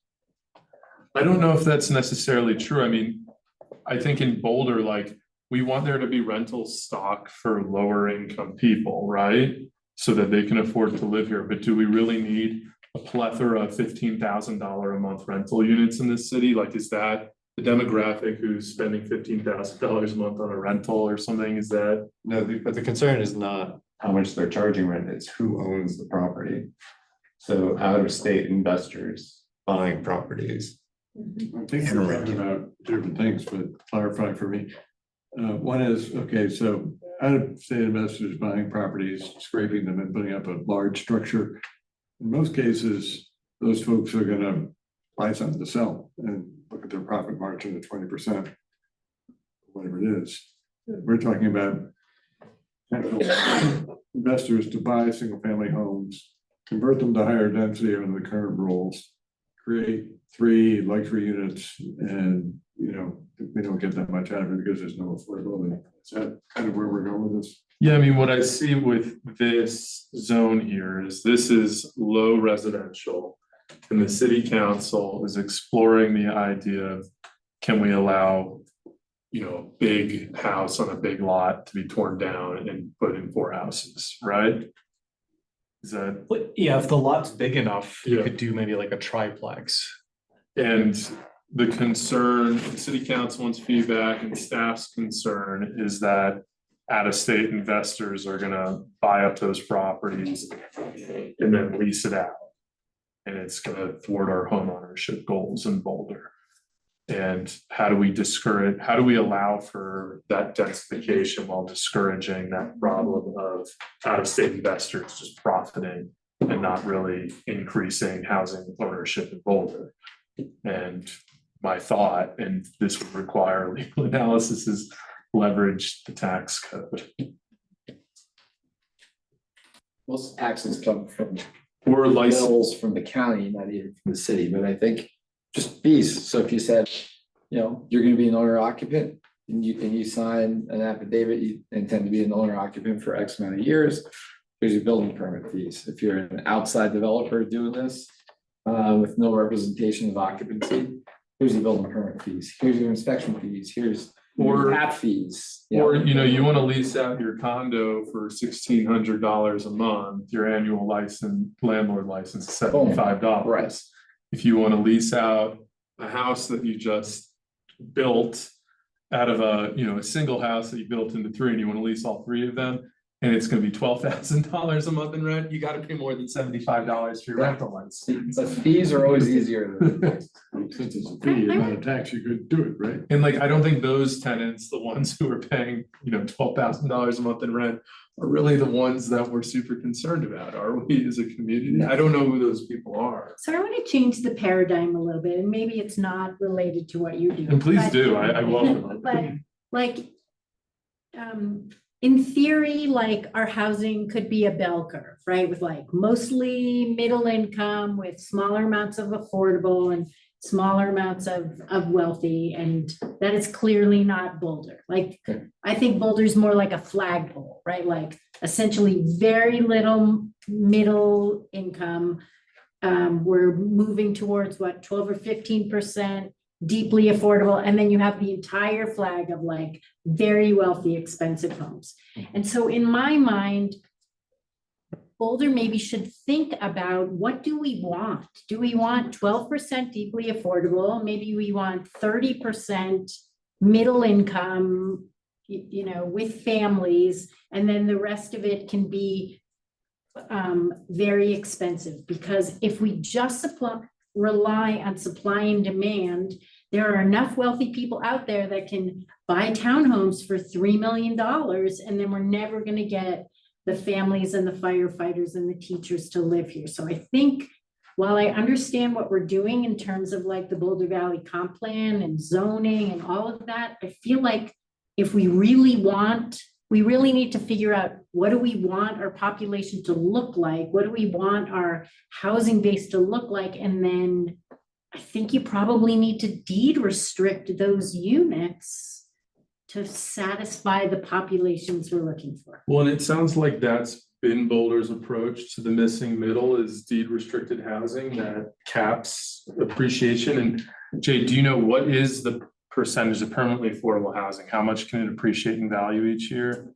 I don't know if that's necessarily true. I mean, I think in Boulder, like, we want there to be rental stock for lower income people, right? So that they can afford to live here, but do we really need a plethora of $15,000 a month rental units in this city? Like, is that the demographic who's spending $15,000 a month on a rental or something? Is that? No, but the concern is not how much they're charging rent, it's who owns the property. So out of state investors buying properties. I think we're talking about different things, but clarify for me. One is, okay, so out of state investors buying properties, scraping them and putting up a large structure. In most cases, those folks are gonna buy something to sell and look at their profit margin of 20%. Whatever it is. We're talking about potential investors to buy single family homes convert them to higher density under the current rules, create 3 luxury units, and, you know, we don't get that much out of it because there's no affordability. Is that kind of where we're going with this? Yeah, I mean, what I see with this zone here is this is low residential. And the city council is exploring the idea of, can we allow, you know, a big house on a big lot to be torn down and put in 4 houses, right? Is that, But yeah, if the lot's big enough, you Yeah. could do maybe like a triplex. and the concern, the city council's feedback and staff's concern is that out-of-state investors are gonna buy up those properties and then lease it out. And it's gonna thwart our homeownership goals in Boulder. And how do we allow for that densification while discouraging that problem of out-of-state investors just profiting and not really increasing housing ownership in Boulder? And my thought, and this would require legal analysis, is leverage the tax code. Most taxes come from Or license, bills from the county, not even from the city, but I think just fees. So if you said, you know, you're gonna be an owner occupant and you sign an affidavit, you intend to be an owner occupant for X amount of years, here's your building permit fees. If you're an outside developer doing this with no representation of occupancy, here's your building permit fees, here's your inspection fees, here's Or- your tap fees. or, you know, you wanna lease out your condo for $1,600 a month, your annual landlord license is $75. Right. If you wanna lease out a house that you just built out of a single house that you built into 3, and you wanna lease all 3 of them, and it's gonna be $12,000 a month in rent, you gotta pay more than $75 for your rental license. But fees are always easier. Since it's a fee and not a tax, you could do it, right? And like, I don't think those tenants, the ones who are paying, $12,000 a month in rent, are really the ones that we're super concerned about, are we as a community? I don't know who those people are. So I want to change the paradigm a little bit, and maybe it's not related to what you do. And please but- do, I welcome it. But like, in theory, like our housing could be a bell curve, right? With like mostly middle income with smaller amounts of affordable and smaller amounts of wealthy, and that is clearly not Boulder. Like, I think Boulder's more like a flagpole, right? Like essentially very little middle income. We're moving towards what, 12 or 15% deeply affordable, and then you have the entire flag of like very wealthy, expensive homes. And so in my mind, Boulder maybe should think about, what do we want? Do we want 12% deeply affordable? Maybe we want 30% middle income, with families, and then the rest of it can be very expensive. Because if we just rely on supply and demand, there are enough wealthy people out there that can buy townhomes for $3 million, and then we're never going to get the families and the firefighters and the teachers to live here. So I think, while I understand what we're doing in terms of like the Boulder Valley Comp Plan and zoning and all of that, I feel like if we really need to figure out, what do we want our population to look like? What do we want our housing base to look like? And then I think you probably need to deed restrict those units to satisfy the populations we're looking for. Well, and it sounds like that's been Boulder's approach to the missing middle, is deed restricted housing that caps appreciation. And Jay, do you know what is the percentage of permanently affordable housing? How much can it appreciate in value each year?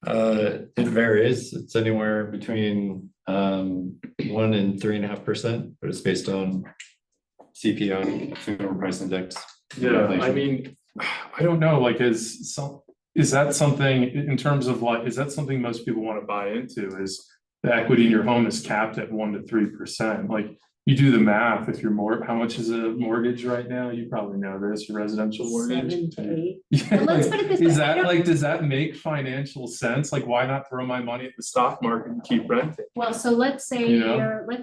It varies. It's anywhere between 1% and 3.5%, but it's based on CPI, Consumer Price Index. Yeah, I mean, I don't know, like, is that something in terms of like, is that something most people want to buy into, is the equity in your home is capped at 1% to 3%? Like, you do the math, if you're how much is a mortgage right now? You probably know this, your residential mortgage. 7 to 8. Yeah, But let's like, put it this is way, I that don't- like, does that make financial sense? Like, why not throw my money at the stock market and keep renting? Well, so let's say You know?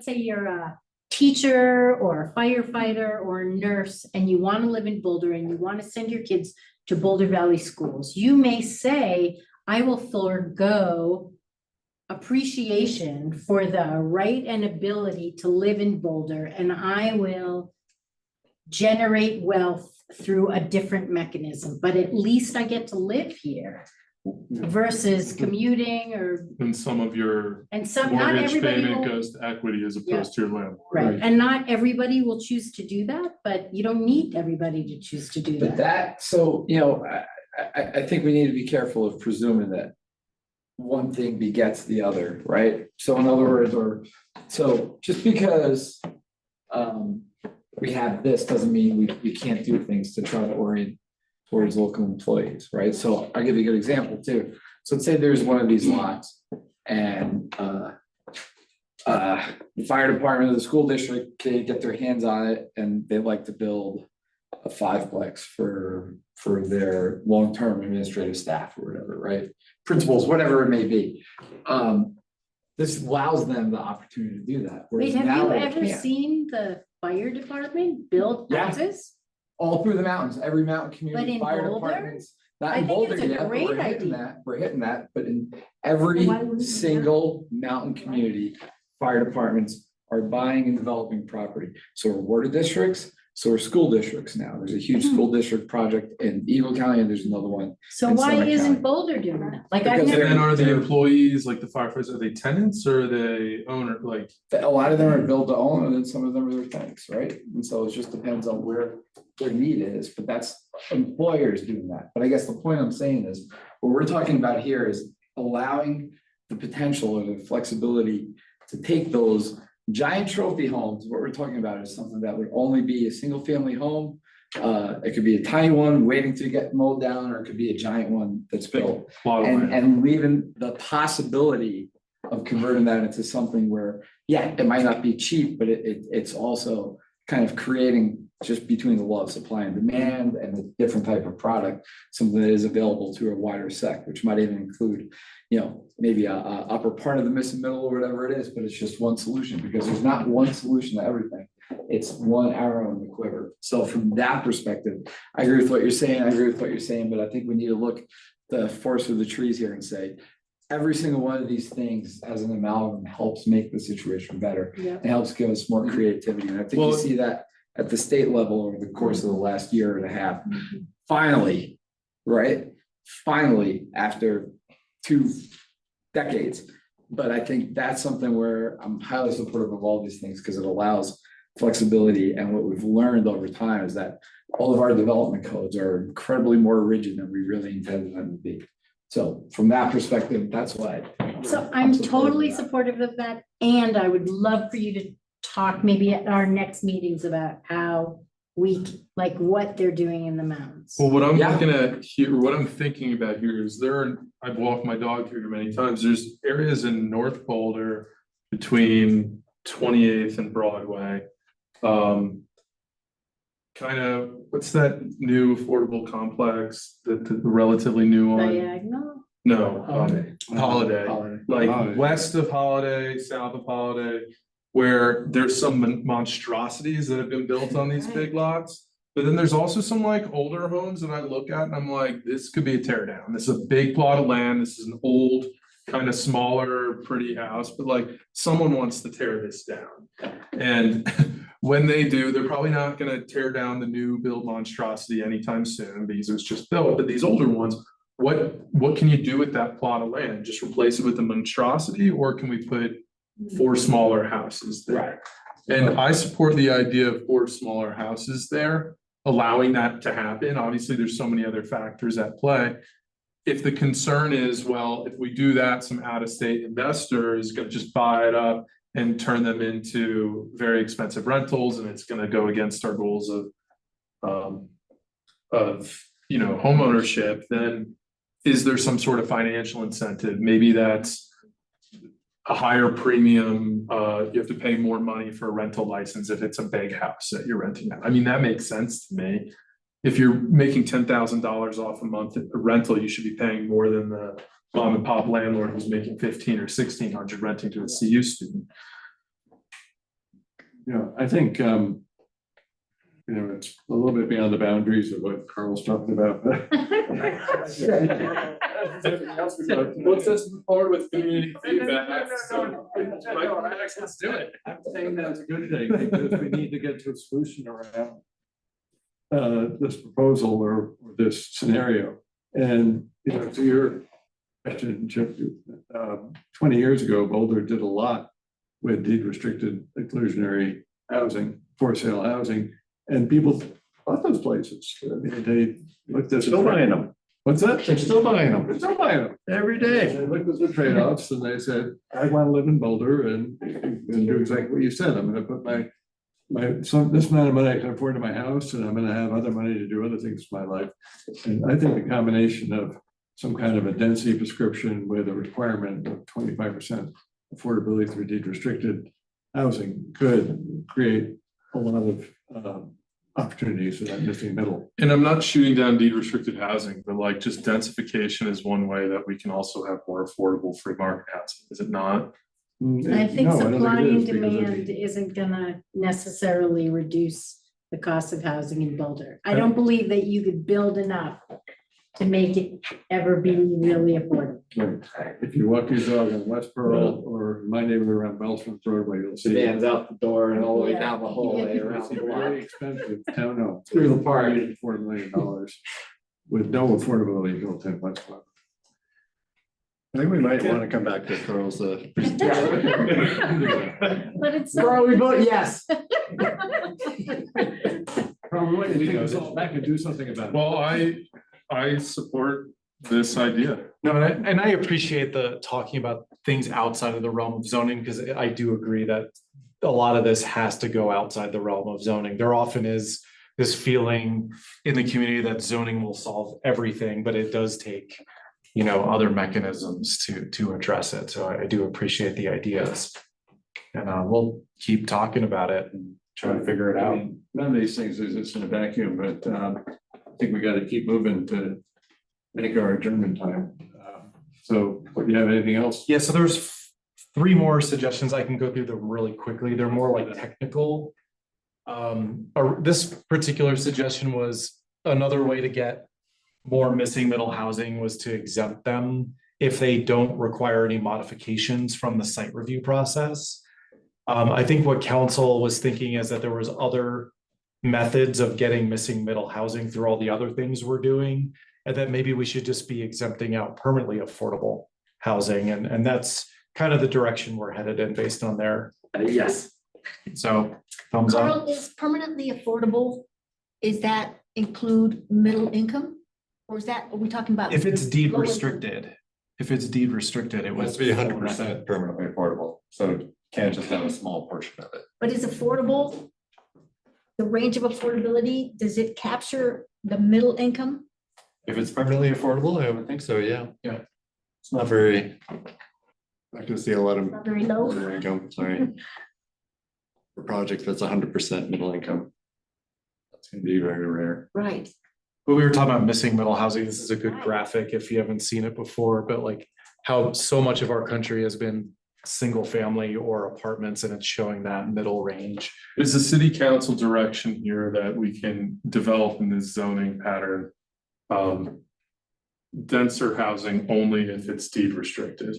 you're a teacher or a firefighter or a nurse, and you want to live in Boulder and you want to send your kids to Boulder Valley schools. You may say, I will forego appreciation for the right and ability to live in Boulder, and I will generate wealth through a different mechanism, but at least I get to live here versus commuting or, And some of your and some, not mortgage everybody payment will. goes to equity as opposed to your landlord. Right, and not everybody will choose to do that, but you don't need everybody to choose to do But that. that, so, you know, I think we need to be careful of presuming that one thing begets the other, right? So in other words, so just because we have this doesn't mean we can't do things to try to orient towards local employees, right? So I'll give you a good example too. So let's say there's one of these lots and the fire department of the school district, they get their hands on it and they like to build a fiveplex for their long-term administrative staff or whatever, right? Principals, whatever it may be. This allows them the opportunity to do that. whereas Wait, have now you they ever can't. seen the fire department build Yeah. houses? All through the mountains, every mountain But community, in fire Boulder? departments. Not I in think Boulder it's a yet, but great we're hitting idea. that, we're hitting that, but in every Why wouldn't we? single mountain community, fire departments are buying and developing property. So are water districts, so are school districts now. There's a huge school district project in Eagle County and there's another one. So in why Summit isn't County. Boulder doing that? Like I've Because And never, then are the They're- employees, like the firefighters, are they tenants or are they owner, like? A lot of them are built to own and then some of them are their tenants, right? And so it just depends on where their need is, but that's employers doing that. But I guess the point I'm saying is, what we're talking about here is allowing the potential or the flexibility to take those giant trophy homes. What we're talking about is something that would only be a single family home. It could be a tiny one waiting to get mowed down, or it could be a giant one that's built. Plot of land. And leaving the possibility of converting that into something where, yeah, it might not be cheap, but it's also kind of creating just between the law of supply and demand and the different type of product, something that is available to a wider sect, which might even include, you know, maybe a upper part of the missing middle or whatever it is, but it's just one solution because there's not one solution to everything. It's one arrow in the quiver. So from that perspective, I agree with what you're saying. But I think we need to look the forest of the trees here and say, every single one of these things as an amalgam helps make the situation better. Yeah. It helps give us more creativity. And I think you Well- see that at the state level over the course of the last year and a half. Finally, right? Finally, after 2 decades. But I think that's something where I'm highly supportive of all these things because it allows flexibility. And what we've learned over time is that all of our development codes are incredibly more rigid than we really intended them to be. So from that perspective, that's why. so I'm supportive of totally that. supportive of that, and I would love for you to talk maybe at our next meetings about how like what they're doing in the mountains. Well, what I'm Yeah. looking at here, what I'm thinking about here is I've walked my dog here many times. There's areas in North Boulder between 28th and Broadway. Kind of, what's that new affordable complex, the relatively new one? Diagonal? No, Holiday. Holiday. Like Holiday. west of Holiday, south of Holiday, where there's some monstrosities that have been built on these big lots. But then there's also some like older homes that I look at and I'm like, this could be a tear down. This is a big plot of land. This is an old, kind of smaller, pretty house, but like someone wants to tear this down. And when they do, they're probably not gonna tear down the new build monstrosity anytime soon because it's just built. But these older ones, what can you do with that plot of land? Just replace it with a monstrosity, or can we put 4 smaller houses there? And I support the idea of 4 smaller houses there, allowing that to happen. Obviously, there's so many other factors at play. If the concern is, well, if we do that, some out-of-state investor is gonna just buy it up and turn them into very expensive rentals, and it's gonna go against our goals of home ownership, then is there some sort of financial incentive? Maybe that's a higher premium, you have to pay more money for a rental license if it's a big house that you're renting out. I mean, that makes sense to me. If you're making $10,000 off a month a rental, you should be paying more than the mom and pop landlord who's making 1,500 or 1,600 renting to a CU student. Yeah, I think, it's a little bit beyond the boundaries of what Carl's talking about. What's this forward with community feedback? Let's do it. I'm saying that's a good thing, because we need to get to a solution around this proposal or this scenario. And, you know, to your question, Chip, 20 years ago, Boulder did a lot with deed restricted exclusionary housing, for sale housing, and people bought those places. I mean, they looked at. Still buying them. What's that? They're still buying them. They're still buying them. Every day. They looked at the trade-offs and they said, I want to live in Boulder and do exactly what you said. I'm gonna put this amount of money I can afford to my house, and I'm gonna have other money to do other things in my life. And I think the combination of some kind of a density prescription with a requirement of 25% affordability through deed restricted housing could create a lot of opportunities for that missing middle. And I'm not shooting down deed restricted housing, but like just densification is one way that we can also have more affordable free market housing, is it not? I think No, don't supply it and is, because of demand the- isn't gonna necessarily reduce the cost of housing in Boulder. I don't believe that you could build enough to make it ever be really affordable. If you walk your dog in West Pearl or my neighborhood around Belfast Roadway, you'll see. Sedans out the door and all the way Yeah. down the hallway Yeah. around It's the a block. very expensive townhome through the park, $4 million with no affordability built in whatsoever. I think we might want to come back to Carl's, But it's. Carl, we vote yes. Probably, you take us all back and do something about it. Well, I support this idea. No, and I appreciate the talking about things outside of the realm of zoning, because I do agree that a lot of this has to go outside the realm of zoning. There often is this feeling in the community that zoning will solve everything, but it does take, you know, other mechanisms to address it. So I do appreciate the ideas. And we'll keep talking about it and try to figure it I out. mean, none of these things exist in a vacuum, but I think we gotta keep moving to make our adjournment time. So, do you have anything else? Yeah, so there's three more suggestions. I can go through them really quickly. They're more like technical. This particular suggestion was another way to get more missing middle housing was to exempt them if they don't require any modifications from the site review process. I think what council was thinking is that there was other methods of getting missing middle housing through all the other things we're doing, and that maybe we should just be exempting out permanently affordable housing, and that's kind of the direction we're headed in based on their. Yes. So thumbs up. Carl, is permanently affordable, is that include middle income? Or is that, are we talking about? If it's deed low income? restricted, it It was. must be 100% permanently affordable, so can't just have a small portion of it. But is affordable, the range of affordability, does it capture the middle income? If it's permanently affordable, I would think so, yeah. Yeah. It's not very. I can see a lot of Not very low? middle income, sorry. For a project that's 100% middle income. That's gonna be very rare. Right. But we were talking about missing middle housing. This is a good graphic if you haven't seen it before, but like how so much of our country has been single family or apartments, and it's showing that middle range. Is the city council direction here that we can develop in this zoning pattern? Denser housing only if it's deed restricted,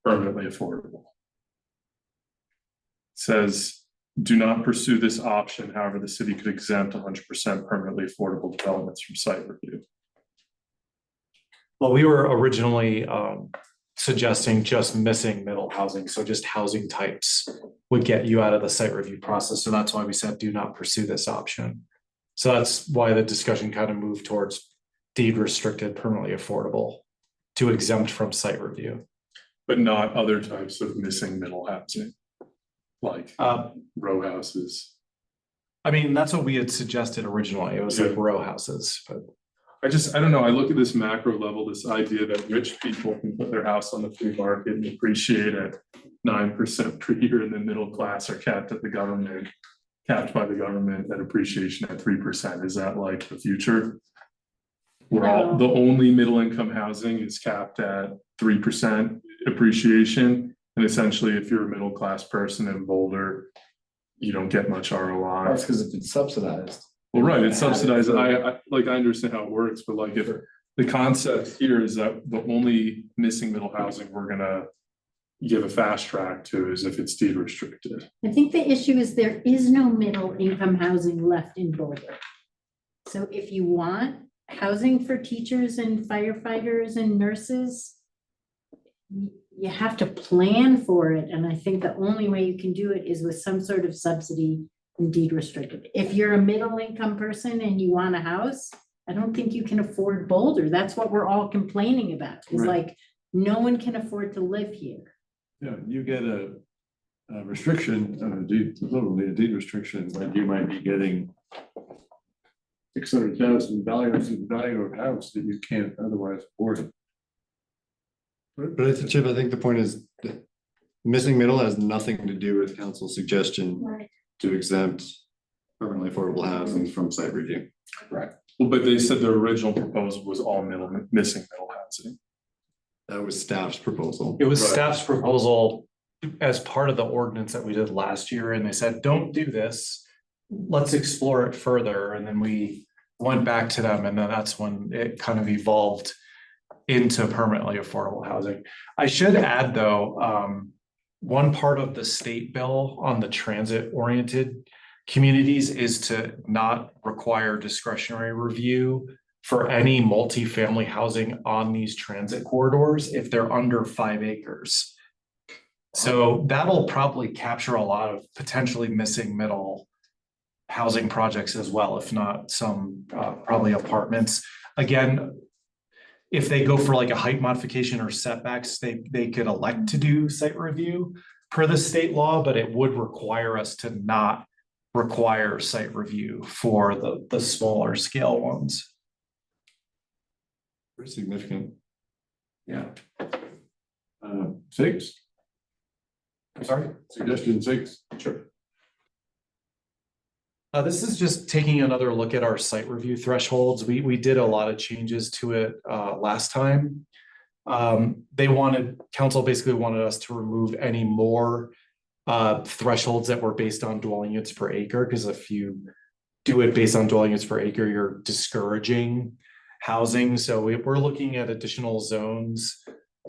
permanently affordable. Says, do not pursue this option, however, the city could exempt 100% permanently affordable developments from site review. Well, we were originally suggesting just missing middle housing, so just housing types would get you out of the site review process. So that's why we said do not pursue this option. So that's why the discussion kind of moved towards deed restricted, permanently affordable to exempt from site review. But not other types of missing middle housing, like row houses. I mean, that's what we had suggested originally. It was like row houses, but. I don't know, I look at this macro level, this idea that rich people can put their house on the free market and appreciate at 9% per year, and the middle class are capped by the government at appreciation at 3%. Is that like the future? Where all, the only middle income housing is capped at 3% appreciation, and essentially if you're a middle class person in Boulder, you don't get much ROI. That's because it's subsidized. Well, right, it's subsidized. I understand how it works, but like The concept here is that the only missing middle housing we're gonna give a fast track to is if it's deed restricted. I think the issue is there is no middle income housing left in Boulder. So if you want housing for teachers and firefighters and nurses, you have to plan for it. And I think the only way you can do it is with some sort of subsidy and deed restricted. If you're a middle income person and you want a house, I don't think you can afford Boulder. That's what we're all complaining about. Is Right. like, no one can afford to live here. Yeah, you get a restriction, literally a deed restriction, like you might be getting $600,000 in value of house that you can't otherwise afford. But I think, Chip, I think the point is that missing middle has nothing to do with council's suggestion to exempt permanently affordable housing from site review. Right. Well, but they said the original proposal was all missing middle housing. That was staff's proposal. It was Right. staff's proposal as part of the ordinance that we did last year, and they said, don't do this. Let's explore it further, and then we went back to them, and then that's when it kind of evolved into permanently affordable housing. I should add, though, one part of the state bill on the transit-oriented communities is to not require discretionary review for any multifamily housing on these transit corridors if they're under 5 acres. So that'll probably capture a lot of potentially missing middle housing projects as well, if not some probably apartments. Again, if they go for like a height modification or setbacks, they could elect to do site review per the state law, but it would require us to not require site review for the smaller scale ones. Pretty significant. Yeah. 6, I'm sorry? suggestion 6. Sure. This is just taking another look at our site review thresholds. We did a lot of changes to it last time. Council basically wanted us to remove any more thresholds that were based on dwelling units per acre, because if you do it based on dwelling units per acre, you're discouraging housing. So we're looking at additional zones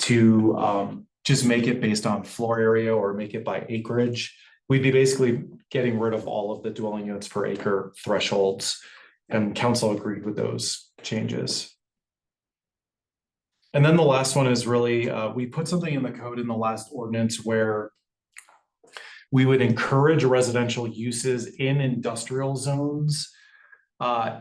to just make it based on floor area or make it by acreage. We'd be basically getting rid of all of the dwelling units per acre thresholds, and council agreed with those changes. And then the last one is really, we put something in the code in the last ordinance where we would encourage residential uses in industrial zones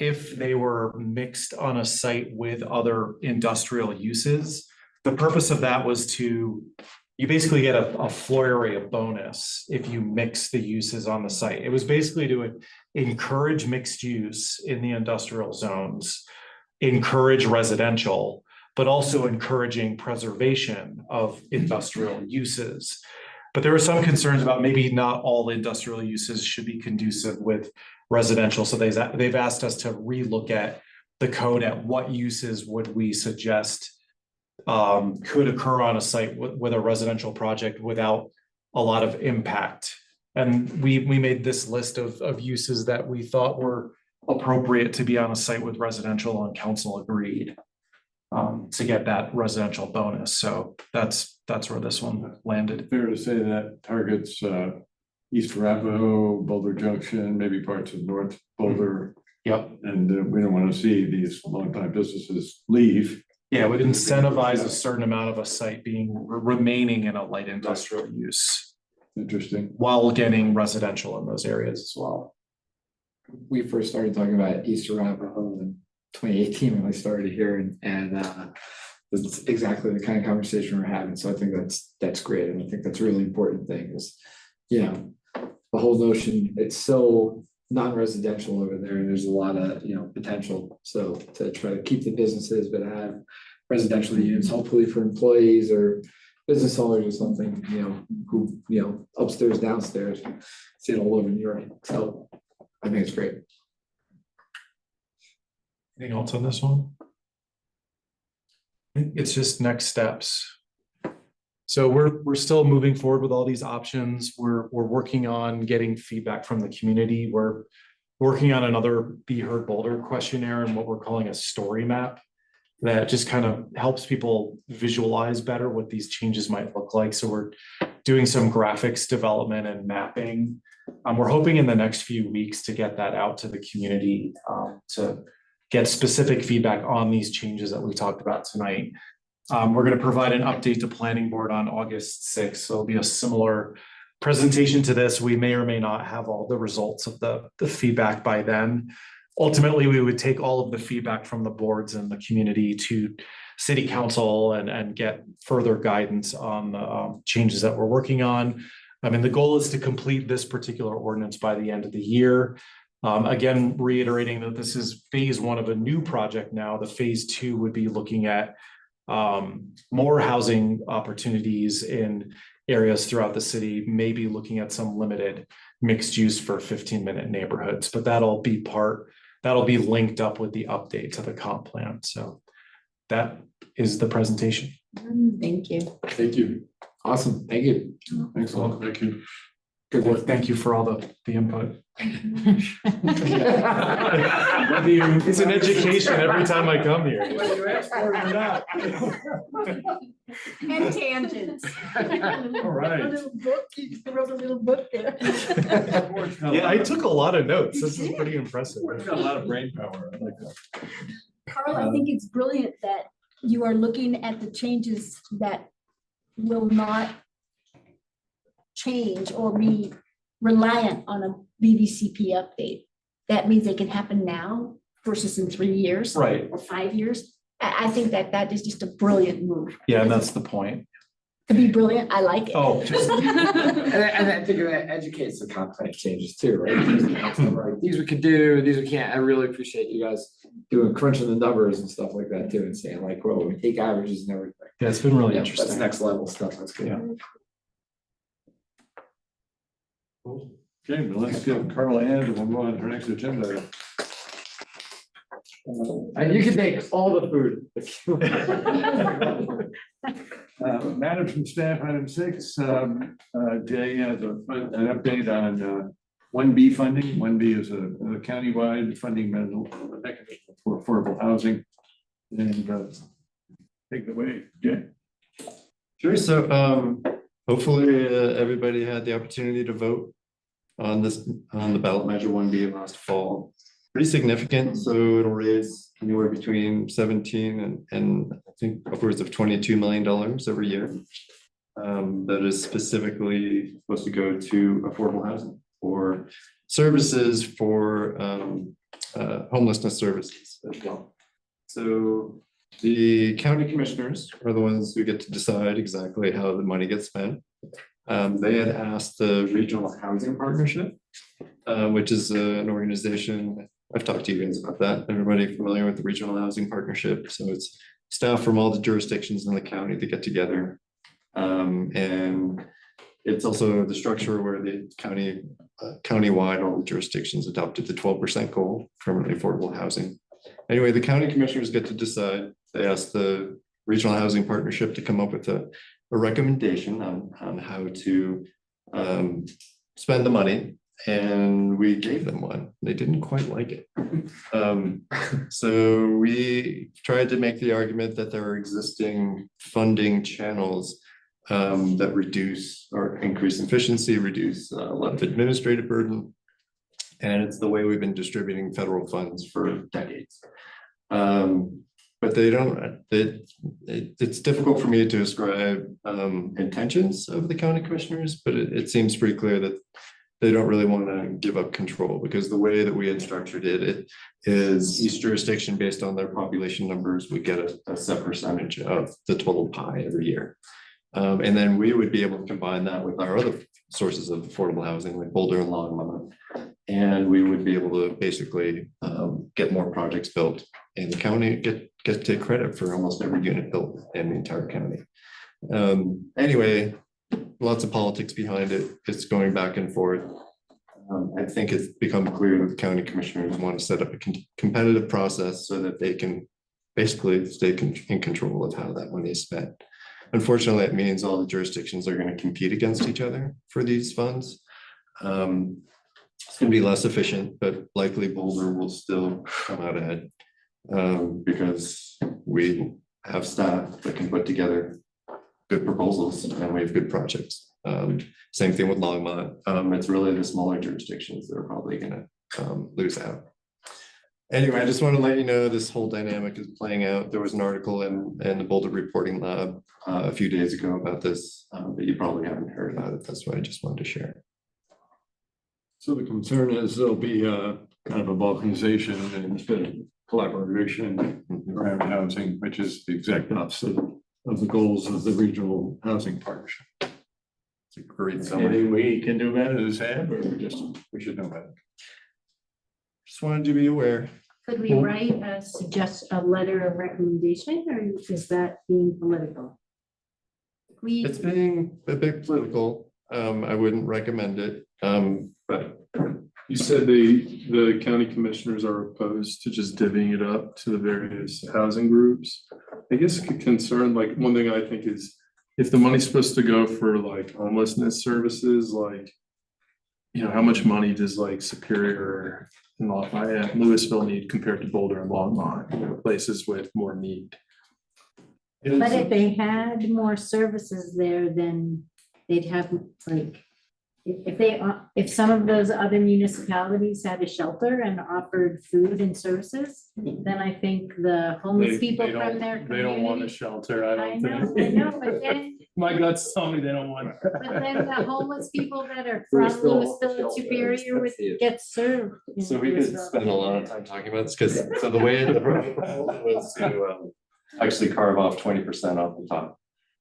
if they were mixed on a site with other industrial uses. The purpose of that was you basically get a floor area bonus if you mix the uses on the site. It was basically to encourage mixed use in the industrial zones, encourage residential, but also encouraging preservation of industrial uses. But there were some concerns about maybe not all industrial uses should be conducive with residential. So they've asked us to relook at the code at what uses would we suggest could occur on a site with a residential project without a lot of impact. And we made this list of uses that we thought were appropriate to be on a site with residential, and council agreed to get that residential bonus. So that's where this one landed. Fair to say that targets East Arapahoe, Boulder Junction, maybe parts of North Boulder. Yep. And we don't want to see these longtime businesses leave. Yeah, it would incentivize a certain amount of a site remaining in a light industrial use. Interesting. While getting residential in those areas as well. We first started talking about East Arapahoe in 2018 when I started here, and it's exactly the kind of conversation we're having. So I think that's great, and I think that's a really important thing is, the whole notion, it's so non-residential over there, and there's a lot of potential. So to try to keep the businesses but have residential units, hopefully for employees or business owners or something, who upstairs, downstairs, see it all over New York. So I think it's great. Anything else on this one? It's just next steps. So we're still moving forward with all these options. We're working on getting feedback from the community. We're working on another Be Heard Boulder questionnaire and what we're calling a story map that just kind of helps people visualize better what these changes might look like. So we're doing some graphics development and mapping. We're hoping in the next few weeks to get that out to the community, to get specific feedback on these changes that we talked about tonight. We're going to provide an update to planning board on August 6th. So it'll be a similar presentation to this. We may or may not have all the results of the feedback by then. Ultimately, we would take all of the feedback from the boards and the community to city council and get further guidance on the changes that we're working on. I mean, the goal is to complete this particular ordinance by the end of the year. Again, reiterating that this is phase one of a new project now. The phase two would be looking at more housing opportunities in areas throughout the city, maybe looking at some limited mixed use for 15-minute neighborhoods, but that'll be linked up with the update to the comp plan. So that is the presentation. Thank you. Thank you. Awesome. Thank you. Thanks a lot. Thank you. Good work. Thank you for all the input. It's an education every time I come here. And tangents. All right. A little book, you wrote a little book there. Yeah, I took a lot of notes. This is pretty impressive. Got a lot of brain power. I like that. Carl, I think it's brilliant that you are looking at the changes that will not change or be reliant on a BVCP update. That means they can happen now versus in 3 years. Right. Or 5 years. I think that is just a brilliant move. Yeah, and that's the point. To be brilliant, I like it. Oh, just And I think that educates the comp plan changes too, right? Like, these we could do, these we can't. I really appreciate you guys doing crunching the numbers and stuff like that too, and saying like, well, we take averages and everything. yeah, it's been really Yeah, interesting. that's next level stuff. That's good. Yeah. Okay, well, let's give Carl a hand and we'll go on to our next agenda. item. And you can take all the food. Matter from staff, item 6, Jay has an update on 1B funding. 1B is a countywide funding mechanism for affordable housing. And take it away, Jay. Sure, so hopefully everybody had the opportunity to vote on the ballot measure 1B last fall. Pretty significant, so it'll raise anywhere between 17 and I think upwards of $22 million every year. That is specifically supposed to go to affordable housing or services for homelessness services as well. So the county commissioners are the ones who get to decide exactly how the money gets spent. They had asked the Regional Housing Partnership, which is an organization. I've talked to you guys about that. Everybody familiar with the Regional Housing Partnership? So it's staff from all the jurisdictions in the county that get together. And it's also the structure where the countywide, all the jurisdictions adopted the 12% goal for permanently affordable housing. Anyway, the county commissioners get to decide. They asked the Regional Housing Partnership to come up with a recommendation on how to spend the money. And we gave them one. They didn't quite like it. So we tried to make the argument that there are existing funding channels that reduce or increase efficiency, reduce a lot of administrative burden. And it's the way we've been distributing federal funds for decades. But they don't, it's difficult for me to describe intentions of the county commissioners, but it seems pretty clear that they don't really want to give up control, because the way that we had structured it is each jurisdiction based on their population numbers would get a set percentage of the total pie every year. And then we would be able to combine that with our other sources of affordable housing like Boulder and Longmont. And we would be able to basically get more projects built, and the county get to take credit for almost every unit built in the entire county. Anyway, lots of politics behind it. It's going back and forth. I think it's become clear that the county commissioners want to set up a competitive process so that they can basically stay in control of how that money is spent. Unfortunately, it means all the jurisdictions are going to compete against each other for these funds. It's going to be less efficient, but likely Boulder will still come out ahead. Because we have staff that can put together good proposals and we have good projects. Same thing with Longmont. It's really the smaller jurisdictions that are probably gonna lose out. Anyway, I just want to let you know this whole dynamic is playing out. There was an article in the Boulder Reporting Lab a few days ago about this, but you probably haven't heard about it. That's why I just wanted to share. So the concern is there'll be kind of a balkanization instead of collaboration around housing, which is the exact opposite of the goals of the regional housing partnership. It's a great summary. Anything we can do about it is have, or we should know about it. Just wanted you to be aware. Could we write suggest a letter of recommendation, or is that being political? We, It's being a bit political. I wouldn't recommend it. But You said the county commissioners are opposed to just divvying it up to the various housing groups. I guess a concern, like one thing I think is if the money's supposed to go for like homelessness services, like, you know, how much money does like Superior and Lafayette, Louisville need compared to Boulder and Longmont, you know, places with more need? but if they had more services there, then they'd have like, if some of those other municipalities had a shelter and offered food and services, then I think the homeless people from their They don't want a community. shelter, I I don't know, think. I know, but then, My guts tell me they don't want. but then the homeless people that are from Louisville and Superior would get served. in so we could Louisville. spend a lot of time talking about this because so the way the proposal was to actually carve off 20% off the top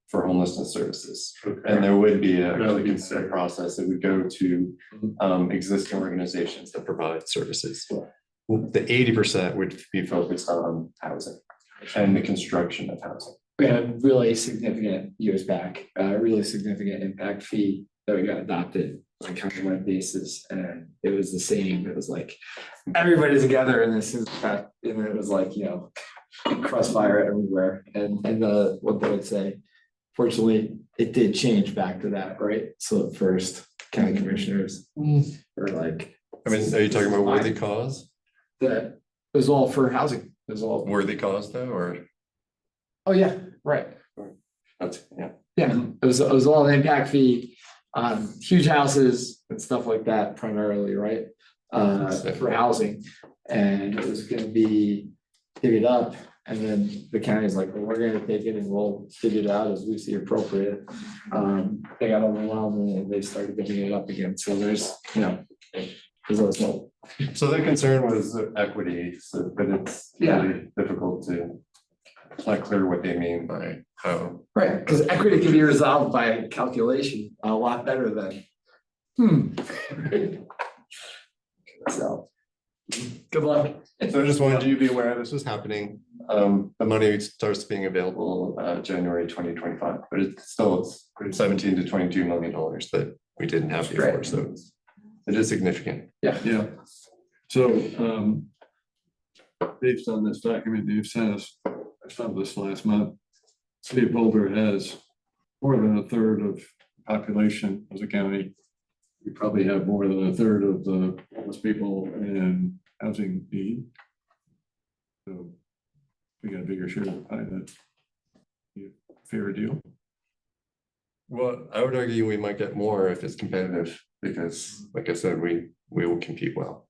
for homelessness services. And there would be actually considered process that would go to existing organizations that provide services. The 80% would be focused on housing and the construction of housing. We had a really significant years back, really significant impact fee that we got adopted on a countywide basis, and it was the same. It was like everybody together in this impact, and it was like, you know, crossfire everywhere. And what they would say, fortunately, it did change back to that, right? So at first, county commissioners were like, I mean, are you talking about worthy cause? that it was all for housing. It was all, Worthy cause though, or oh yeah, right. that's, yeah. Yeah, it was all an impact fee on huge houses and stuff like that primarily, right? For housing, and it was gonna be divvied up, and then the county's like, well, we're gonna take it and we'll divvy it out as we see appropriate. They got overwhelmed and they started divvying it up again, so there's, you know, there's always no. So the concern was equity, so, but it's Yeah. really difficult to, it's not clear what they mean by how. Right, because equity can be resolved by calculation a lot better than. So, good luck. So I just wanted you to be aware this was happening. The money starts being available January 2025, but it's still it's 17 to 22 million dollars that we didn't have before, Right. so it is significant. Yeah. So based on this document you've sent us, I saw this last month. City of Boulder has more than a third of the population of the county. We probably have more than a third of the homeless people in housing need. So we got a bigger share of the pie. That's a fair deal. Well, I would argue we might get more if it's competitive, because like I said, we will compete well.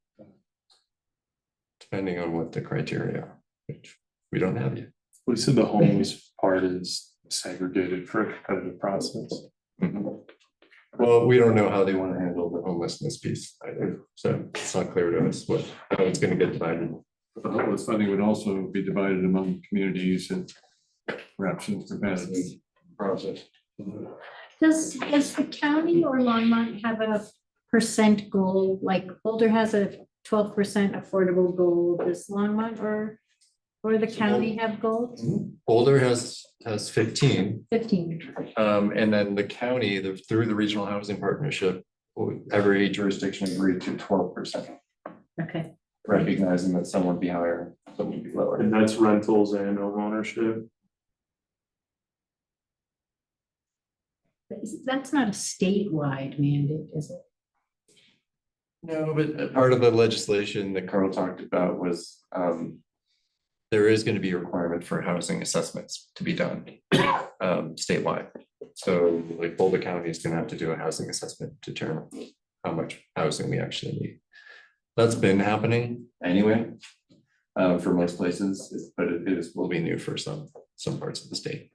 Depending on what the criteria are, which we don't have yet. We said the homeless part is segregated for a competitive process. Well, we don't know how they want to handle the homelessness piece either, so it's not clear to us how it's gonna get divided. The homeless funding would also be divided among communities and perhaps in competitive process. Does the county or Longmont have a percent goal? Like Boulder has a 12% affordable goal. Does Longmont or the county have goals? Boulder has 15, 15. and then the county, through the regional housing partnership, every jurisdiction agreed to 12%, Okay. recognizing that some would be higher, some would be lower. And that's rentals and homeownership. That's not a statewide mandate, is it? No, but part of the legislation that Carl talked about was there is going to be a requirement for housing assessments to be done statewide. So like Boulder County is going to have to do a housing assessment to determine how much housing we actually need. That's been happening anyway for most places, but will be new for some parts of the state.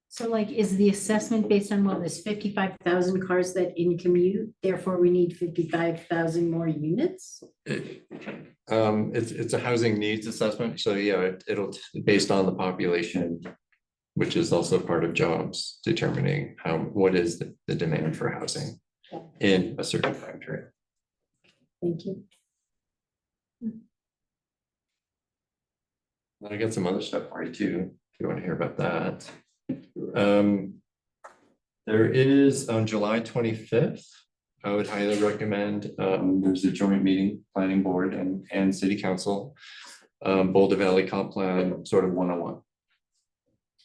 So like, is the assessment based on, well, there's 55,000 cars that in commute, therefore we need 55,000 more units? It's a housing needs assessment, so yeah, it'll based on the population, which is also part of jobs, determining what is the demand for housing in a certain time period. Thank you. I got some other stuff for you too, if you want to hear about that. There is on July 25th, I would highly recommend, there's a joint meeting, planning board and city council, Boulder Valley Comp Plan sort of 101.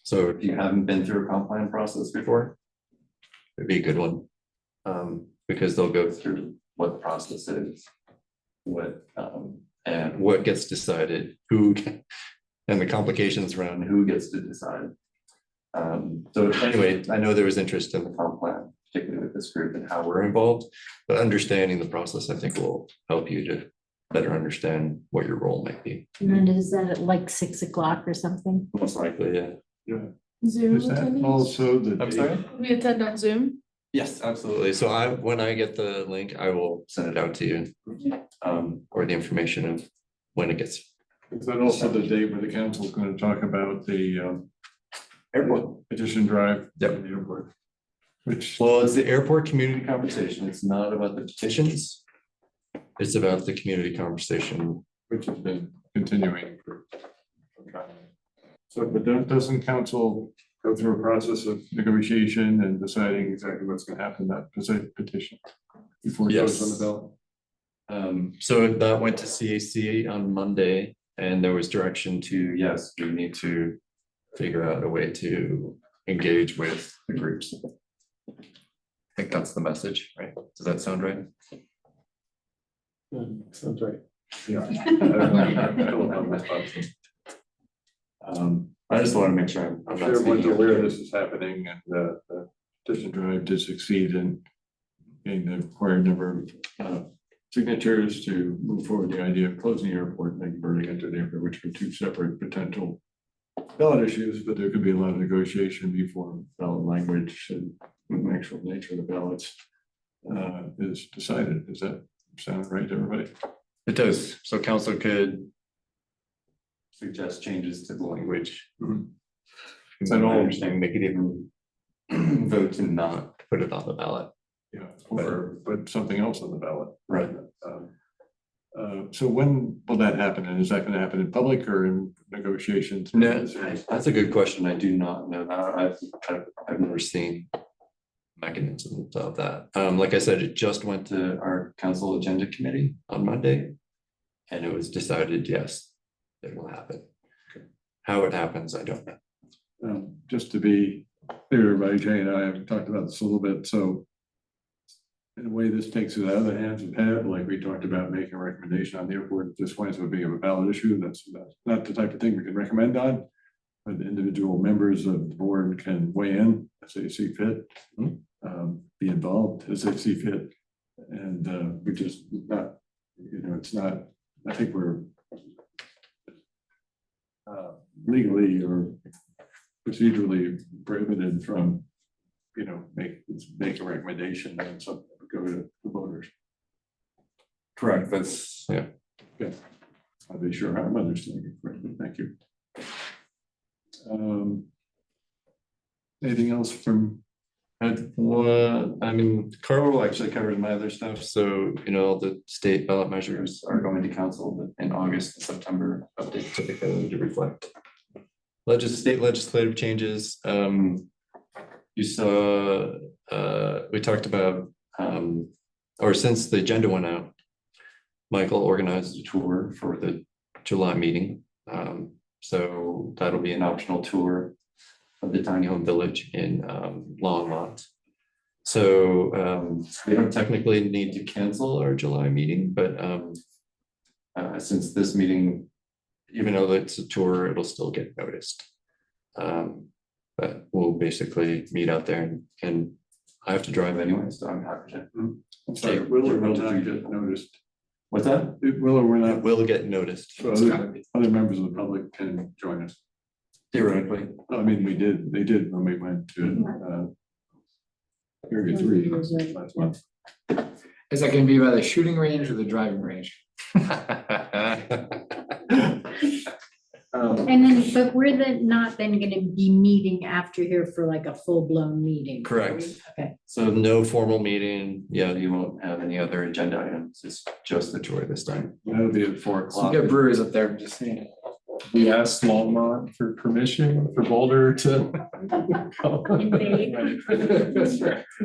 So if you haven't been through a comp plan process before, it'd be a good one. Because they'll go through what the process is, and what gets decided, and the complications around who gets to decide. So anyway, I know there was interest in the comp plan, particularly with this group and how we're involved, but understanding the process, I think, will help you to better understand what your role might be. And then is that at like 6 o'clock or something? Most likely, yeah. Yeah. Zoom Is that attendees? also the? I'm sorry? We attend on Zoom? Yes, absolutely. So when I get the link, I will send it out to you. Or the information of when it gets. Is that also the date where the council is going to talk about the Airport. petition drive? Yep. to the airport? Which, Well, it's the airport community conversation. It's not about the petitions. It's about the community conversation. which has been continuing for some time. So, but doesn't council go through a process of negotiation and deciding exactly what's going to happen in that petition before it goes on the ballot? So that went to CAC on Monday, and there was direction to, yes, we need to figure out a way to engage with the groups. I think that's the message, right? Does that sound right? Sounds right. Yeah. I just want to make sure I'm not Everyone's speaking aware over this is happening and the petition drive did succeed in getting the required number of signatures to move forward the idea of closing the airport and converting it to the airport, which are two separate potential ballot issues, but there could be a lot of negotiation before ballot language and the actual nature of the ballots is decided. Does that sound right to everybody? It does. So council could suggest changes to the language. Mhm. Is that all? Understanding they could even vote to not put it on the ballot. Yeah, or put something else on the ballot. Right. So when will that happen? And is that going to happen in public or in negotiations? No, that's a good question. I do not know that. I've never seen mechanisms of that. Like I said, it just went to our council agenda committee on Monday. And it was decided, yes, it will happen. How it happens, I don't know. Just to be clear, everybody, Jay and I have talked about this a little bit, so in a way, this takes it out of the hands of PEB, like we talked about making a recommendation on the airport, this winds up being a ballot issue, that's not the type of thing we can recommend on. But individual members of the board can weigh in as they see fit, be involved as they see fit. And we just not, it's not, I think we're legally or procedurally prohibited from, make a recommendation and something go to the voters. Correct, that's, yeah. Okay. I'll be sure I'm understanding it correctly. Thank you. Anything else from? I mean, Carl actually covered my other stuff, so, the state ballot measures are going to council in August and September, update to the code to reflect state legislative changes. You saw, we talked about, or since the agenda went out, Michael organized a tour for the July meeting. So that'll be an optional tour of the tiny home village in Longmont. So we don't technically need to cancel our July meeting, but since this meeting even though it's a tour, it'll still get noticed. But we'll basically meet out there and I have to drive anyway, so I'm happy to. I'm sorry, will or will not get noticed? What's that? It will or will It not, will get noticed. so other members of the public can join us. Theoretically. I mean, they did when we went to, Area 3 last month. Is that gonna be by the shooting range or the driving range? And then, but we're not then gonna be meeting after here for like a full-blown meeting. Correct. Okay. So no formal meeting. Yeah, you won't have any other agenda items. It's just the tour this time. That'll be at 4 You o'clock. got breweries up there, just saying. We asked Longmont for permission for Boulder to.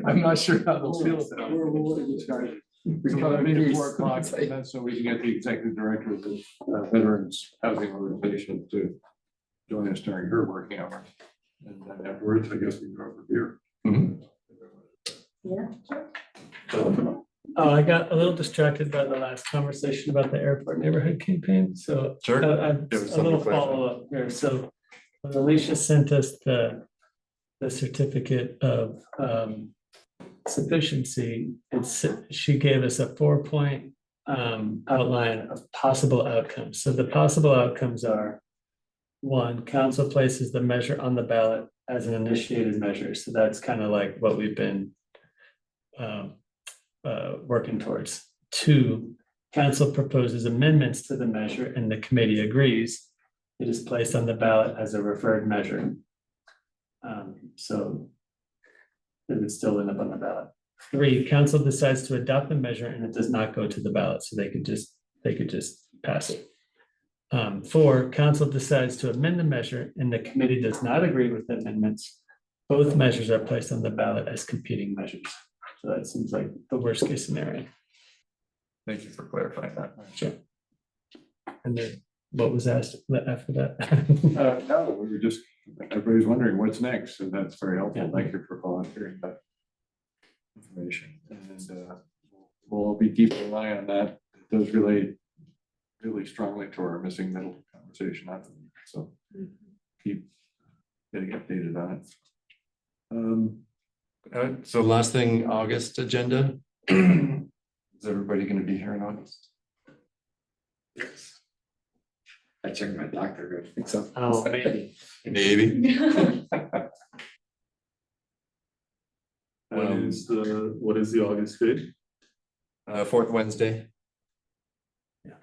I'm not sure how they'll feel about it. We'll get started. We can probably make it 4 o'clock, and that's so we can get the executive director of the Veterans Housing Organization to join us during her working hours. And then afterwards, I guess we can go over beer. Yeah. Oh, I got a little distracted by the last conversation about the airport neighborhood campaign, so. Sure. There was A little something to clarify. follow-up here, so when Alicia sent us the certificate of sufficiency, she gave us a 4-point outline of possible outcomes. So the possible outcomes are: 1, council places the measure on the ballot as an initiated measure, so that's kind of like what we've been working towards. 2, council proposes amendments to the measure and the committee agrees. It is placed on the ballot as a referred measure. So it would still end up on the ballot. 3, council decides to adopt the measure and it does not go to the ballot, so they could just pass it. 4, council decides to amend the measure and the committee does not agree with the amendments. Both measures are placed on the ballot as competing measures. So that seems like the worst case scenario. Thank you for clarifying that. Sure. And then what was asked after that? No, we were just, everybody's wondering what's next, and that's very helpful. Thank you for volunteering that information. And we'll be keeping an eye on that. It does relate really strongly to our missing middle conversation. So keep getting updated on it. So last thing, August agenda. Is everybody gonna be here in August? I checked my doctor, I think so. Oh, maybe. Maybe. What is the August date? 4th Wednesday. Yeah.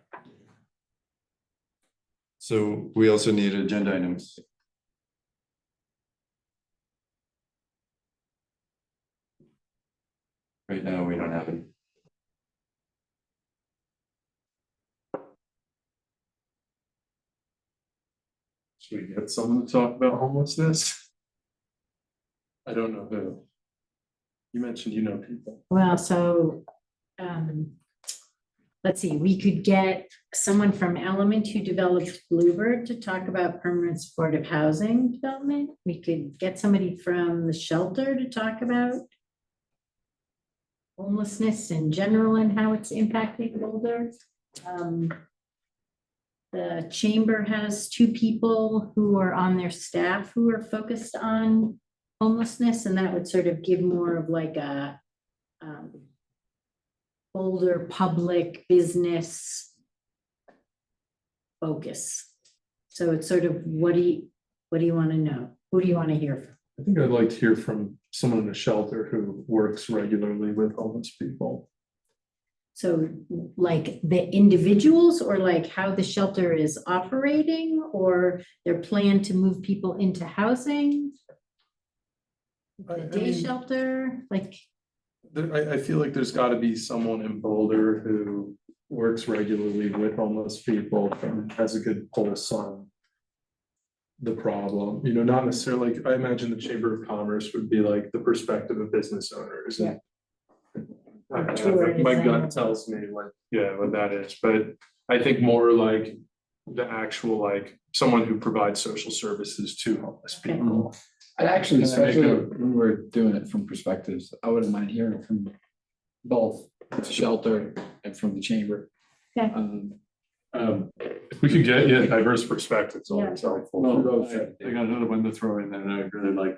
So we also need agenda items. Right now, we don't have any. Should we get someone to talk about homelessness? I don't know who. You mentioned you know people. Well, so, let's see, we could get someone from Element who developed Bluebird to talk about permanent supportive housing development. We could get somebody from the shelter to talk about homelessness in general and how it's impacting Boulder. The chamber has 2 people who are on their staff who are focused on homelessness, and that would sort of give more of like a Boulder public business focus. So it's sort of, what do you want to know? Who do you want to hear from? I think I'd like to hear from someone in a shelter who works regularly with homeless people. So like the individuals, or like how the shelter is operating, or their plan to move people into housing? The day shelter, like, I feel like there's got to be someone in Boulder who works regularly with homeless people and has a good pulse on the problem, you know, not necessarily, like, I imagine the Chamber of Commerce would be like the perspective of business owners. And my gut tells me what that is, but I think more like the actual, like, someone who provides social services to homeless people. I actually, Can I make especially a- when we're doing it from perspectives, I wouldn't mind hearing from both the shelter and from the chamber. Okay. If we could get, yeah, diverse perspectives, always helpful. Well, I got another one to throw in there, and I really like,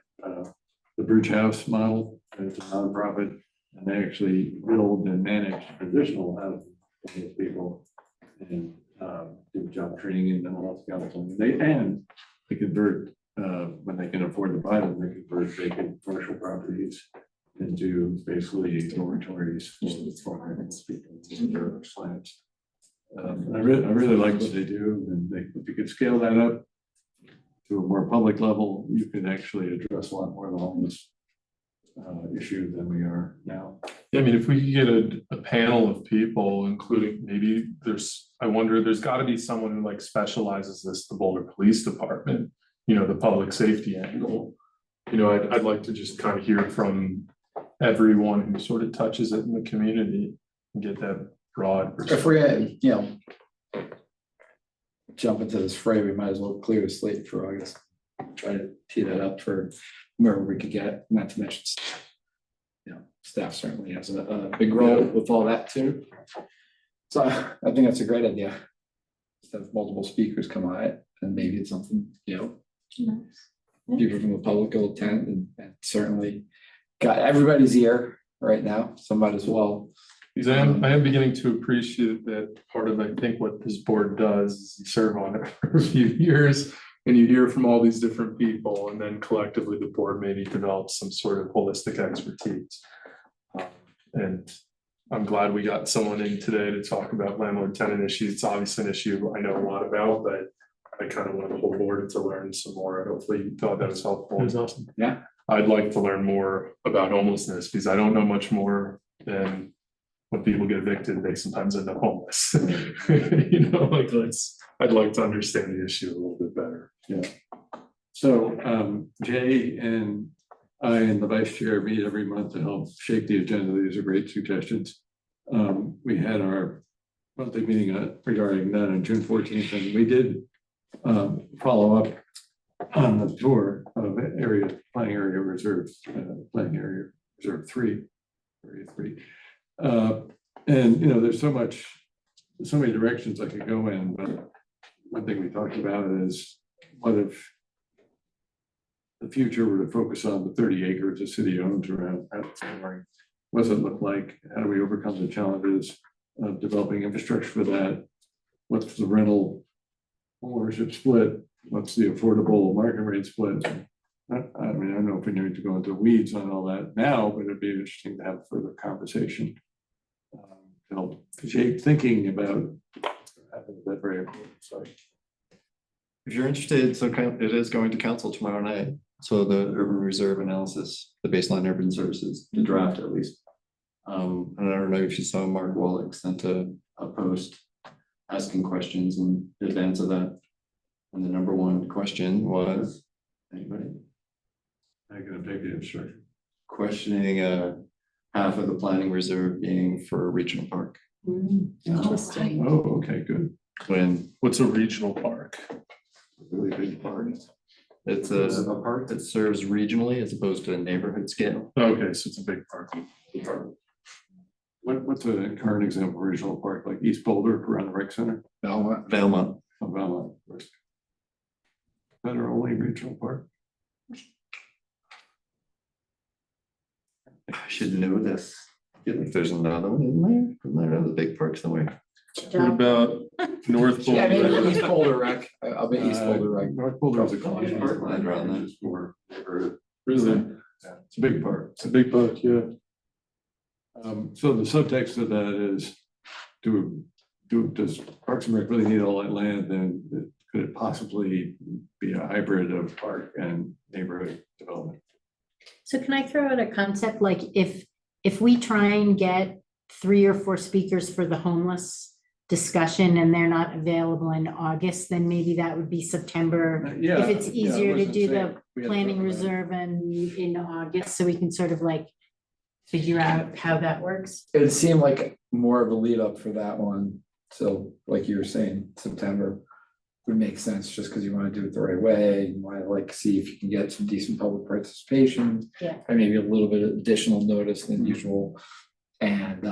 the Bridge House model, it's a nonprofit, and they actually build and manage traditional housing for these people. And, do job training and mental health counseling, they convert, when they can afford to buy them, they convert vacant commercial properties into basically dormitories for their clients. I really like what they do, and if you could scale that up to a more public level, you could actually address a lot more of the homeless issue than we are now. I mean, if we could get a panel of people, including maybe I wonder, there's gotta be someone who like specializes this, the Boulder Police Department, you know, the public safety angle. You know, I'd like to just kind of hear from everyone who sort of touches it in the community and get that broad If we're, you know, jump into this fray, we might as well clear the slate for August. Try to tee that up for wherever we could get, not to mention, you know, staff certainly has a big role with all that too. So I think that's a great idea. Just have multiple speakers come on it, and maybe it's something, you know, people from the public will attend, and certainly got everybody's ear right now, so might as well. Because I am beginning to appreciate that part of, I think, what this board does is you serve on it for a few years and you hear from all these different people, and then collectively the board maybe develops some sort of holistic expertise. And I'm glad we got someone in today to talk about landlord tenant issues. It's obviously an issue I know a lot about, but I kind of want the whole board to learn some more. Hopefully you thought that was helpful. It was awesome. Yeah. I'd like to learn more about homelessness because I don't know much more than when people get evicted, they sometimes end up homeless. You know, like I'd like to understand the issue a little bit better. Yeah. So, Jay and I and the vice chair meet every month to help shape the agenda. These are great suggestions. We had our monthly meeting regarding that on June 14th, and we did follow up on the tour of planning area reserve 3, area 3. And you know, there's so many directions I could go in, but one thing we talked about is what if the future were to focus on the 30 acres the city owns around Sonoran? What does it look like? How do we overcome the challenges of developing infrastructure for that? What's the rental ownership split? What's the affordable market rate split? I mean, I don't know if we need to go into weeds on all that now, but it'd be interesting to have further conversation. To help shape thinking about that very important. So If you're interested, so it is going to council tomorrow night. So the urban reserve analysis, the baseline urban services, the draft at least. And I don't know if you saw Mark Wallach sent a post asking questions in advance of that. And the number one question was, anybody? I'm gonna take the instruction. Questioning half of the planning reserve being for a regional park. Interesting. Oh, okay, good. What's a regional park? Really big park. It's a park that serves regionally as opposed to a neighborhood scale. Okay, so it's a big park. What's a current example of regional park, like East Boulder around the rec center? Belmont. Valmont. Oh, Belmont. That are only regional park? I should know this. I feel like there's another one in there. Isn't there another big park somewhere? What about North Yeah, maybe Boulder? East Boulder Rec. I'll bet East Boulder Rec. North Boulder is a College Parkland around there. Just more neighborhood. Really? Yeah, it's a big park. It's a big park, yeah. So the subtext of that is, does Parks and Rec really need all that land? Then could it possibly be a hybrid of park and neighborhood development? So can I throw out a concept, like if we try and get 3 or 4 speakers for the homeless discussion and they're not available in August, then maybe that would be September. Yeah. If it's yeah, I easier to wasn't do saying the we had to planning talk about it. reserve and in August, so we can sort of like figure out how that works. It seemed like more of a lead up for that one. So like you were saying, September would make sense just because you want to do it the right way. You want to like see if you can get some decent public participation. Yeah. And maybe a little bit of additional notice than usual. And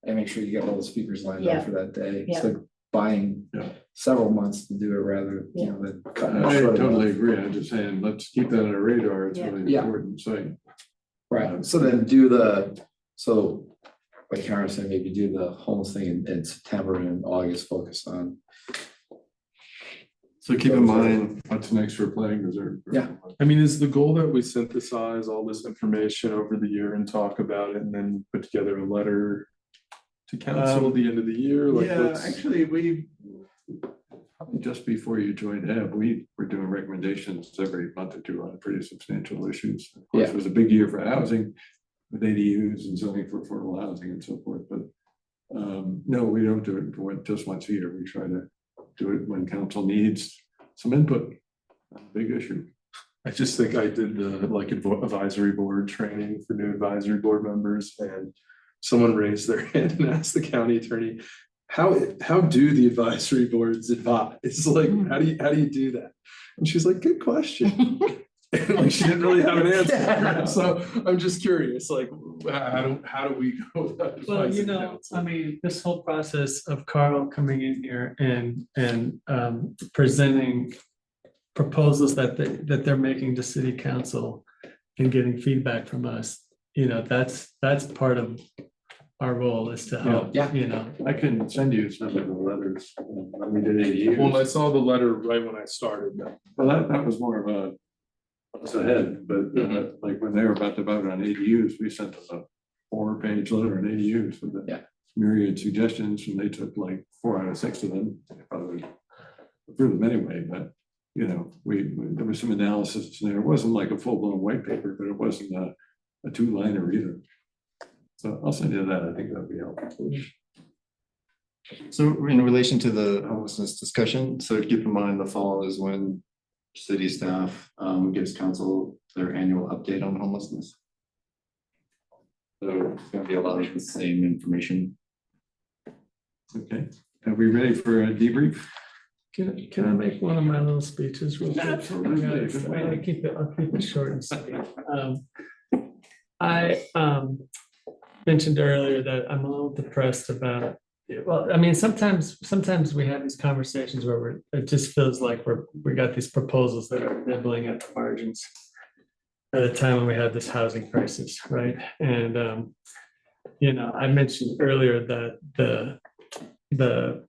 make sure you get all the speakers lined Yeah. up for that day. Yeah. So buying Yeah. several months to do it rather, you know, than cutting it I short. totally agree. I'm just saying, let's keep that on our radar. It's Yeah. really Yeah. important, so. Right, so then so like Karen said, maybe do the homeless thing in September and August, focus on. So keep in mind, What's next for planning reserve? Yeah. I mean, is the goal that we synthesize all this information over the year and talk about it and then put together a letter to council at the end of the year? Like, Yeah, what's- actually, we, probably just before you joined Eb, we were doing recommendations every month or two on pretty substantial issues. Of course, Yeah. it was a big year for housing with ADUs and zoning for affordable housing and so forth, but no, we don't do it just once a year. We try to do it when council needs some input. Big issue. I just think I did the like advisory board training for new advisory board members and someone raised their hand and asked the county attorney, how do the advisory boards advise? It's like, how do you do that? And she's like, good question. And like, she didn't really have an answer. So I'm just curious, like, how do we go about Well, advising I council? mean, this whole process of Carl coming in here and presenting proposals that they're making to city council and getting feedback from us, that's part of our role is to help, Yeah. I can send you some of the letters when we did ADUs. Well, I saw the letter right when I started. Well, that was more of a, it's ahead, but like when they were about to vote on ADUs, we sent them a 4-page letter on ADUs with Yeah. the myriad suggestions, and they took like 4 out of 6 of them. They probably approved them anyway, but there was some analysis in there. It wasn't like a full-blown white paper, but it wasn't a 2-liner either. So I'll send you that. I think that'd be helpful. So in relation to the homelessness discussion, so keep in mind the fall is when city staff gives council their annual update on homelessness. So it's gonna be a lot of the same information. Okay, are we ready for a debrief? Can I make one of my little speeches real quick? Absolutely. I'll keep it short and sweet. I mentioned earlier that I'm a little depressed about, well, I mean, sometimes we have these conversations where it just feels like we got these proposals that are nibbling at the margins at a time when we have this housing crisis, right? And I mentioned earlier that the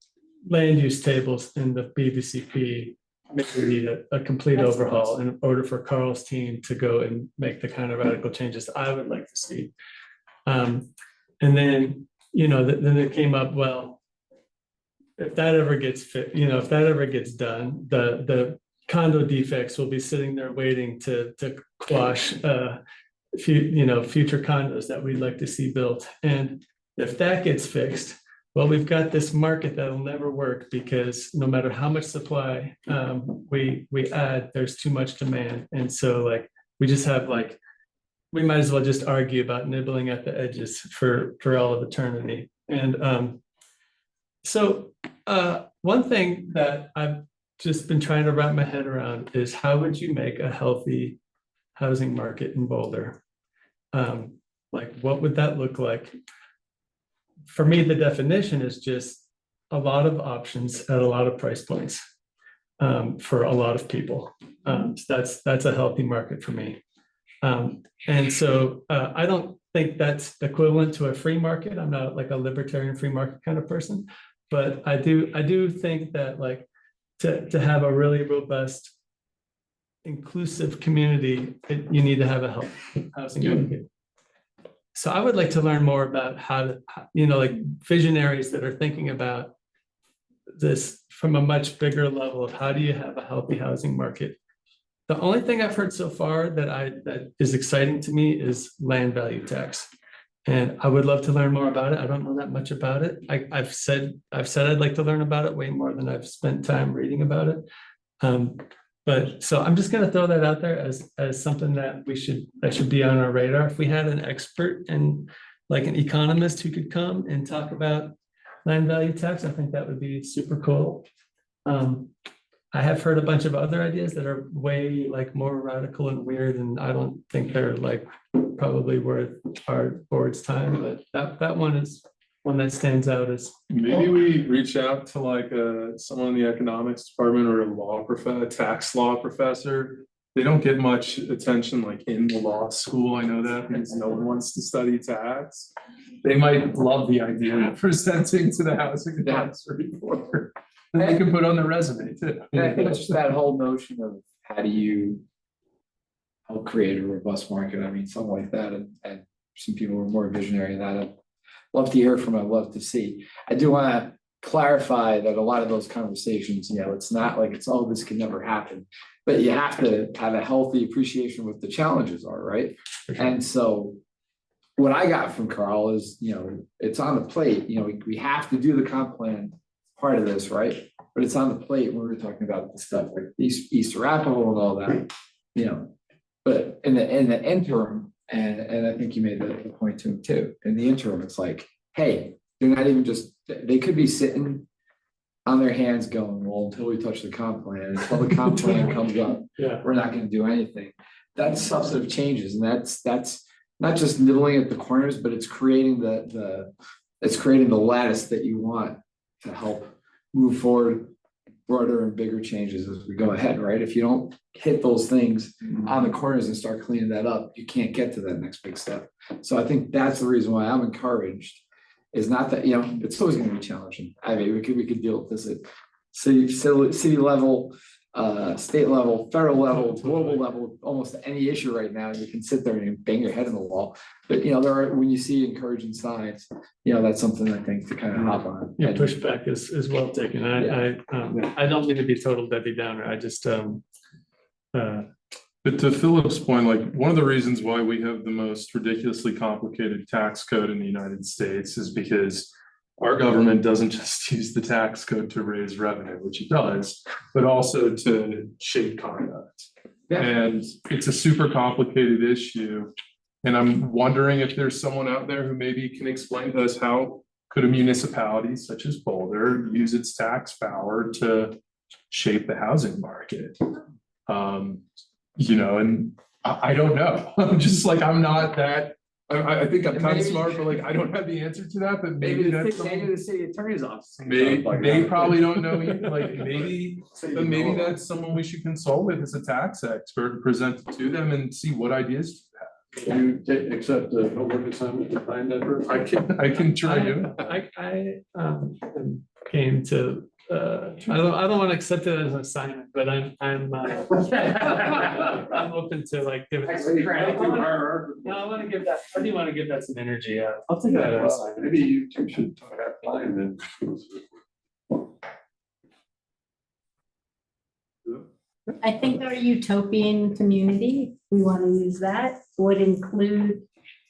land use tables in the BVCP maybe need a complete overhaul in order for Carl's team to go and make the kind of radical changes I would like to see. And then, then it came up, well, if that ever gets if that ever gets done, the condo defects will be sitting there waiting to quash future condos that we'd like to see built. And if that gets fixed, well, we've got this market that'll never work because no matter how much supply we add, there's too much demand. And so we just have we might as well just argue about nibbling at the edges for all of eternity. And so one thing that I've just been trying to wrap my head around is how would you make a healthy housing market in Boulder? What would that look like? For me, the definition is just a lot of options at a lot of price points for a lot of people. So that's a healthy market for me. And so I don't think that's equivalent to a free market. I'm not a libertarian free market kind of person, but I do think that to have a really robust, inclusive community, you need to have a healthy housing market. So I would like to learn more about how visionaries that are thinking about this from a much bigger level of how do you have a healthy housing market. The only thing I've heard so far that is exciting to me is land value tax. And I would love to learn more about it. I don't know that much about it. I've said I'd like to learn about it way more than I've spent time reading about it. But so I'm just going to throw that out there as something that should be on our radar. If we had an expert and an economist who could come and talk about land value tax, I think that would be super cool. I have heard a bunch of other ideas that are way more radical and weird, and I don't think they're probably worth our board's time. But that one is one that stands out as, Maybe we reach out to like someone in the economics department or a tax law professor. They don't get much attention like in the law school. I know that because no one wants to study tax. They might love the idea of presenting to the housing advisory board. And they can put on their resume too. And I think it's just that whole notion of how do you help create a robust market, I mean, something like that, and some people are more visionary than that. I'd love to hear from, I'd love to see. I do want to clarify that a lot of those conversations, you know, it's not like it's, oh, this can never happen. But you have to have a healthy appreciation of what the challenges are, right? And so what I got from Carl is, you know, it's on the plate, you know, we have to do the comp plan part of this, right? But it's on the plate when we're talking about the stuff like East Arapahoe and all that, you know. But in the interim, and I think you made the point to him too, in the interim, it's like, hey, they're not even just, they could be sitting on their hands going, well, until we touch the comp plan, until the comp plan comes up, yeah. we're not gonna do anything. That's substantive changes, and that's not just nibbling at the corners, but it's creating it's creating the lattice that you want to help move forward broader and bigger changes as we go ahead, right? If you don't hit those things on the corners and start cleaning that up, you can't get to that next big step. So I think that's the reason why I'm encouraged, is not that, you know, it's always gonna be challenging. I mean, we could deal with this at city level, state level, federal level, global level, almost any issue right now. You can sit there and bang your head in the wall. But, you know, when you see encouraging signs, you know, that's something I think to kind of hop on. Yeah, pushback is well taken. I don't mean to be total Debbie Downer. I just, But to Philip's point, like one of the reasons why we have the most ridiculously complicated tax code in the United States is because our government doesn't just use the tax code to raise revenue, which it does, but also to shape conduct. Yeah. And it's a super complicated issue. And I'm wondering if there's someone out there who maybe can explain to us how could a municipality such as Boulder use its tax power to shape the housing market? You know, and I don't know. I'm just like, I'm not that. I think I'm kind of smart, but like, I don't have the answer to that, but maybe that's. Maybe the city attorney's office. Maybe they probably don't know either, like maybe, but maybe that's someone we should consult with as a tax expert, present it to them and see what ideas you have. You accept the homework assignment to find that person? I can try you. I came to, I don't want to accept it as an assignment, but I'm open to like give it. No, I want to give that, I do want to give that some energy. I'll take that as assignment. Maybe you two should talk offline then. I think our utopian community, we want to use that, would include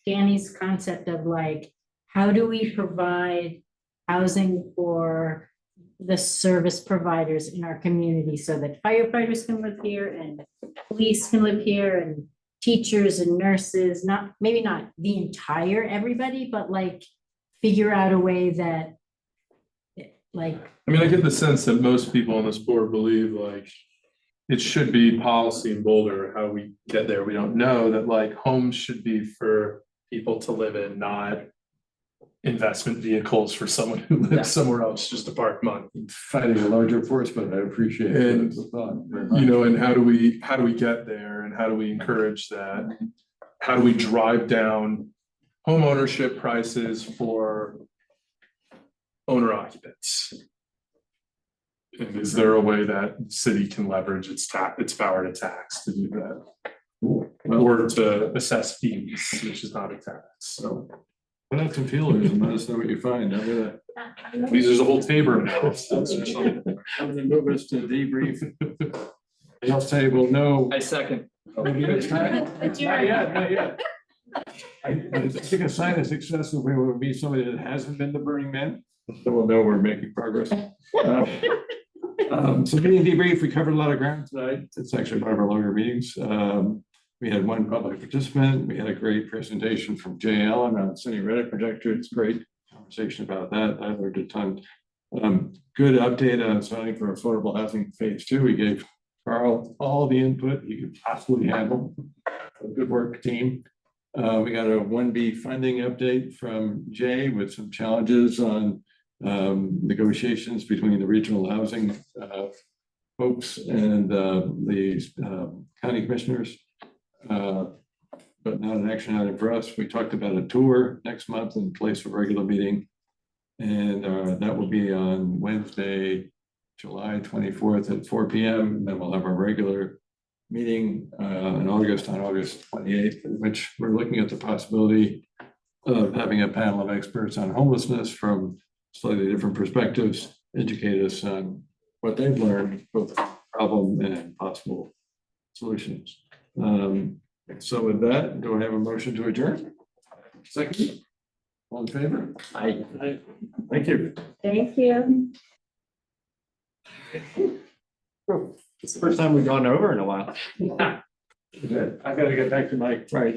Danny's concept of like, how do we provide housing for the service providers in our community so that firefighters can live here and police can live here and teachers and nurses, maybe not the entire everybody, but like figure out a way that like. I mean, I get the sense that most people on this board believe like it should be policy in Boulder, how we get there. We don't know that like homes should be for people to live in, not investment vehicles for someone who lives somewhere else just to park money. Fighting a larger force, but I appreciate And, the thought. you know, and how do we get there and how do we encourage that? How do we drive down home ownership prices for owner occupants? And is there a way that the city can leverage its power to tax to do that? Or to assess fees, which is not a tax, so. Put out some feelers and let us know what you find. There's a whole Tabor analysis or something. I'm gonna move us to debrief. I'll say, well, no. I second. Not yet. I think a sign of success would be somebody that hasn't been to Burning Man. So we'll know we're making progress. So meeting debrief, we covered a lot of ground tonight. It's actually one of our longer meetings. We had one public participant. We had a great presentation from Jay Allen on City Reddit projector. It's a great conversation about that. I learned a ton. Good update on zoning for affordable housing phase 2. We gave Carl all the input he could possibly handle. Good work, team. We got a 1B funding update from Jay with some challenges on negotiations between the regional housing folks and the county commissioners. But not an action item for us. We talked about a tour next month in place of a regular meeting. And that will be on Wednesday, July 24th at 4 p.m. And then we'll have our regular meeting in August, on August 28th, in which we're looking at the possibility of having a panel of experts on homelessness from slightly different perspectives, educate us on what they've learned, both problem and possible solutions. So with that, do I have a motion to adjourn? Second? All in favor? Aye. Thank you. Thank you. It's the first time we've gone over in a while. I gotta get back to my, right,